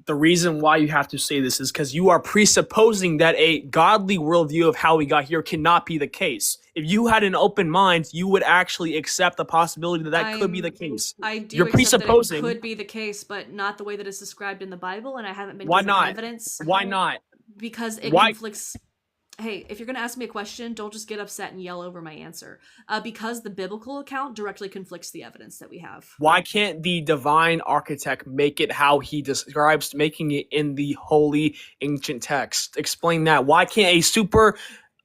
[SPEAKER 13] the reason why you have to say this is because you are presupposing that a godly worldview of how we got here cannot be the case. If you had an open mind, you would actually accept the possibility that that could be the case.
[SPEAKER 1] I do
[SPEAKER 13] You're
[SPEAKER 1] accept that it
[SPEAKER 13] presupposing.
[SPEAKER 1] could be the case, but not the way that it's described in the Bible, and I haven't been
[SPEAKER 13] Why
[SPEAKER 1] given
[SPEAKER 13] not?
[SPEAKER 1] evidence.
[SPEAKER 13] Why not?
[SPEAKER 1] Because it
[SPEAKER 13] Why?
[SPEAKER 1] conflicts. Hey, if you're going to ask me a question, don't just get upset and yell over my answer. Because the biblical account directly conflicts the evidence that we have.
[SPEAKER 13] Why can't the divine architect make it how he describes making it in the holy ancient text? Explain that. Why can't a super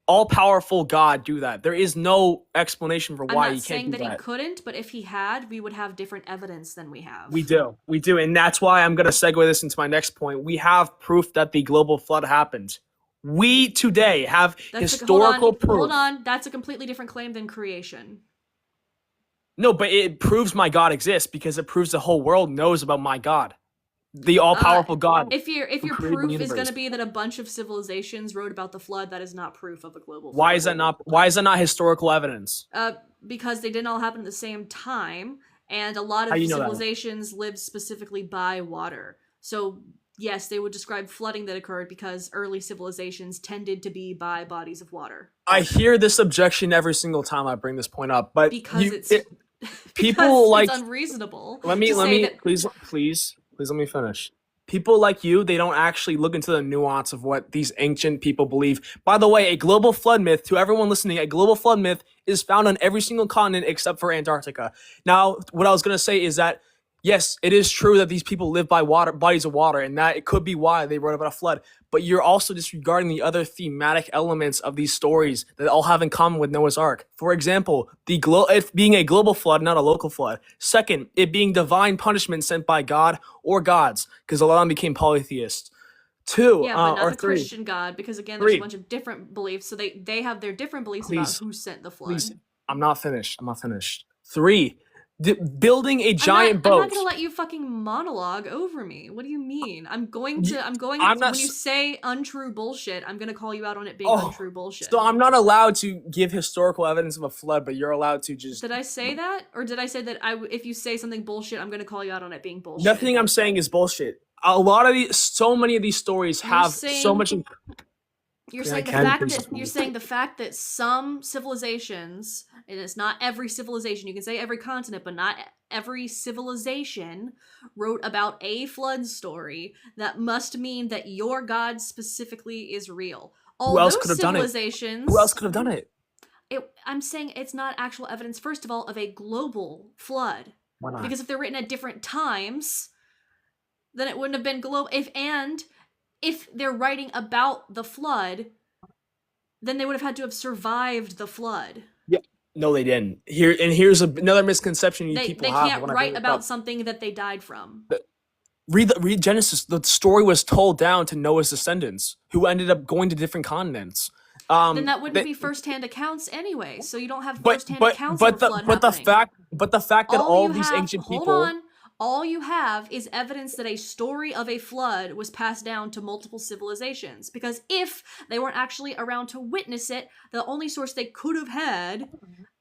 [SPEAKER 13] all-powerful God do that? There is no explanation for why he can't do that.
[SPEAKER 1] I'm not saying that he couldn't, but if he had, we would have different evidence than we have.
[SPEAKER 13] We do, and that's why I'm going to segue this into my next point. We have proof that the global flood happened. We today have historical proof.
[SPEAKER 1] Hold on, that's a completely different claim than creation.
[SPEAKER 13] No, but it proves my God exists because it proves the whole world knows about my God. The all-powerful God.
[SPEAKER 1] If your proof is going to be that a bunch of civilizations wrote about the flood, that is not proof of a global flood.
[SPEAKER 13] Why is that not historical evidence?
[SPEAKER 1] Because they didn't all happen at the same time, and a lot of civilizations lived specifically by water. So yes, they would describe flooding that occurred because early civilizations tended to be by bodies of water.
[SPEAKER 13] I hear this objection every single time I bring this point up, but
[SPEAKER 1] because
[SPEAKER 13] people
[SPEAKER 1] it's unreasonable.
[SPEAKER 13] Please let me finish. People like you, they don't actually look into the nuance of what these ancient people believe. By the way, a global flood myth, to everyone listening, a global flood myth is found on every single continent except for Antarctica. Now, what I was going to say is that yes, it is true that these people live by bodies of water, and that it could be why they wrote about a flood. But you're also disregarding the other thematic elements of these stories that all have in common with Noah's Ark. For example, it being a global flood, not a local flood. Second, it being divine punishment sent by God or gods, because a lot of them became polytheists. Two,
[SPEAKER 1] yeah, but not
[SPEAKER 13] or
[SPEAKER 1] the
[SPEAKER 13] three.
[SPEAKER 1] Christian God, because again, there's a bunch of different beliefs, so they have their different beliefs about who sent the flood.
[SPEAKER 13] Please, I'm not finished. Three. Building a giant boat.
[SPEAKER 1] I'm not gonna let you fucking monologue over me. What do you mean? When you say untrue bullshit, I'm gonna call you out on it being untrue bullshit.
[SPEAKER 13] So I'm not allowed to give historical evidence of a flood, but you're allowed to just...
[SPEAKER 1] Did I say that? Or did I say that if you say something bullshit, I'm gonna call you out on it being bullshit?
[SPEAKER 13] Nothing I'm saying is bullshit. So many of these stories have so much...
[SPEAKER 1] You're saying the fact that some civilizations, and it's not every civilization, you can say every continent, but not every civilization wrote about a flood story, that must mean that your God specifically is real.
[SPEAKER 13] Who else could have done it? Who else could have done it?
[SPEAKER 1] I'm saying it's not actual evidence, first of all, of a global flood.
[SPEAKER 13] Why not?
[SPEAKER 1] Because if they're written at different times, then it wouldn't have been global. If they're writing about the flood, then they would have had to have survived the flood.
[SPEAKER 13] Yeah, no, they didn't. Here's another misconception people have.
[SPEAKER 1] They can't write about something that they died from.
[SPEAKER 13] Read Genesis. The story was told down to Noah's descendants, who ended up going to different continents.
[SPEAKER 1] Then that wouldn't be first-hand accounts anyway. So you don't have first-hand accounts of a flood happening.
[SPEAKER 13] But the fact that all these ancient people.
[SPEAKER 1] All you have is evidence that a story of a flood was passed down to multiple civilizations. Because if they weren't actually around to witness it, the only source they could have had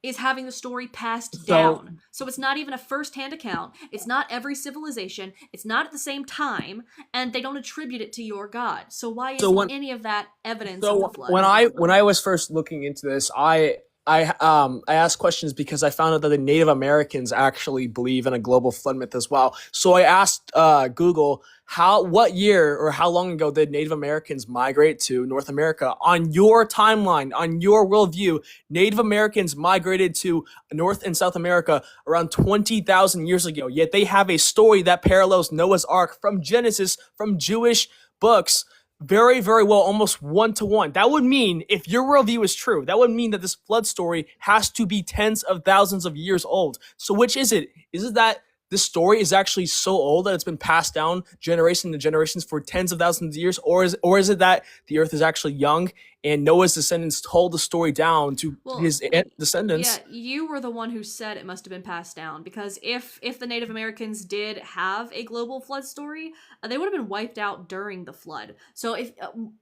[SPEAKER 1] is having the story passed down. So it's not even a first-hand account. It's not every civilization. It's not at the same time. And they don't attribute it to your God. So why isn't any of that evidence of the flood?
[SPEAKER 13] When I was first looking into this, I asked questions because I found out that the Native Americans actually believe in a global flood myth as well. So I asked Google what year or how long ago did Native Americans migrate to North America? On your timeline, on your worldview, Native Americans migrated to North and South America around 20,000 years ago. Yet they have a story that parallels Noah's Ark from Genesis, from Jewish books, very, very well, almost 1-to-1. That would mean, if your worldview is true, that would mean that this flood story has to be tens of thousands of years old. So which is it? Is it that this story is actually so old that it's been passed down generation to generations for tens of thousands of years? Or is it that the earth is actually young and Noah's descendants told the story down to his descendants?
[SPEAKER 1] Yeah, you were the one who said it must have been passed down, because if the Native Americans did have a global flood story, they would have been wiped out during the flood. So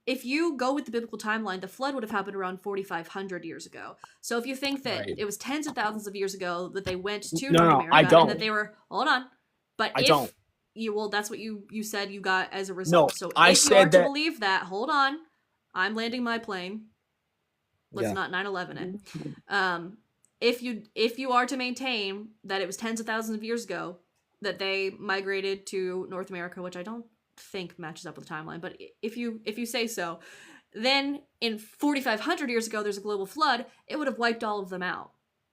[SPEAKER 1] if you go with the biblical timeline, the flood would have happened around 4,500 years ago. So if you think that it was tens of thousands of years ago that they went to North America,
[SPEAKER 13] I don't.
[SPEAKER 1] and that they were, hold on, but
[SPEAKER 13] I don't.
[SPEAKER 1] Well, that's what you said you got as a
[SPEAKER 13] No,
[SPEAKER 1] result. So
[SPEAKER 13] I
[SPEAKER 1] if you are
[SPEAKER 13] said
[SPEAKER 1] to
[SPEAKER 13] that.
[SPEAKER 1] believe that, hold on, I'm landing my plane. Let's
[SPEAKER 13] Yeah.
[SPEAKER 1] not 9/11 it. If you are to maintain that it was tens of thousands of years ago that they migrated to North America, which I don't think matches up with the timeline, but if you say so, then in 4,500 years ago there's a global flood, it would have wiped all of them out.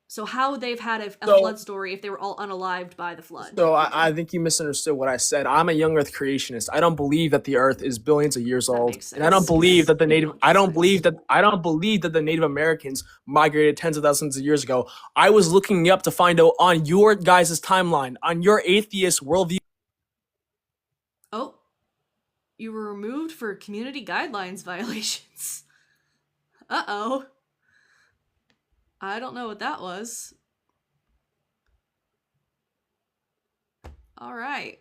[SPEAKER 1] So how would they've had a
[SPEAKER 13] So-
[SPEAKER 1] flood story if they were all unalived by the flood?
[SPEAKER 13] So I think you misunderstood what I said. I'm a young Earth creationist. I don't believe that the Earth is billions of years old, and I don't believe that the Native. I don't believe that the Native Americans migrated tens of thousands of years ago. I was looking up to find out on your guys' timeline, on your atheist worldview.
[SPEAKER 1] Oh, you were removed for community guidelines violations. Uh-oh. I don't know what that was. All right.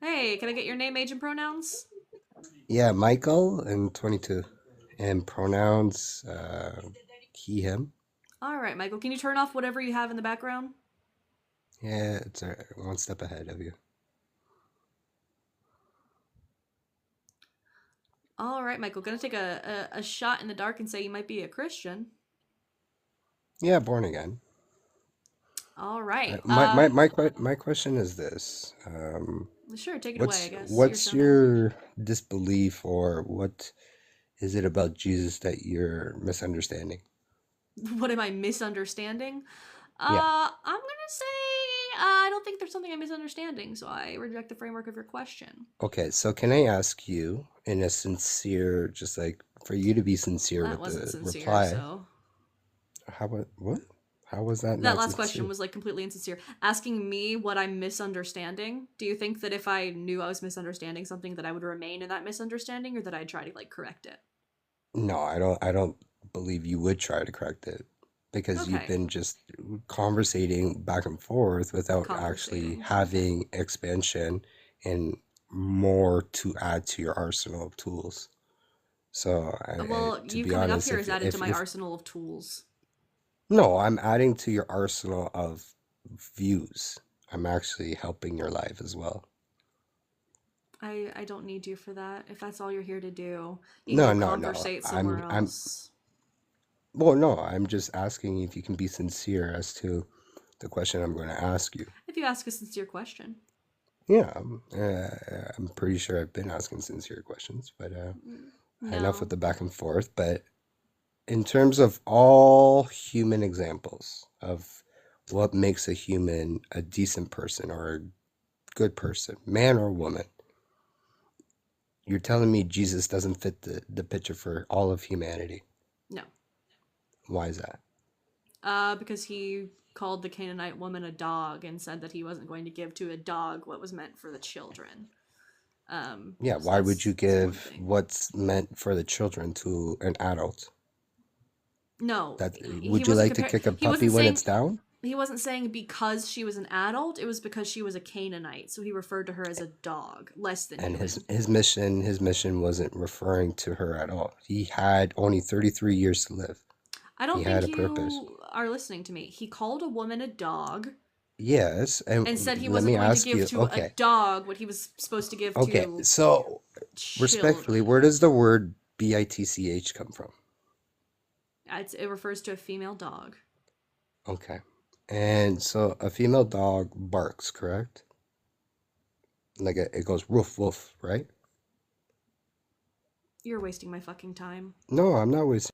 [SPEAKER 1] Hey, can I get your name, age, and pronouns?
[SPEAKER 10] Yeah, Michael and 22. And pronouns, he, him.
[SPEAKER 1] All right, Michael, can you turn off whatever you have in the background?
[SPEAKER 10] Yeah, it's one step ahead of you.
[SPEAKER 1] All right, Michael, gonna take a shot in the dark and say you might be a Christian.
[SPEAKER 10] Yeah, born again.
[SPEAKER 1] All right.
[SPEAKER 10] My question is this.
[SPEAKER 1] Sure, take it away, I guess.
[SPEAKER 10] What's your disbelief, or what is it about Jesus that you're misunderstanding?
[SPEAKER 1] What am I misunderstanding?
[SPEAKER 10] Yeah.
[SPEAKER 1] I'm gonna say I don't think there's something I'm misunderstanding, so I reject the framework of your question.
[SPEAKER 10] Okay, so can I ask you in a sincere, just like for you to be sincere
[SPEAKER 1] That
[SPEAKER 10] with
[SPEAKER 1] wasn't
[SPEAKER 10] the
[SPEAKER 1] sincere,
[SPEAKER 10] reply?
[SPEAKER 1] so.
[SPEAKER 10] What? How was that?
[SPEAKER 1] That
[SPEAKER 10] not
[SPEAKER 1] last
[SPEAKER 10] sincere?
[SPEAKER 1] question was like completely insincere. Asking me what I'm misunderstanding. Do you think that if I knew I was misunderstanding something that I would remain in that misunderstanding, or that I'd try to like correct it?
[SPEAKER 10] No, I don't believe you would try to correct it, because you've
[SPEAKER 1] Okay.
[SPEAKER 10] been just conversating back and forth without actually having expansion and more to add to your arsenal of tools. So,
[SPEAKER 1] Well,
[SPEAKER 10] to
[SPEAKER 1] you
[SPEAKER 10] be
[SPEAKER 1] coming up
[SPEAKER 10] honest,
[SPEAKER 1] here is added to my
[SPEAKER 10] if
[SPEAKER 1] arsenal of tools.
[SPEAKER 10] no, I'm adding to your arsenal of views. I'm actually helping your life as well.
[SPEAKER 1] I don't need you for that. If that's all you're here to do, you
[SPEAKER 10] No,
[SPEAKER 1] can go
[SPEAKER 10] no.
[SPEAKER 1] conversate somewhere
[SPEAKER 10] I'm
[SPEAKER 1] else.
[SPEAKER 10] well, no, I'm just asking if you can be sincere as to the question I'm going to ask you.
[SPEAKER 1] If you ask a sincere question.
[SPEAKER 10] Yeah, I'm pretty sure I've been asking sincere questions, but enough with the back and forth. But in terms of all human examples of what makes a human a decent person or a good person, man or woman, you're telling me Jesus doesn't fit the picture for all of humanity.
[SPEAKER 1] No.
[SPEAKER 10] Why is that?
[SPEAKER 1] Because he called the Canaanite woman a dog and said that he wasn't going to give to a dog what was meant for the children.
[SPEAKER 10] Yeah,
[SPEAKER 1] so
[SPEAKER 10] why would you
[SPEAKER 1] that's one
[SPEAKER 10] give
[SPEAKER 1] thing.
[SPEAKER 10] what's meant for the children to an adult?
[SPEAKER 1] No.
[SPEAKER 10] That
[SPEAKER 1] he
[SPEAKER 10] would you
[SPEAKER 1] wasn't
[SPEAKER 10] like to
[SPEAKER 1] compar-
[SPEAKER 10] kick a
[SPEAKER 1] he
[SPEAKER 10] puppy
[SPEAKER 1] wasn't
[SPEAKER 10] when
[SPEAKER 1] saying-
[SPEAKER 10] it's down?
[SPEAKER 1] He wasn't saying because she was an adult, it was because she was a Canaanite, so he referred to her as a dog, less than
[SPEAKER 10] And
[SPEAKER 1] human.
[SPEAKER 10] his mission wasn't referring to her at all. He had only 33 years to live.
[SPEAKER 1] I don't
[SPEAKER 10] He had
[SPEAKER 1] think
[SPEAKER 10] a purpose.
[SPEAKER 1] you are listening to me. He called a woman a dog
[SPEAKER 10] Yes,
[SPEAKER 1] and said he
[SPEAKER 10] let
[SPEAKER 1] wasn't
[SPEAKER 10] me
[SPEAKER 1] going to
[SPEAKER 10] ask
[SPEAKER 1] give
[SPEAKER 10] you.
[SPEAKER 1] to a dog what he was supposed to give
[SPEAKER 10] Okay,
[SPEAKER 1] to
[SPEAKER 10] so respectfully,
[SPEAKER 1] children.
[SPEAKER 10] where does the word bitch come from?
[SPEAKER 1] It refers to a female dog.
[SPEAKER 10] Okay, and so a female dog barks, correct? Like it goes woof woof, right?
[SPEAKER 1] You're wasting my fucking time.
[SPEAKER 10] No, I'm not wasting.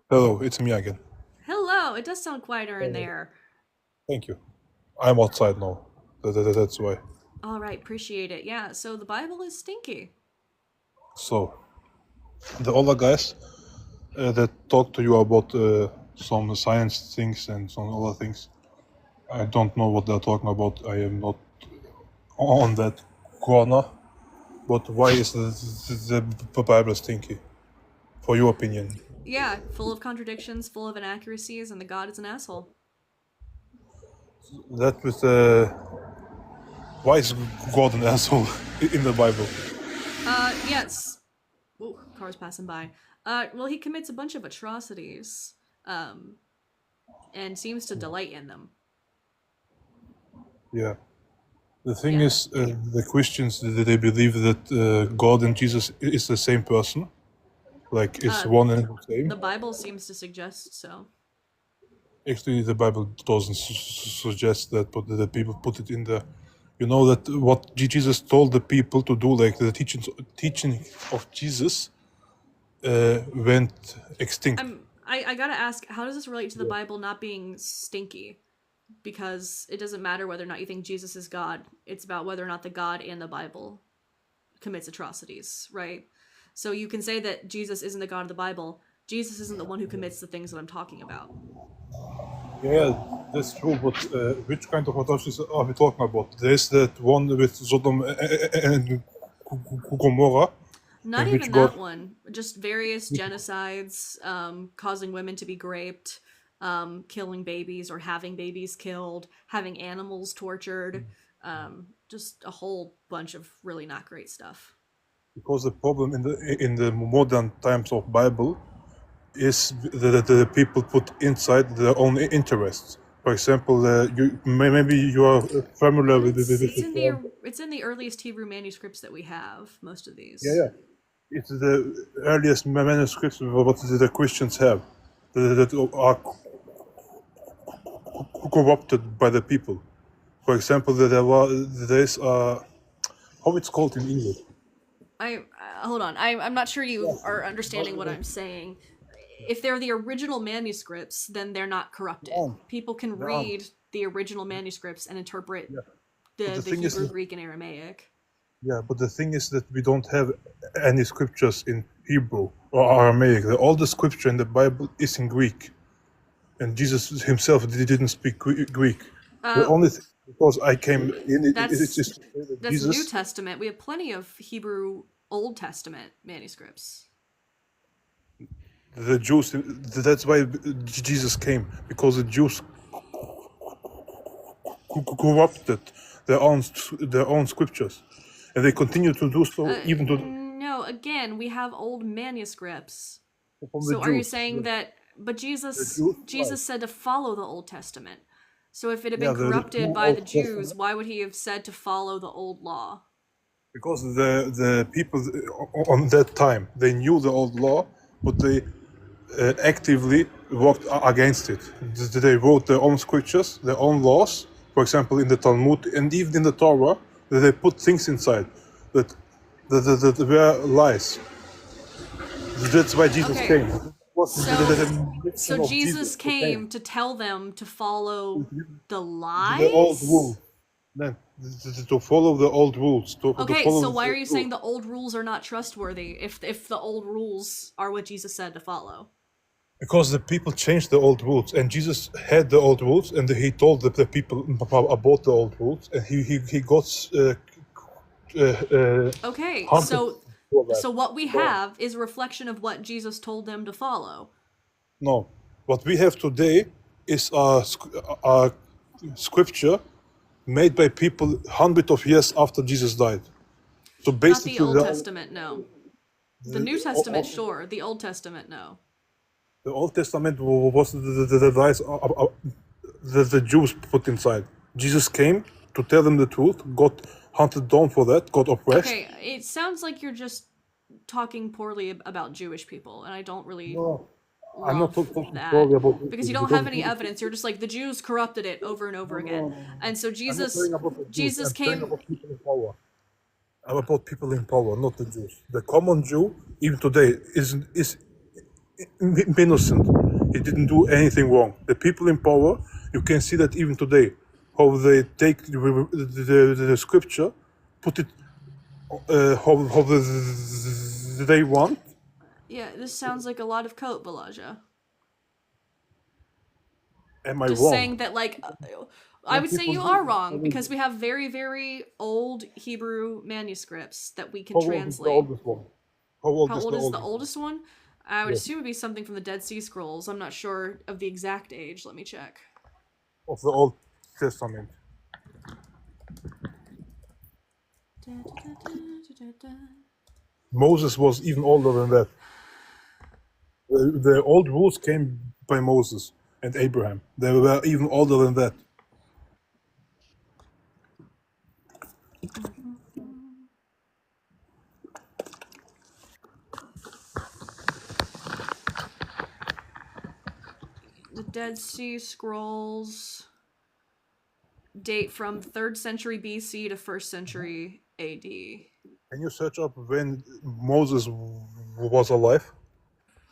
[SPEAKER 12] Hello, it's me again.
[SPEAKER 1] Hello, it does sound quieter in there.
[SPEAKER 12] Thank you. I'm outside now. That's why.
[SPEAKER 1] All right, appreciate it. Yeah, so the Bible is stinky.
[SPEAKER 12] So, the other guys that talk to you about some science things and some other things, I don't know what they're talking about. I am not on that corner. But why is the Bible stinky? For your opinion.
[SPEAKER 1] Yeah, full of contradictions, full of inaccuracies, and the God is an asshole.
[SPEAKER 12] That was why is God an asshole? in the Bible?
[SPEAKER 1] Yes. Ooh, cars passing by. Well, he commits a bunch of atrocities, and seems to delight in them.
[SPEAKER 12] Yeah. The thing is, the Christians, they believe that God and Jesus is the same person. Like, it's one and the same.
[SPEAKER 1] The Bible seems to suggest so.
[SPEAKER 12] Actually, the Bible doesn't suggest that, but the people put it in the... You know that what Jesus told the people to do, like the teaching of Jesus went extinct.
[SPEAKER 1] I gotta ask, how does this relate to the Bible not being stinky? Because it doesn't matter whether or not you think Jesus is God. It's about whether or not the God in the Bible commits atrocities, right? So you can say that Jesus isn't the God of the Bible. Jesus isn't the one who commits the things that I'm talking about.
[SPEAKER 12] Yeah, that's true, but which kind of atrocities are we talking about? There's that one with Sodom and Gomorrah.
[SPEAKER 1] Not even that one. Just various genocides, causing women to be raped, killing babies or having babies killed, having animals tortured, just a whole bunch of really not great stuff.
[SPEAKER 12] Because the problem in the modern times of Bible is that the people put inside their own interests. For example, maybe you are familiar with
[SPEAKER 1] It's in the earliest Hebrew manuscripts that we have, most of these.
[SPEAKER 12] Yeah. It's the earliest manuscripts what the Christians have that are corrupted by the people. For example, there's how it's called in English.
[SPEAKER 1] Hold on. I'm not sure you are understanding what I'm saying. If they're the original manuscripts, then they're not corrupted. People can read the original manuscripts and interpret the Hebrew, Greek, and Aramaic.
[SPEAKER 12] Yeah, but the thing is that we don't have any scriptures in Hebrew or Aramaic. The oldest scripture in the Bible is in Greek. And Jesus himself didn't speak Greek. The only thing, because I came in, it's just
[SPEAKER 1] that's
[SPEAKER 12] Jesus.
[SPEAKER 1] New Testament. We have plenty of Hebrew Old Testament manuscripts.
[SPEAKER 12] The Jews, that's why Jesus came, because the Jews corrupted their own scriptures. And they continue to do so even to...
[SPEAKER 1] No, again, we have old manuscripts.
[SPEAKER 12] From
[SPEAKER 1] So
[SPEAKER 12] the
[SPEAKER 1] are you
[SPEAKER 12] Jews,
[SPEAKER 1] saying that... But Jesus
[SPEAKER 12] Jews,
[SPEAKER 1] said to follow the Old Testament. So if it had
[SPEAKER 12] Yeah,
[SPEAKER 1] been
[SPEAKER 12] the
[SPEAKER 1] corrupted by the
[SPEAKER 12] Old
[SPEAKER 1] Jews,
[SPEAKER 12] Testament.
[SPEAKER 1] why would he have said to follow the old law?
[SPEAKER 12] Because the people on that time, they knew the old law, but they actively worked against it. They wrote their own scriptures, their own laws. For example, in the Talmud and even in the Torah, they put things inside that were lies. That's why Jesus came.
[SPEAKER 1] So Jesus came to tell them to follow the lies?
[SPEAKER 12] The old rules. Then to follow the old rules.
[SPEAKER 1] Okay, so why are you saying the old rules are not trustworthy if the old rules are what Jesus said to follow?
[SPEAKER 12] Because the people changed the old rules, and Jesus had the old rules, and he told the people about the old rules, and he got
[SPEAKER 1] okay, so what we have is a reflection of what Jesus told them to follow.
[SPEAKER 12] No, what we have today is a scripture made by people hundreds of years after Jesus died. So basically,
[SPEAKER 1] not the Old Testament, no. The New Testament, sure. The Old Testament, no.
[SPEAKER 12] The Old Testament was the lies the Jews put inside. Jesus came to tell them the truth, got hunted down for that, got oppressed.
[SPEAKER 1] Okay, it sounds like you're just talking poorly about Jewish people, and I don't really
[SPEAKER 12] I'm not talking
[SPEAKER 1] poorly about because you don't have any evidence. You're just like, the Jews corrupted it over and over again. And so Jesus came...
[SPEAKER 12] I'm about people in power, not the Jews. The common Jew, even today, is innocent. He didn't do anything wrong. The people in power, you can see that even today, how they take the scripture, put it how they want.
[SPEAKER 1] Yeah, this sounds like a lot of coat, Balaja.
[SPEAKER 12] Am I
[SPEAKER 1] just
[SPEAKER 12] wrong?
[SPEAKER 1] saying that, like, I would say you are wrong, because we have very, very old Hebrew manuscripts that we can translate.
[SPEAKER 12] How old
[SPEAKER 1] is the oldest one? I would assume it would be something from the Dead Sea Scrolls. I'm not sure of the exact age. Let me check.
[SPEAKER 12] Of the Old Testament. Moses was even older than that. The old rules came by Moses and Abraham. They were even older than that.
[SPEAKER 1] The Dead Sea Scrolls date from 3rd century BC to 1st century AD.
[SPEAKER 12] Can you search up when Moses was alive?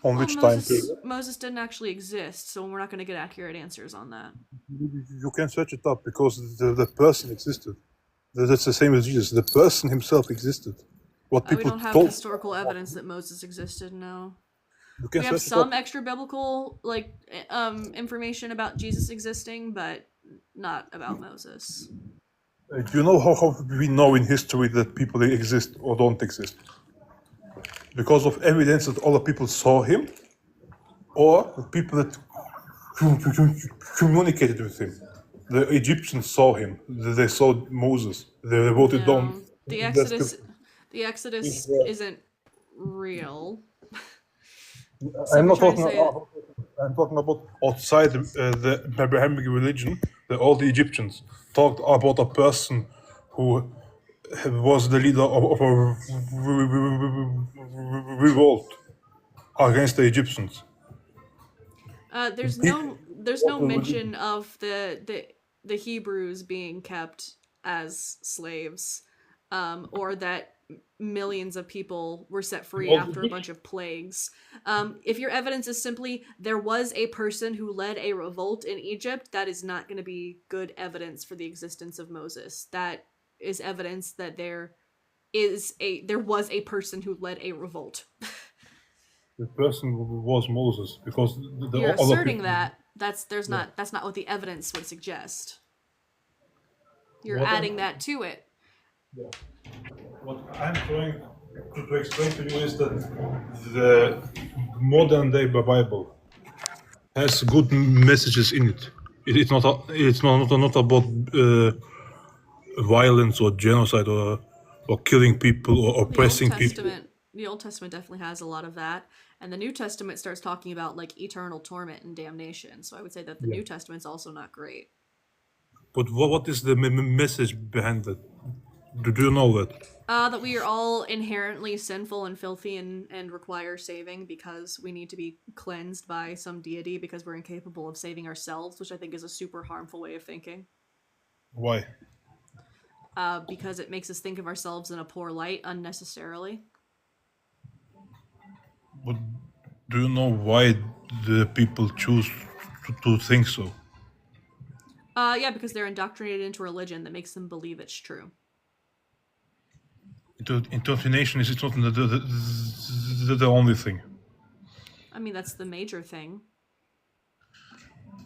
[SPEAKER 12] On which time period?
[SPEAKER 1] Moses didn't actually exist, so we're not going to get accurate answers on that.
[SPEAKER 12] You can search it up because the person existed. That's the same as Jesus. The person himself existed. What people
[SPEAKER 1] we don't have
[SPEAKER 12] told.
[SPEAKER 1] historical evidence that Moses existed. No.
[SPEAKER 12] You can
[SPEAKER 1] We have
[SPEAKER 12] search it
[SPEAKER 1] some
[SPEAKER 12] up.
[SPEAKER 1] extra biblical information about Jesus existing, but not about Moses.
[SPEAKER 12] Do you know how we know in history that people exist or don't exist? Because of evidence that other people saw him, or the people that communicated with him. The Egyptians saw him. They saw Moses. They wrote it down.
[SPEAKER 1] The Exodus isn't real.
[SPEAKER 12] I'm not talking about. I'm talking about outside the Abrahamic religion. All the Egyptians talked about a person who was the leader of a revolt against the Egyptians.
[SPEAKER 1] There's no mention of the Hebrews being kept as slaves, or that millions of people were set free after a bunch of plagues. If your evidence is simply there was a person who led a revolt in Egypt, that is not going to be good evidence for the existence of Moses. That is evidence that there was a person who led a revolt.
[SPEAKER 12] The person was Moses because
[SPEAKER 1] You're asserting that. That's not what the evidence would suggest. You're adding that to it.
[SPEAKER 12] Yeah. What I'm trying to explain to you is that the modern day Bible has good messages in it. It's not about violence or genocide or killing people or oppressing people.
[SPEAKER 1] The Old Testament definitely has a lot of that, and the New Testament starts talking about like eternal torment and damnation. So I would say that the New Testament's also not great.
[SPEAKER 12] But what is the message behind that? Do you know that?
[SPEAKER 1] That we are all inherently sinful and filthy and require saving because we need to be cleansed by some deity because we're incapable of saving ourselves, which I think is a super harmful way of thinking.
[SPEAKER 12] Why?
[SPEAKER 1] Because it makes us think of ourselves in a poor light unnecessarily.
[SPEAKER 12] But do you know why the people choose to think so?
[SPEAKER 1] Yeah, because they're indoctrinated into religion that makes them believe it's true.
[SPEAKER 12] Indoctrination is not the only thing.
[SPEAKER 1] I mean, that's the major thing.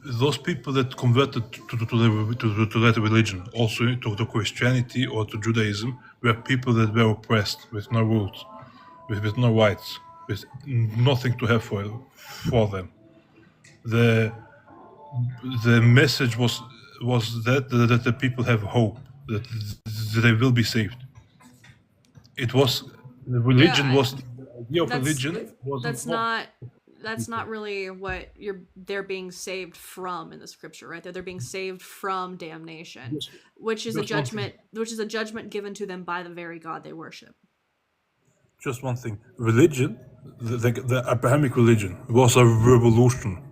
[SPEAKER 12] Those people that converted to that religion, also to Christianity or to Judaism, were people that were oppressed with no rules, with no rights, with nothing to have for them. The message was that the people have hope, that they will be saved. It was the religion was the idea of religion.
[SPEAKER 1] That's not really what they're being saved from in the scripture, right? They're being saved from damnation, which is a judgment given to them by the very God they worship.
[SPEAKER 12] Just one thing: religion, the Abrahamic religion, was a revolution.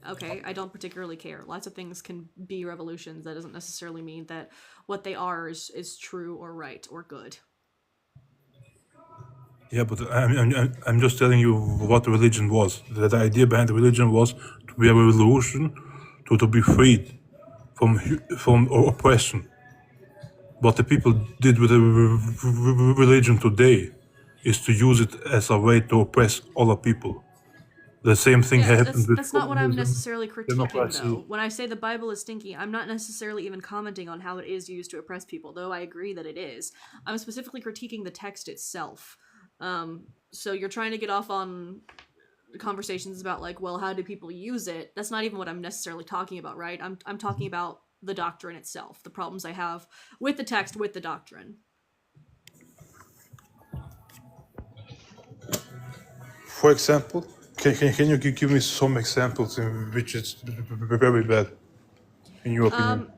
[SPEAKER 1] Okay, I don't particularly care. Lots of things can be revolutions. That doesn't necessarily mean that what they are is true or right or good.
[SPEAKER 12] Yeah, but I'm just telling you what religion was. The idea behind the religion was to be a revolution, to be freed from oppression. What the people did with the religion today is to use it as a way to oppress other people. The same thing happened with
[SPEAKER 1] that's not what I'm necessarily critiquing,
[SPEAKER 12] democracy.
[SPEAKER 1] though. When I say the Bible is stinky, I'm not necessarily even commenting on how it is used to oppress people, though I agree that it is. I'm specifically critiquing the text itself. So you're trying to get off on conversations about like, well, how do people use it? That's not even what I'm necessarily talking about, right? I'm talking about the doctrine itself, the problems I have with the text, with the doctrine.
[SPEAKER 12] For example, can you give me some examples in which it's very bad, in your opinion?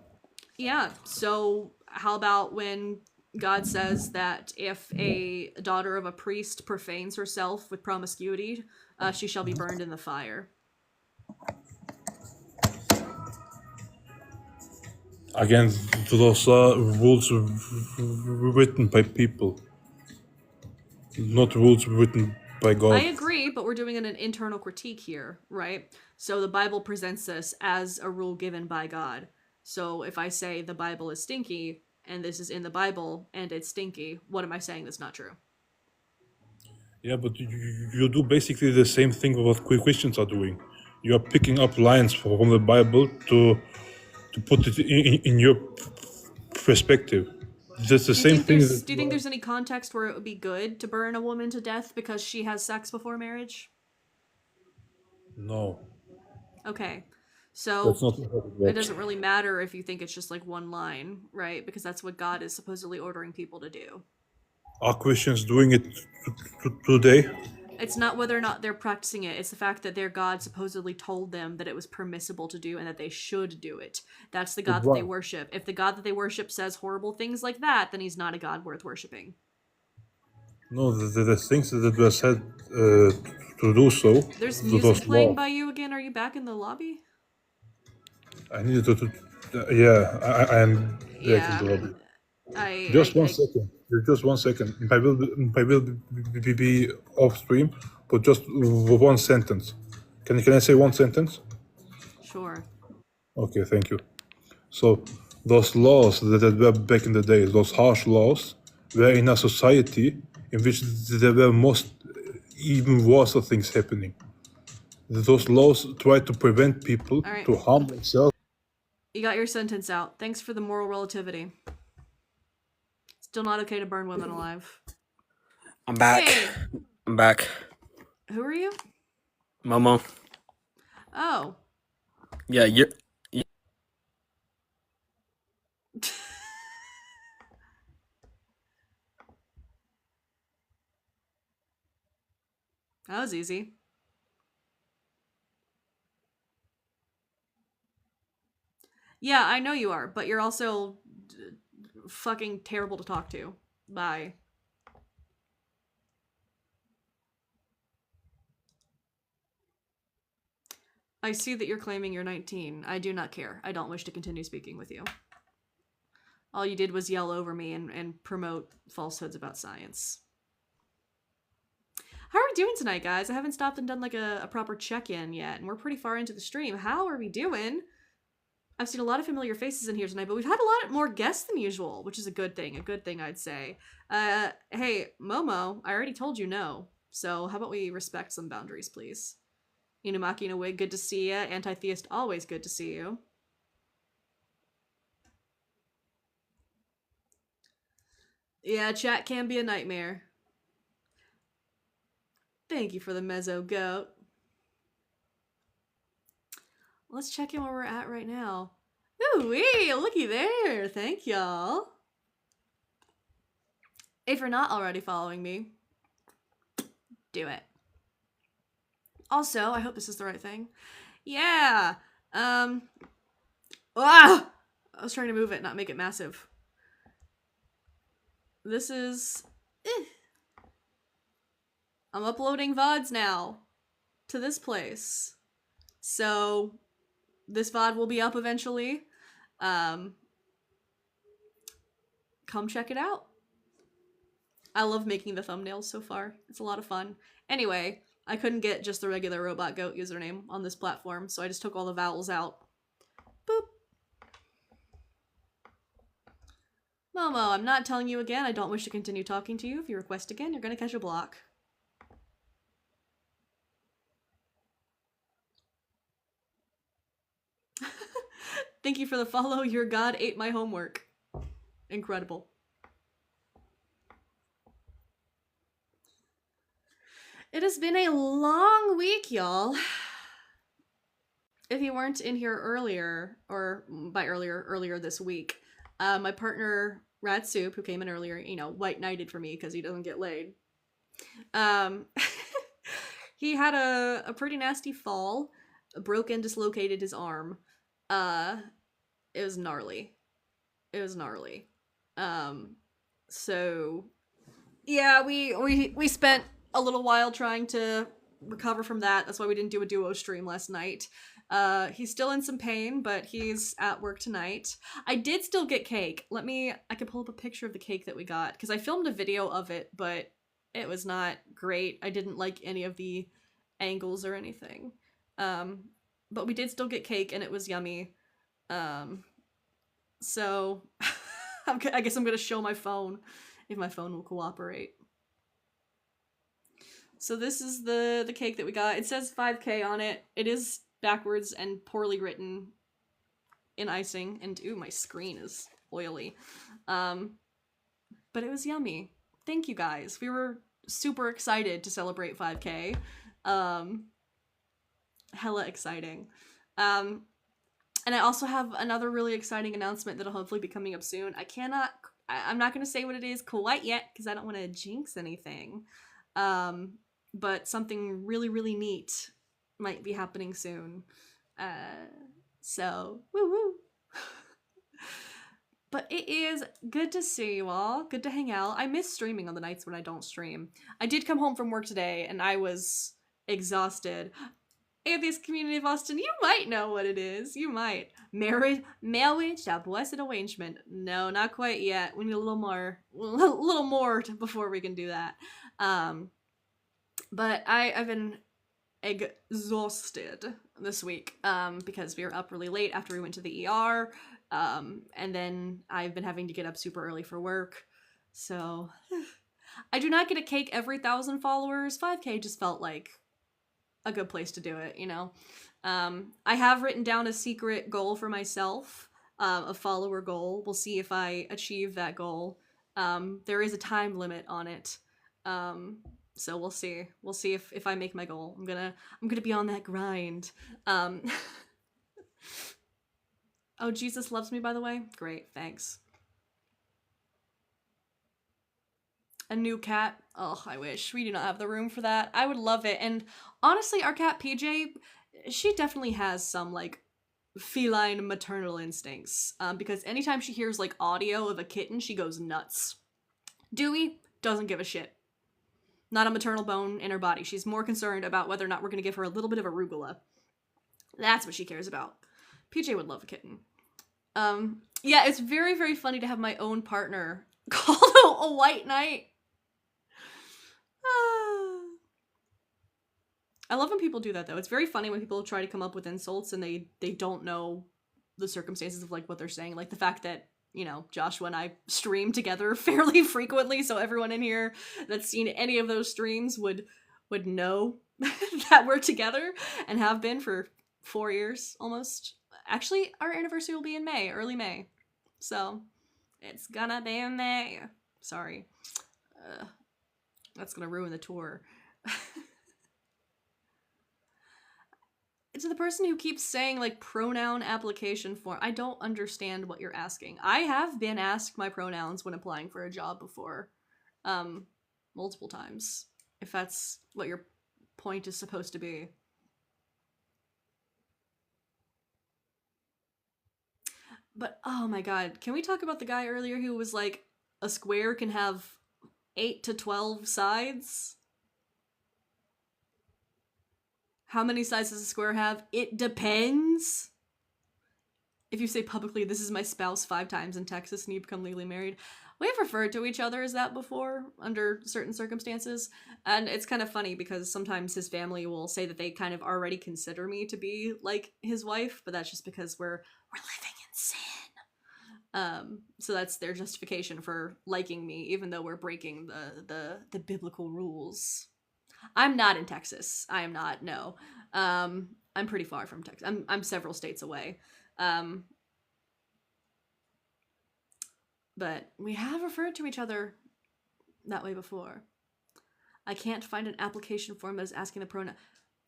[SPEAKER 1] Yeah, so how about when God says that if a daughter of a priest profanes herself with promiscuity, she shall be burned in the fire.
[SPEAKER 12] Again, those are rules written by people, not rules written by
[SPEAKER 1] I
[SPEAKER 12] God.
[SPEAKER 1] agree, but we're doing an internal critique here, right? So the Bible presents this as a rule given by God. So if I say the Bible is stinky, and this is in the Bible, and it's stinky, what am I saying that's not true?
[SPEAKER 12] Yeah, but you do basically the same thing what Christians are doing. You are picking up lines from the Bible to put it in your perspective. That's the same thing.
[SPEAKER 1] Do you think there's any context where it would be good to burn a woman to death because she has sex before marriage?
[SPEAKER 12] No.
[SPEAKER 1] Okay. So
[SPEAKER 12] That's not how it works.
[SPEAKER 1] it doesn't really matter if you think it's just like one line, right? Because that's what God is supposedly ordering people to do.
[SPEAKER 12] Are Christians doing it today?
[SPEAKER 1] It's not whether or not they're practicing it. It's the fact that their God supposedly told them that it was permissible to do and that they should do it. That's the God that they worship. If the God that they worship says horrible things like that, then he's not a God worth worshiping.
[SPEAKER 12] No, the things that were said to do so.
[SPEAKER 1] There's music playing by you again. Are you back in the lobby?
[SPEAKER 12] I needed to I am back in the lobby. Just 1 second. Just 1 second. I will be off stream, but just one sentence. Can I say one sentence?
[SPEAKER 1] Sure.
[SPEAKER 12] Okay, thank you. So those laws that were back in the day, those harsh laws, were in a society in which there were most even worse things happening. Those laws try to prevent people to harm themselves.
[SPEAKER 1] You got your sentence out. Thanks for the moral relativity. Still not okay to burn women alive.
[SPEAKER 13] I'm back.
[SPEAKER 1] Hey.
[SPEAKER 13] I'm back.
[SPEAKER 1] Who are you?
[SPEAKER 13] Momo.
[SPEAKER 1] Oh.
[SPEAKER 13] Yeah, you're...
[SPEAKER 1] That was easy. Yeah, I know you are, but you're also fucking terrible to talk to. Bye. I see that you're claiming you're 19. I do not care. I don't wish to continue speaking with you. All you did was yell over me and promote falsehoods about science. How are we doing tonight, guys? I haven't stopped and done like a proper check-in yet, and we're pretty far into the stream. How are we doing? I've seen a lot of familiar faces in here tonight, but we've had a lot more guests than usual, which is a good thing. A good thing, I'd say. Hey, Momo, I already told you no. So how about we respect some boundaries, please? Inumaki in a wig, good to see you. Anti-theist, always good to see you. Yeah, chat can be a nightmare. Thank you for the mezzo goat. Let's check in where we're at right now. Ooh-wee, looky there. Thank y'all. If you're not already following me, do it. Also, I hope this is the right thing. Yeah. I was trying to move it, not make it massive. This is... I'm uploading VODs now to this place. So this VOD will be up eventually. Come check it out. I love making the thumbnails so far. It's a lot of fun. Anyway, I couldn't get just the regular robotgoat username on this platform, so I just took all the vowels out. Boop. Momo, I'm not telling you again. I don't wish to continue talking to you. If you request again, you're gonna catch a block. Thank you for the follow. Your God ate my homework. Incredible. It has been a long week, y'all. If you weren't in here earlier, or by earlier this week, my partner, Rat Soup, who came in earlier, you know, white knighted for me because he doesn't get laid. He had a pretty nasty fall, broke and dislocated his arm. It was gnarly. It was gnarly. So yeah, we spent a little while trying to recover from that. That's why we didn't do a duo stream last night. He's still in some pain, but he's at work tonight. I did still get cake. I can pull up a picture of the cake that we got, because I filmed a video of it, but it was not great. I didn't like any of the angles or anything. But we did still get cake, and it was yummy. So I guess I'm gonna show my phone, if my phone will cooperate. So this is the cake that we got. It says 5K on it. It is backwards and poorly written in icing. And ooh, my screen is oily. But it was yummy. Thank you guys. We were super excited to celebrate 5K. Hella exciting. And I also have another really exciting announcement that'll hopefully be coming up soon. I'm not going to say what it is quite yet, because I don't want to jinx anything. But something really, really neat might be happening soon. So, woo woo. But it is good to see you all. Good to hang out. I miss streaming on the nights when I don't stream. I did come home from work today, and I was exhausted. Atheist Community of Austin, you might know what it is. You might. Marriage, a blessed arrangement. No, not quite yet. We need a little more before we can do that. But I've been exhausted this week because we were up really late after we went to the ER. And then I've been having to get up super early for work. So I do not get a cake every 1,000 followers. 5K just felt like a good place to do it, you know. I have written down a secret goal for myself, a follower goal. We'll see if I achieve that goal. There is a time limit on it. So we'll see. We'll see if I make my goal. I'm gonna be on that grind. Oh, Jesus loves me, by the way. Great, thanks. A new cat. Oh, I wish. We do not have the room for that. I would love it. And honestly, our cat PJ, she definitely has some like feline maternal instincts. Because anytime she hears like audio of a kitten, she goes nuts. Dewey doesn't give a shit. Not a maternal bone in her body. She's more concerned about whether or not we're going to give her a little bit of arugula. That's what she cares about. PJ would love a kitten. Yeah, it's very, very funny to have my own partner called a white knight. I love when people do that, though. It's very funny when people try to come up with insults and they don't know the circumstances of like what they're saying. Like the fact that, you know, Joshua and I stream together fairly frequently, so everyone in here that's seen any of those streams would know that we're together and have been for 4 years almost. Actually, our anniversary will be in May, early May. So, it's gonna be in May. Sorry. That's gonna ruin the tour. To the person who keeps saying, like, pronoun application form, I don't understand what you're asking. I have been asked my pronouns when applying for a job before. Multiple times. If that's what your point is supposed to be. But, oh my god, can we talk about the guy earlier who was like, a square can have 8 to 12 sides? How many sides does a square have? It depends. If you say publicly, this is my spouse 5 times in Texas and you become legally married. We have referred to each other as that before, under certain circumstances. And it's kind of funny because sometimes his family will say that they kind of already consider me to be like his wife, but that's just because we're living in sin. So that's their justification for liking me, even though we're breaking the biblical rules. I'm not in Texas. I am not, no. I'm pretty far from Texas. I'm several states away. But we have referred to each other that way before. I can't find an application form that is asking the pronoun.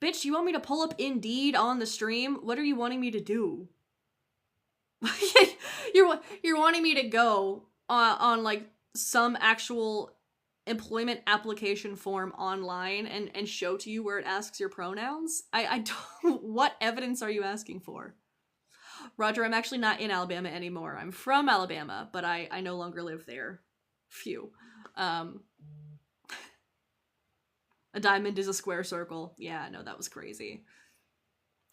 [SPEAKER 1] Bitch, you want me to pull up Indeed on the stream? What are you wanting me to do? You're wanting me to go on like some actual employment application form online and show to you where it asks your pronouns? I don't. What evidence are you asking for? Roger, I'm actually not in Alabama anymore. I'm from Alabama, but I no longer live there. Phew. A diamond is a square circle. Yeah, no, that was crazy.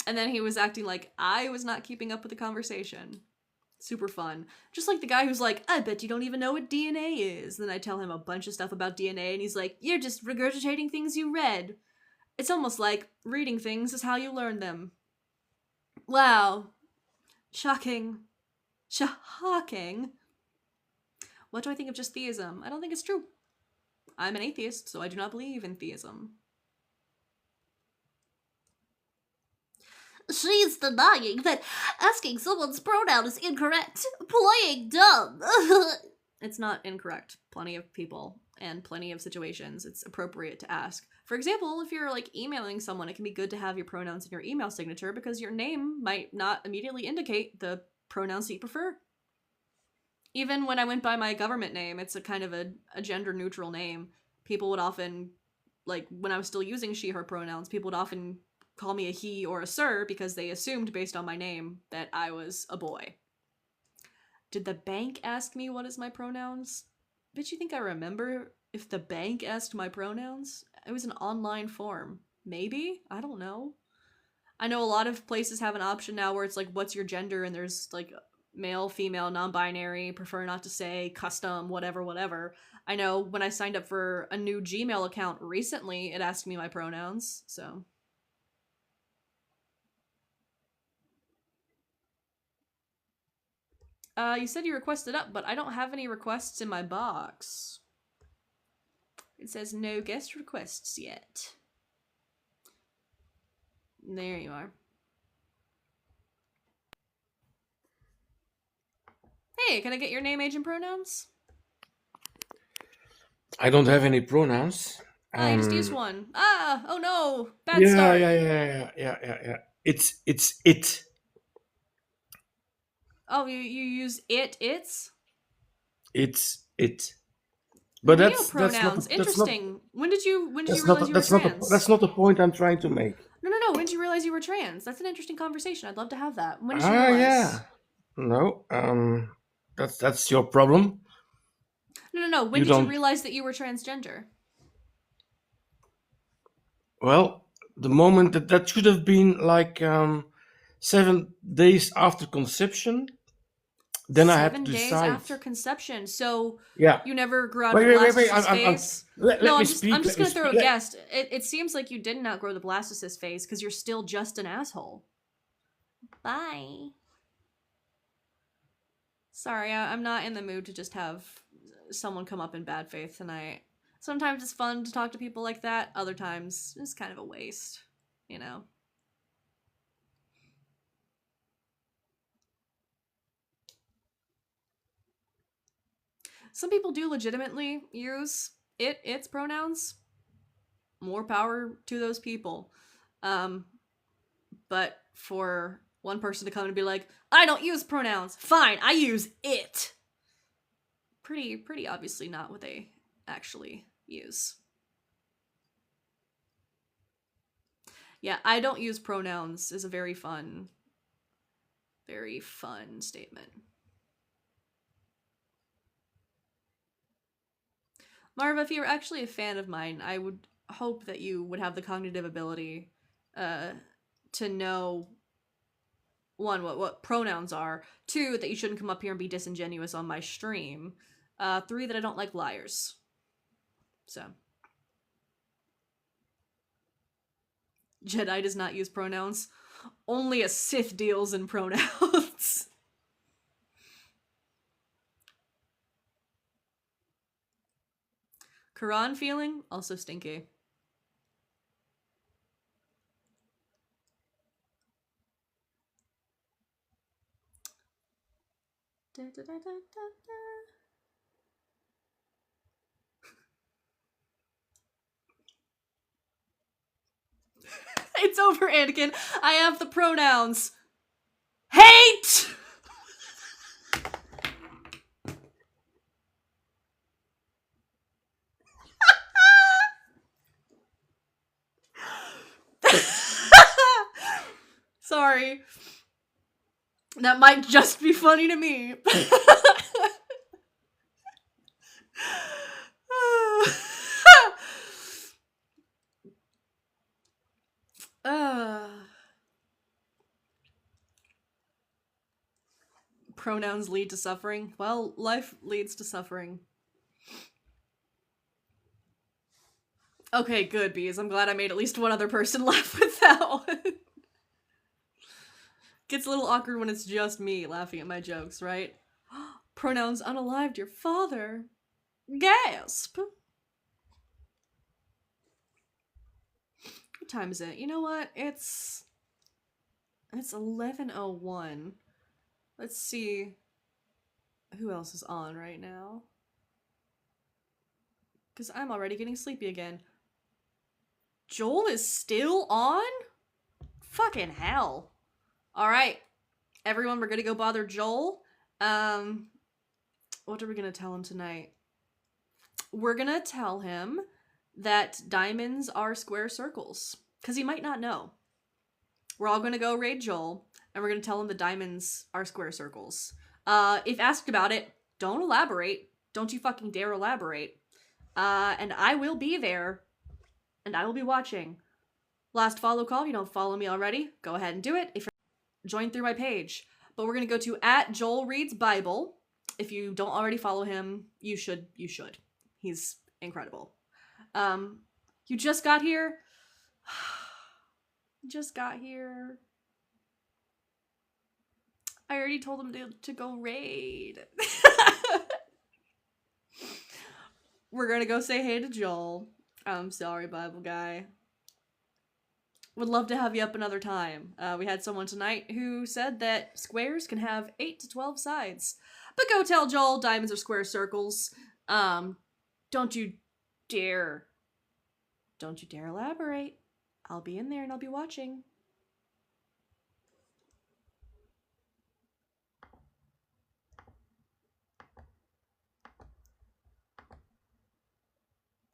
[SPEAKER 1] And then he was acting like I was not keeping up with the conversation. Super fun. Just like the guy who's like, I bet you don't even know what DNA is. Then I tell him a bunch of stuff about DNA, and he's like, you're just regurgitating things you read. It's almost like reading things is how you learn them. Wow. Shocking. Shocking. What do I think of just theism? I don't think it's true. I'm an atheist, so I do not believe in theism.
[SPEAKER 14] She's denying that asking someone's pronoun is incorrect. Playing dumb.
[SPEAKER 1] It's not incorrect. Plenty of people and plenty of situations it's appropriate to ask. For example, if you're like emailing someone, it can be good to have your pronouns in your email signature because your name might not immediately indicate the pronouns that you prefer. Even when I went by my government name, it's a kind of a gender neutral name. People would often, like when I was still using she, her pronouns, people would often call me a he or a sir because they assumed based on my name that I was a boy. Did the bank ask me what is my pronouns? Bet you think I remember if the bank asked my pronouns? It was an online form. Maybe? I don't know. I know a lot of places have an option now where it's like, what's your gender? And there's like male, female, non-binary, prefer not to say, custom, whatever. I know when I signed up for a new Gmail account recently, it asked me my pronouns, so... You said you requested up, but I don't have any requests in my box. It says no guest requests yet. There you are. Hey, can I get your name, age, and pronouns?
[SPEAKER 15] I don't have any pronouns.
[SPEAKER 1] I just used one. Oh no, bad
[SPEAKER 15] Yeah,
[SPEAKER 1] start.
[SPEAKER 15] yeah. It's it.
[SPEAKER 1] Oh, you use it's?
[SPEAKER 15] It's it. But that's
[SPEAKER 1] pronouns.
[SPEAKER 15] not
[SPEAKER 1] interesting. When did you realize you were trans?
[SPEAKER 15] That's not the point I'm trying to make.
[SPEAKER 1] No. When did you realize you were trans? That's an interesting conversation. I'd love to have that. When did you realize?
[SPEAKER 15] Yeah. No. That's your problem.
[SPEAKER 1] No. When did you realize that you were transgender?
[SPEAKER 15] Well, the moment that should have been like 7 days after conception. Then I had to decide.
[SPEAKER 1] 7 days after conception. So
[SPEAKER 15] yeah.
[SPEAKER 1] You never grew out the blastocyst phase? I'm just going to throw a guess. It seems like you didn't outgrow the blastocyst phase because you're still just an asshole. Bye. Sorry, I'm not in the mood to just have someone come up in bad faith tonight. Sometimes it's fun to talk to people like that. Other times, it's kind of a waste, you know? Some people do legitimately use its pronouns. More power to those people. But for one person to come and be like, I don't use pronouns. Fine, I use it. Pretty obviously not what they actually use. Yeah, I don't use pronouns is a very fun statement. Marva, if you were actually a fan of mine, I would hope that you would have the cognitive ability to know, one, what pronouns are, 2, that you shouldn't come up here and be disingenuous on my stream, 3, that I don't like liars. So. Jedi does not use pronouns. Only a Sith deals in pronouns. Quran feeling, also stinky. It's over, Anakin. I have the pronouns. Hate! sorry. That might just be funny to me. Pronouns lead to suffering. Well, life leads to suffering. Okay, good, bees. I'm glad I made at least one other person laugh with that one. Gets a little awkward when it's just me laughing at my jokes, right? Pronouns unalived your father. Gasp! What time is it? You know what? It's 11:01. Let's see who else is on right now. Because I'm already getting sleepy again. Joel is still on? Fucking hell. Alright. Everyone, we're gonna go bother Joel. What are we gonna tell him tonight? We're gonna tell him that diamonds are square circles. Because he might not know. We're all gonna go raid Joel, and we're gonna tell him the diamonds are square circles. If asked about it, don't elaborate. Don't you fucking dare elaborate. And I will be there. And I will be watching. Last follow call. If you don't follow me already, go ahead and do it. If you're join through my page. But we're going to go to @JoelReadsBible. If you don't already follow him, you should. He's incredible. You just got here? Just got here. I already told him to go raid. We're gonna go say hey to Joel. I'm sorry, Bible guy. Would love to have you up another time. We had someone tonight who said that squares can have 8 to 12 sides. But go tell Joel diamonds are square circles. Don't you dare elaborate. I'll be in there and I'll be watching.